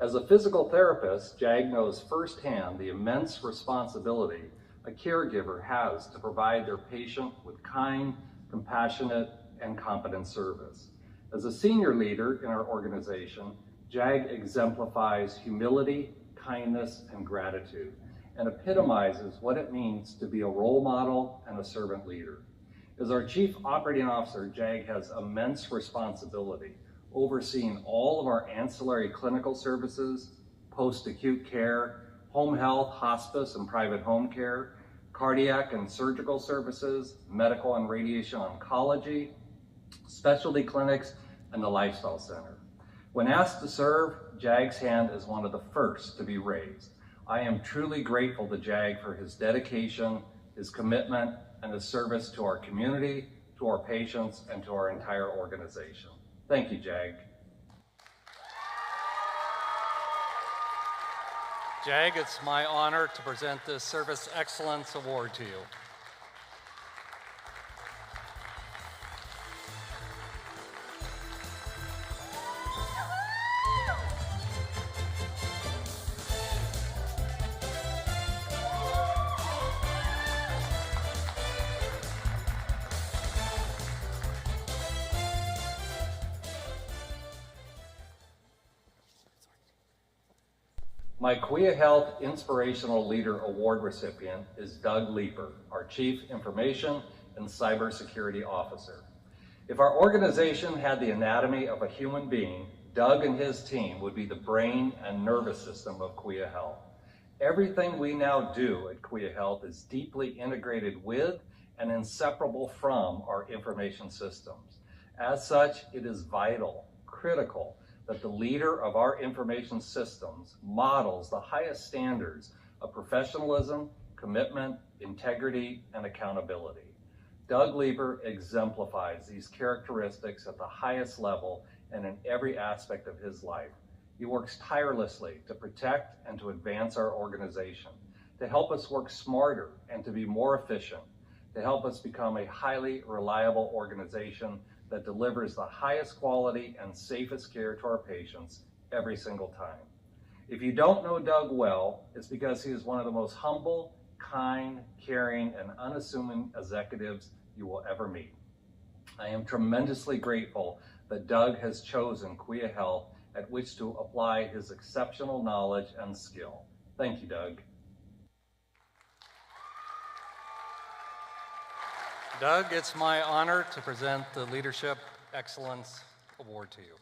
As a physical therapist, Jag knows firsthand the immense responsibility a caregiver has to provide their patient with kind, compassionate, and competent service. As a senior leader in our organization, Jag exemplifies humility, kindness, and gratitude, and epitomizes what it means to be a role model and a servant leader. As our Chief Operating Officer, Jag has immense responsibility overseeing all of our ancillary clinical services, post-acute care, home health, hospice and private home care, cardiac and surgical services, medical and radiation oncology, specialty clinics, and the lifestyle center. When asked to serve, Jag's hand is one of the first to be raised. I am truly grateful to Jag for his dedication, his commitment, and his service to our community, to our patients, and to our entire organization. Thank you, Jag. Jag, it's my honor to present this Service Excellence Award to you. My Kaweah Health Inspirational Leader Award recipient is Doug Leeper, our Chief Information and Cybersecurity Officer. If our organization had the anatomy of a human being, Doug and his team would be the brain and nervous system of Kaweah Health. Everything we now do at Kaweah Health is deeply integrated with and inseparable from our information systems. As such, it is vital, critical, that the leader of our information systems models the highest standards of professionalism, commitment, integrity, and accountability. Doug Leeper exemplifies these characteristics at the highest level and in every aspect of his life. He works tirelessly to protect and to advance our organization, to help us work smarter and to be more efficient, to help us become a highly reliable organization that delivers the highest quality and safest care to our patients every single time. If you don't know Doug well, it's because he is one of the most humble, kind, caring, and unassuming executives you will ever meet. I am tremendously grateful that Doug has chosen Kaweah Health at which to apply his exceptional knowledge and skill. Thank you, Doug. Doug, it's my honor to present the Leadership Excellence Award to you.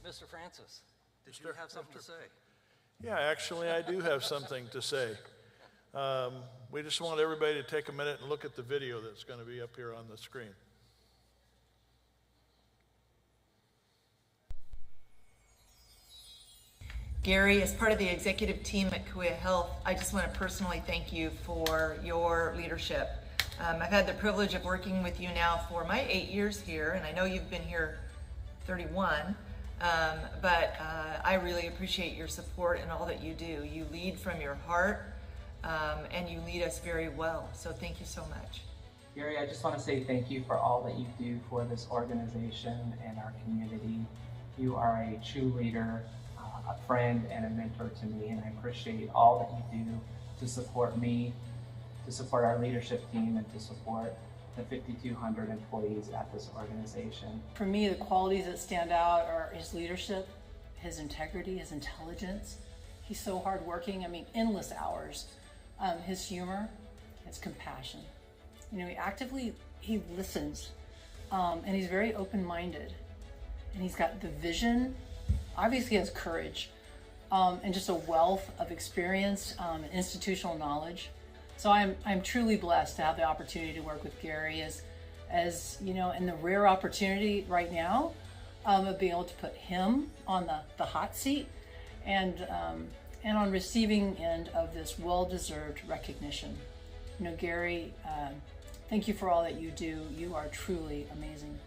Mr. Francis, did you have something to say? Yeah, actually, I do have something to say. We just want everybody to take a minute and look at the video that's going to be up here on the screen. Gary, as part of the executive team at Kaweah Health, I just want to personally thank you for your leadership. I've had the privilege of working with you now for my 8 years here, and I know you've been here 31, but I really appreciate your support and all that you do. You lead from your heart, and you lead us very well, so thank you so much. Gary, I just want to say thank you for all that you do for this organization and our community. You are a true leader, a friend, and a mentor to me, and I appreciate all that you do to support me, to support our leadership team, and to support the 5,200 employees at this organization. For me, the qualities that stand out are his leadership, his integrity, his intelligence. He's so hardworking, I mean, endless hours. His humor, his compassion. You know, he listens, and he's very open-minded. And he's got the vision, obviously he has courage, and just a wealth of experience and institutional knowledge. So I'm truly blessed to have the opportunity to work with Gary as you know, and the rare opportunity right now of being able to put him on the hot seat and on receiving end of this well-deserved recognition. You know, Gary, thank you for all that you do. You are truly amazing.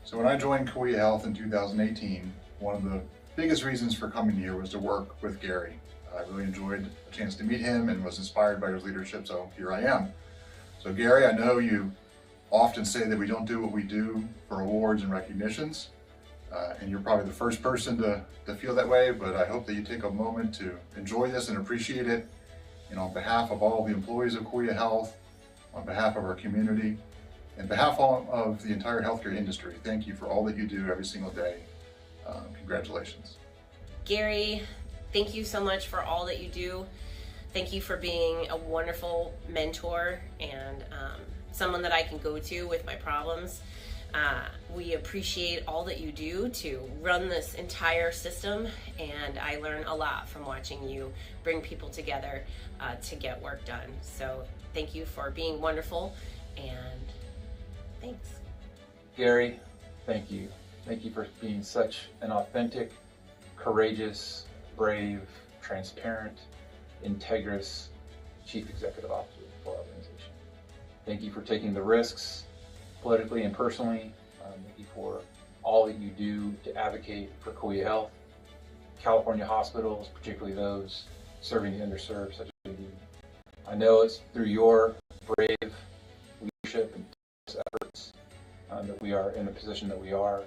So when I joined Kaweah Health in 2018, one of the biggest reasons for coming here was to work with Gary. I really enjoyed the chance to meet him and was inspired by his leadership, so here I am. So Gary, I know you often say that we don't do what we do for awards and recognitions, and you're probably the first person to feel that way, but I hope that you take a moment to enjoy this and appreciate it. And on behalf of all the employees of Kaweah Health, on behalf of our community, and behalf of the entire healthcare industry, thank you for all that you do every single day. Congratulations. Gary, thank you so much for all that you do. Thank you for being a wonderful mentor and someone that I can go to with my problems. We appreciate all that you do to run this entire system, and I learn a lot from watching you bring people together to get work done. So thank you for being wonderful, and thanks. Gary, thank you. Thank you for being such an authentic, courageous, brave, transparent, integrous Chief Executive Officer for our organization. Thank you for taking the risks politically and personally. Thank you for all that you do to advocate for Kaweah Health, California hospitals, particularly those serving the underserved such as you. I know it's through your brave leadership and efforts that we are in the position that we are,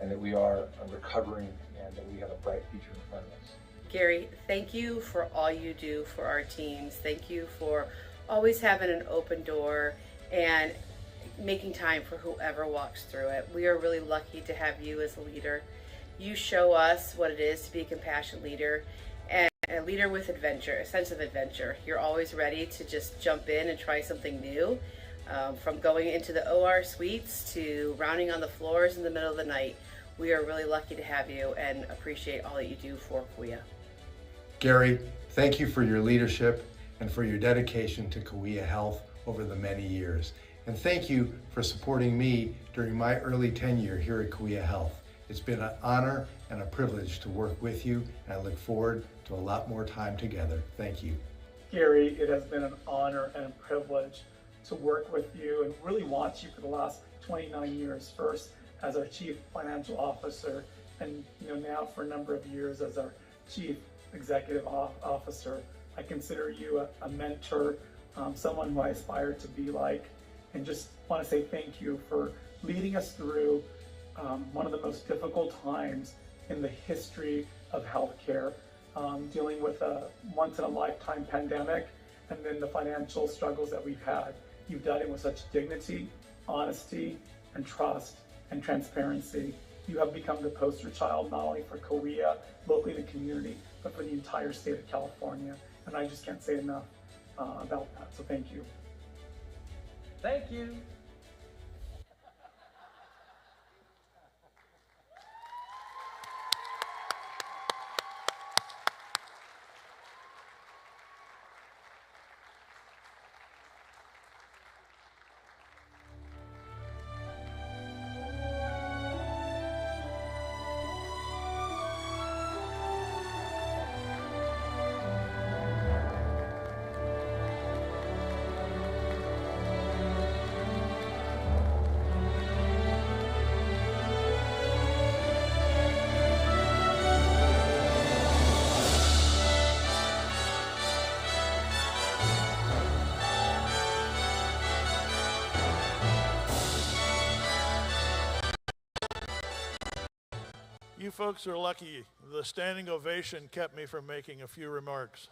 and that we are recovering, and that we have a bright future in front of us. Gary, thank you for all you do for our teams. Thank you for always having an open door and making time for whoever walks through it. We are really lucky to have you as a leader. You show us what it is to be a compassionate leader and a leader with adventure, a sense of adventure. You're always ready to just jump in and try something new, from going into the OR suites to rounding on the floors in the middle of the night. We are really lucky to have you and appreciate all that you do for Kaweah. Gary, thank you for your leadership and for your dedication to Kaweah Health over the many years. And thank you for supporting me during my early tenure here at Kaweah Health. It's been an honor and a privilege to work with you, and I look forward to a lot more time together. Thank you. Gary, it has been an honor and a privilege to work with you and really watch you for the last 29 years, first as our Chief Financial Officer, and now for a number of years as our Chief Executive Officer. I consider you a mentor, someone who I aspire to be like, and just want to say thank you for leading us through one of the most difficult times in the history of healthcare, dealing with a once-in-a-lifetime pandemic and then the financial struggles that we've had. You've done it with such dignity, honesty, and trust and transparency. You have become the poster child not only for Kaweah, locally in the community, but for the entire state of California. And I just can't say enough about that, so thank you. Thank you. You folks are lucky. The standing ovation kept me from making a few remarks.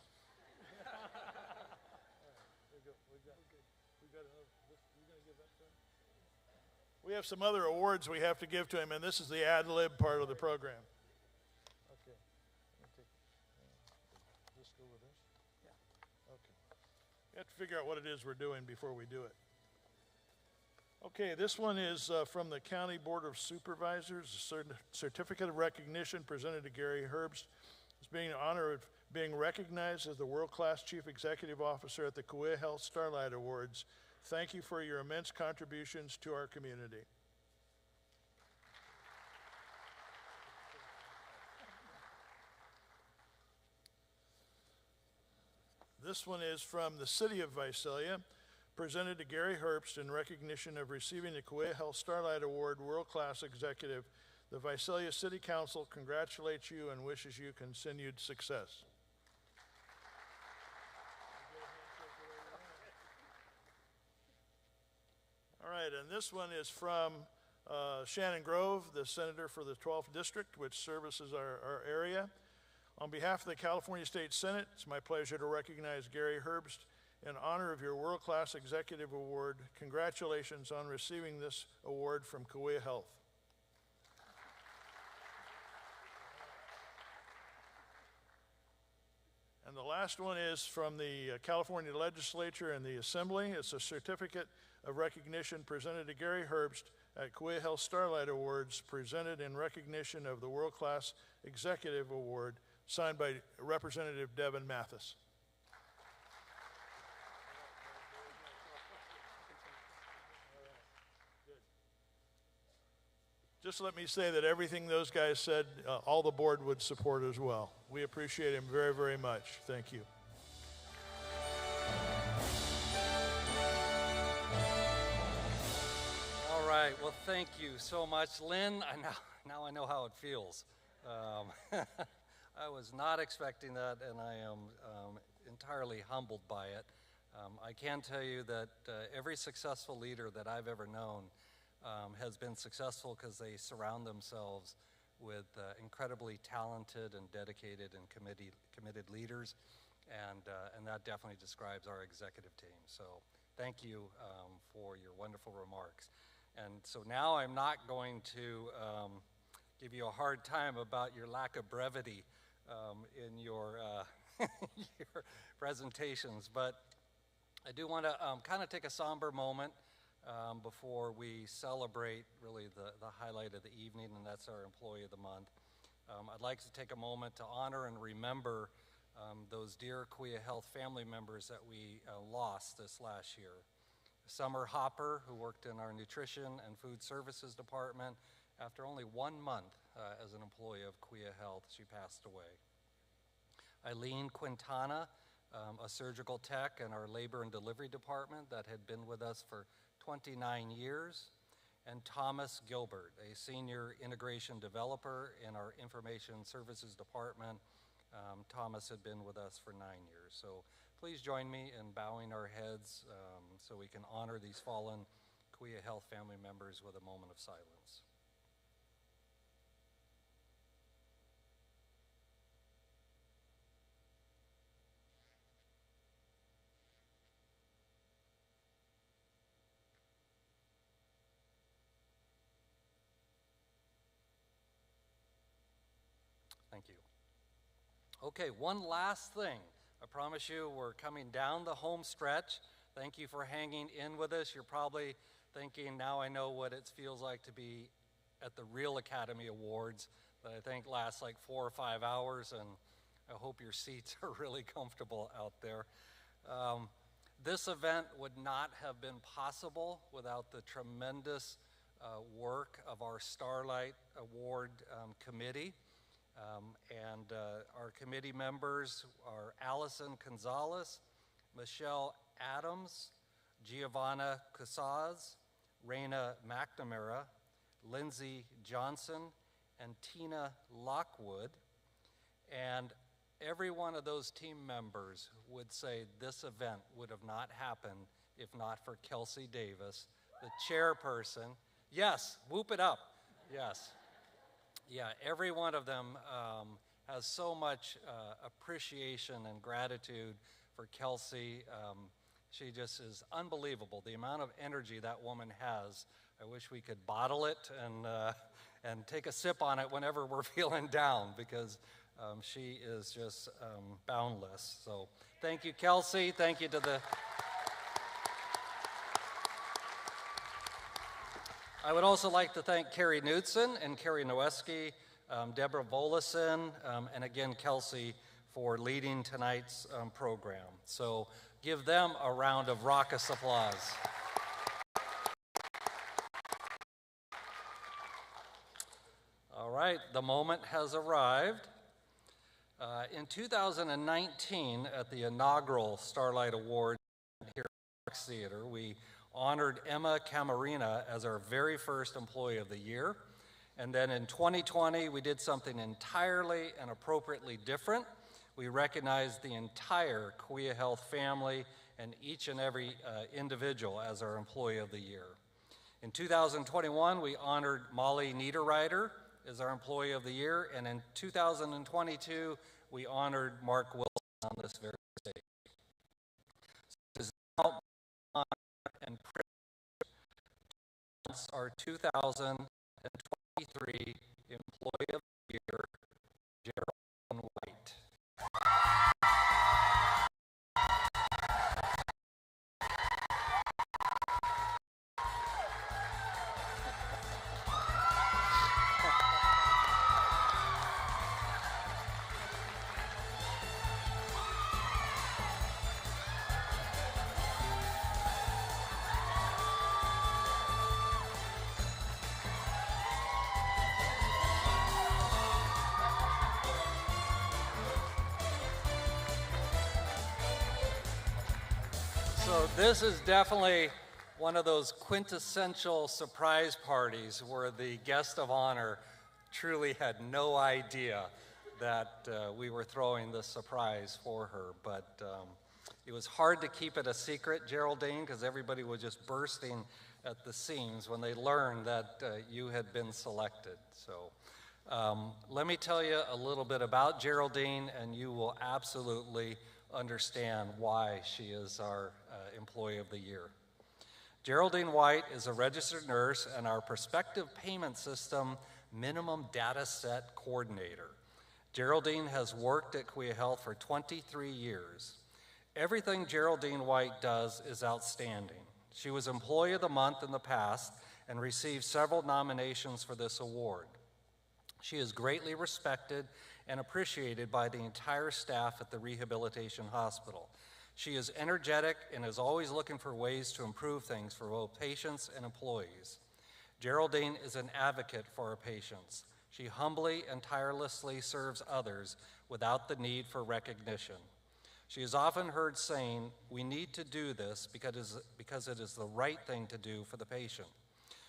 We have some other awards we have to give to him, and this is the ad lib part of the program. Okay. Just go with this? Yeah. Okay. We have to figure out what it is we're doing before we do it. Okay, this one is from the County Board of Supervisors, a certificate of recognition presented to Gary Herbst. It's being an honor of being recognized as the world-class Chief Executive Officer at the Kaweah Health Starlight Awards. Thank you for your immense contributions to our community. This one is from the City of Visalia, presented to Gary Herbst in recognition of receiving the Kaweah Health Starlight Award World-Class Executive. The Visalia City Council congratulates you and wishes you continued success. All right, and this one is from Shannon Grove, the Senator for the 12th District, which services our area. On behalf of the California State Senate, it's my pleasure to recognize Gary Herbst in honor of your World-Class Executive Award. Congratulations on receiving this award from Kaweah Health. And the last one is from the California Legislature and the Assembly. It's a certificate of recognition presented to Gary Herbst at Kaweah Health Starlight Awards, presented in recognition of the World-Class Executive Award, signed by Representative Devin Mathis. Just let me say that everything those guys said, all the board would support as well. We appreciate him very, very much. Thank you. All right, well, thank you so much. Lynn, now I know how it feels. I was not expecting that, and I am entirely humbled by it. I can tell you that every successful leader that I've ever known has been successful because they surround themselves with incredibly talented and dedicated and committed leaders, and that definitely describes our executive team. So thank you for your wonderful remarks. And so now I'm not going to give you a hard time about your lack of brevity in your, your presentations, but I do want to kind of take a somber moment before we celebrate really the highlight of the evening, and that's our Employee of the Month. I'd like to take a moment to honor and remember those dear Kaweah Health family members that we lost this last year. Summer Hopper, who worked in our Nutrition and Food Services Department, after only 1 month as an employee of Kaweah Health, she passed away. Eileen Quintana, a surgical tech in our Labor and Delivery Department that had been with us for 29 years, and Thomas Gilbert, a senior integration developer in our Information Services Department. Thomas had been with us for 9 years. So please join me in bowing our heads so we can honor these fallen Kaweah Health family members with a moment of silence. Thank you. Okay, one last thing. I promise you we're coming down the home stretch. Thank you for hanging in with us. You're probably thinking, now I know what it feels like to be at the real Academy Awards that I think lasts like 4 or 5 hours, and I hope your seats are really comfortable out there. This event would not have been possible without the tremendous work of our Starlight Award Committee. Our committee members are Allison Gonzalez, Michelle Adams, Giovanna Casaz, Raina McNamara, Lindsay Johnson, and Tina Lockwood. And every one of those team members would say this event would have not happened if not for Kelsey Davis, the chairperson. Yes, whoop it up. Yes. Yeah, every one of them has so much appreciation and gratitude for Kelsey. She just is unbelievable. The amount of energy that woman has. I wish we could bottle it and take a sip on it whenever we're feeling down, because she is just boundless. So thank you, Kelsey. Thank you to the... I would also like to thank Carrie Knudsen and Carrie Noweski, Deborah Volison, and again, Kelsey, for leading tonight's program. So give them a round of raucous applause. All right, the moment has arrived. In 2019, at the inaugural Starlight Award here at the Theater, we honored Emma Camarina as our very first Employee of the Year. And then in 2020, we did something entirely and appropriately different. We recognized the entire Kaweah Health family and each and every individual as our Employee of the Year. In 2021, we honored Molly Niederreiter as our Employee of the Year, and in 2022, we honored Mark Wilson on this very stage. So it is now my honor and privilege to announce our 2023 Employee of the Year, Geraldine White. So this is definitely one of those quintessential surprise parties where the guest of honor truly had no idea that we were throwing this surprise for her. But it was hard to keep it a secret, Geraldine, because everybody was just bursting at the seams when they learned that you had been selected. So let me tell you a little bit about Geraldine, and you will absolutely understand why she is our Employee of the Year. Geraldine White is a registered nurse and our prospective payment system minimum data set coordinator. Geraldine has worked at Kaweah Health for 23 years. Everything Geraldine White does is outstanding. She was Employee of the Month in the past and received several nominations for this award. She is greatly respected and appreciated by the entire staff at the rehabilitation hospital. She is energetic and is always looking for ways to improve things for both patients and employees. Geraldine is an advocate for our patients. She humbly and tirelessly serves others without the need for recognition. She is often heard saying, "We need to do this because it is the right thing to do for the patient."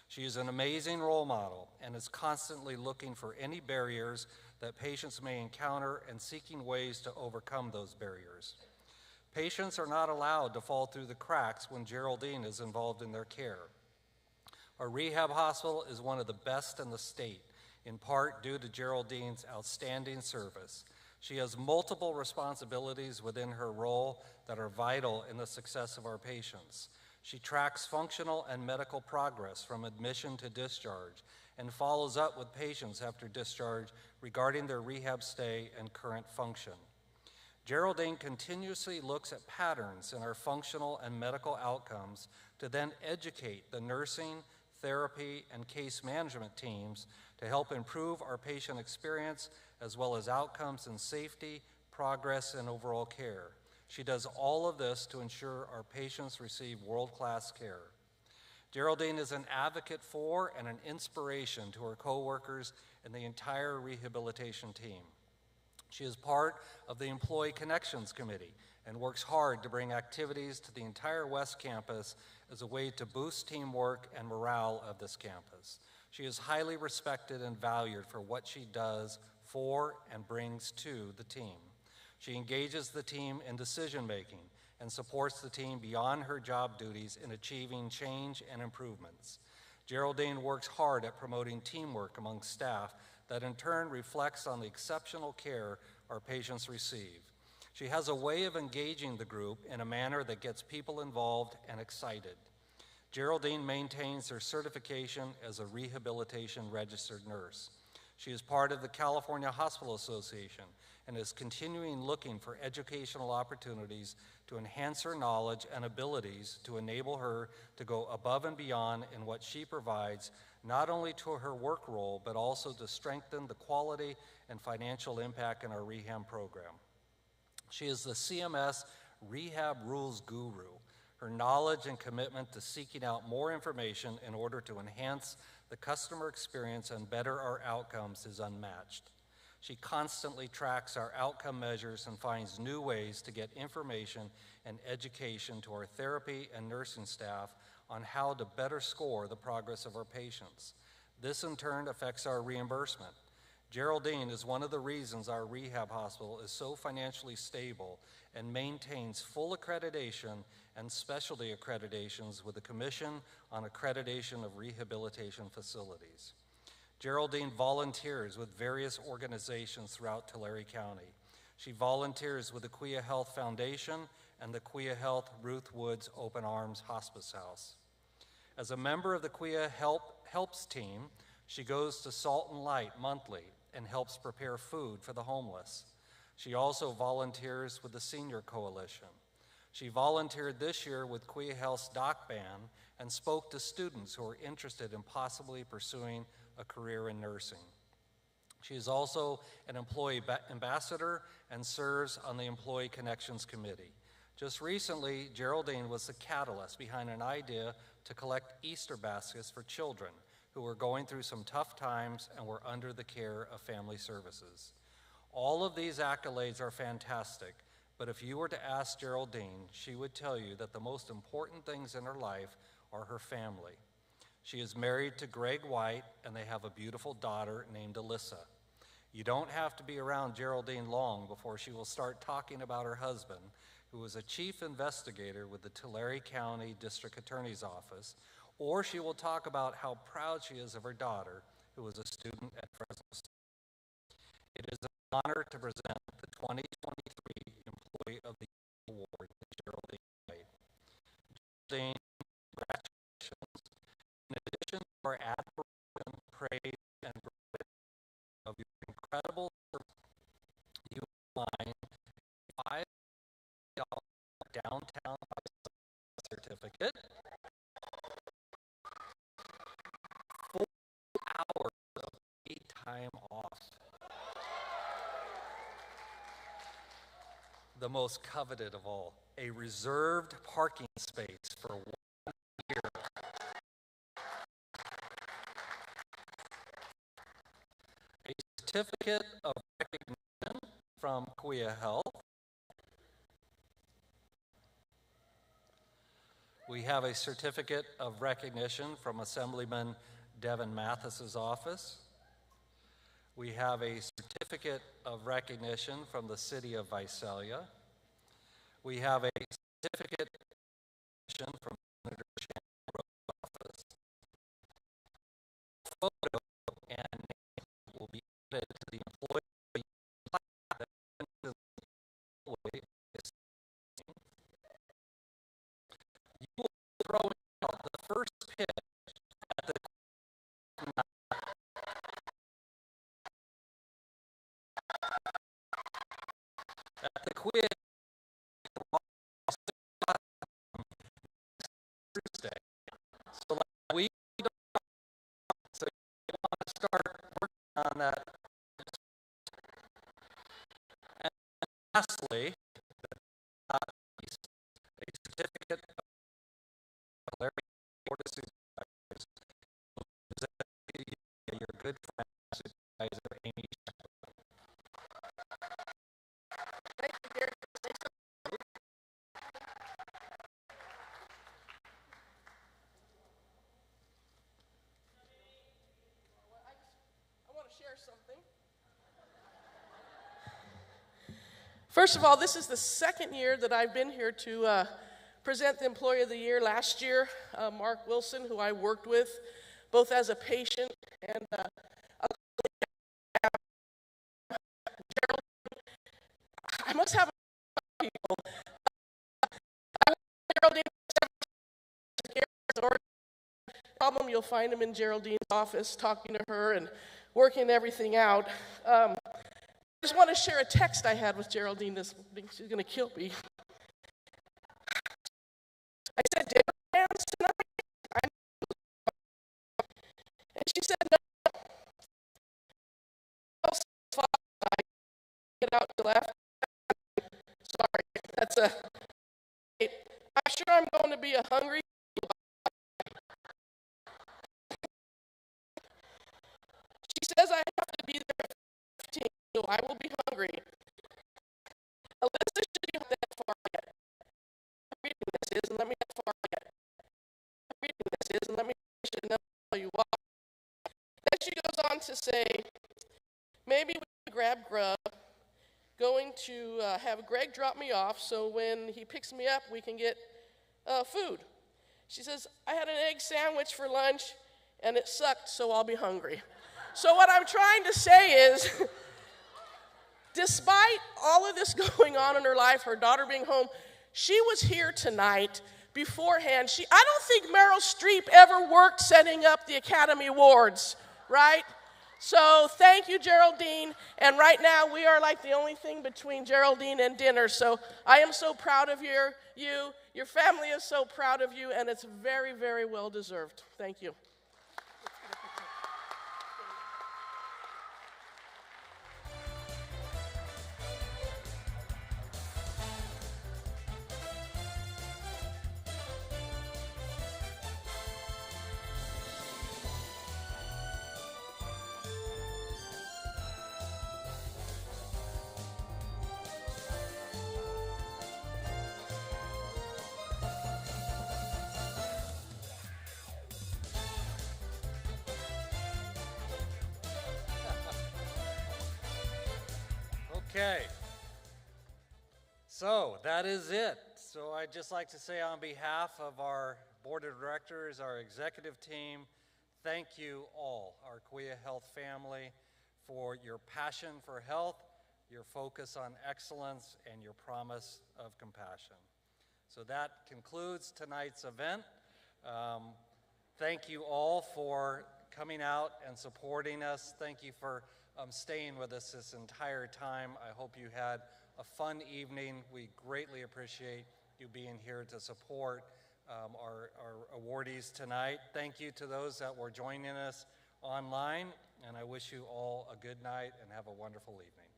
She is an amazing role model and is constantly looking for any barriers that patients may encounter and seeking ways to overcome those barriers. Patients are not allowed to fall through the cracks when Geraldine is involved in their care. Our rehab hospital is one of the best in the state, in part due to Geraldine's outstanding service. She has multiple responsibilities within her role that are vital in the success of our patients. She tracks functional and medical progress from admission to discharge and follows up with patients after discharge regarding their rehab stay and current function. Geraldine continuously looks at patterns in our functional and medical outcomes to then educate the nursing, therapy, and case management teams to help improve our patient experience as well as outcomes in safety, progress, and overall care. She does all of this to ensure our patients receive world-class care. Geraldine is an advocate for and an inspiration to her coworkers and the entire rehabilitation team. She is part of the Employee Connections Committee and works hard to bring activities to the entire West Campus as a way to boost teamwork and morale of this campus. She is highly respected and valued for what she does for and brings to the team. She engages the team in decision-making and supports the team beyond her job duties in achieving change and improvements. Geraldine works hard at promoting teamwork among staff that in turn reflects on the exceptional care our patients receive. She has a way of engaging the group in a manner that gets people involved and excited. Geraldine maintains her certification as a rehabilitation registered nurse. She is part of the California Hospital Association and is continuing looking for educational opportunities to enhance her knowledge and abilities to enable her to go above and beyond in what she provides, not only to her work role, but also to strengthen the quality and financial impact in our rehab program. She is the CMS Rehab Rules Guru. Her knowledge and commitment to seeking out more information in order to enhance the customer experience and better our outcomes is unmatched. She constantly tracks our outcome measures and finds new ways to get information and education to our therapy and nursing staff on how to better score the progress of our patients. This in turn affects our reimbursement. Geraldine is one of the reasons our rehab hospital is so financially stable and maintains full accreditation and specialty accreditations with the Commission on Accreditation of Rehabilitation Facilities. Geraldine volunteers with various organizations throughout Tulare County. She volunteers with the Kaweah Health Foundation and the Kaweah Health Ruth Woods Open Arms Hospice House. As a member of the Kaweah Helps team, she goes to Salt and Light monthly and helps prepare food for the homeless. She also volunteers with the Senior Coalition. She volunteered this year with Kaweah Health's Doc Band and spoke to students who are interested in possibly pursuing a career in nursing. She is also an employee ambassador and serves on the Employee Connections Committee. Just recently, Geraldine was the catalyst behind an idea to collect Easter baskets for children who were going through some tough times and were under the care of family services. All of these accolades are fantastic, but if you were to ask Geraldine, she would tell you that the most important things in her life are her family. She is married to Greg White, and they have a beautiful daughter named Alyssa. You don't have to be around Geraldine long before she will start talking about her husband, who is a chief investigator with the Tulare County District Attorney's Office, or she will talk about how proud she is of her daughter, who is a student at Fresno State. It is an honor to present the 2023 Employee of the Year Award to Geraldine White. Geraldine, congratulations. In addition to our admiration, praise, and gratitude of your incredible service, you find a $5 downtown certificate, 4 hours of paid time off, the most coveted of all, a reserved parking space for 1 year, a certificate of recognition from Kaweah Health. We have a certificate of recognition from Assemblyman Devin Mathis's office. We have a certificate of recognition from the City of Visalia. We have a certificate of recognition from Senator Shannon Rhodes' office. Photo and name will be added to the employee plaque that the employee is using. You will be throwing out the first pitch at the Kaweah Thursday. So like we don't, so you want to start working on that. And lastly, a certificate of Tulare Board of Supervisors, your good friend, Supervisor Amy. First of all, this is the second year that I've been here to present the Employee of the Year. Last year, Mark Wilson, who I worked with both as a patient and Gerald, I must have people. Geraldine, problem, you'll find him in Geraldine's office talking to her and working everything out. I just want to share a text I had with Geraldine this morning. She's going to kill me. I said, dinner plans tonight? And she said, no. Get out till after. Sorry, that's a. I'm sure I'm going to be a hungry. She says I have to be there at 15, so I will be hungry. Alyssa should be that far yet. I'm reading this is, and let me that far yet. I'm reading this is, and let me finish it, and then I'll tell you why. Then she goes on to say, maybe we can grab grub. Going to have Greg drop me off so when he picks me up, we can get food. She says, I had an egg sandwich for lunch, and it sucked, so I'll be hungry. So what I'm trying to say is, despite all of this going on in her life, her daughter being home, she was here tonight beforehand. I don't think Meryl Streep ever worked setting up the Academy Awards, right? So thank you, Geraldine. And right now, we are like the only thing between Geraldine and dinner. So I am so proud of you. Your family is so proud of you, and it's very, very well deserved. Thank you. Okay, so that is it. So I'd just like to say on behalf of our board of directors, our executive team, thank you all, our Kaweah Health family, for your passion for health, your focus on excellence, and your promise of compassion. So that concludes tonight's event. Thank you all for coming out and supporting us. Thank you for staying with us this entire time. I hope you had a fun evening. We greatly appreciate you being here to support our awardees tonight. Thank you to those that were joining us online, and I wish you all a good night and have a wonderful evening.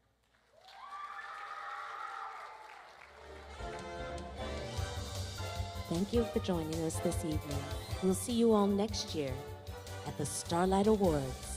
Thank you for joining us this evening. We'll see you all next year at the Starlight Awards.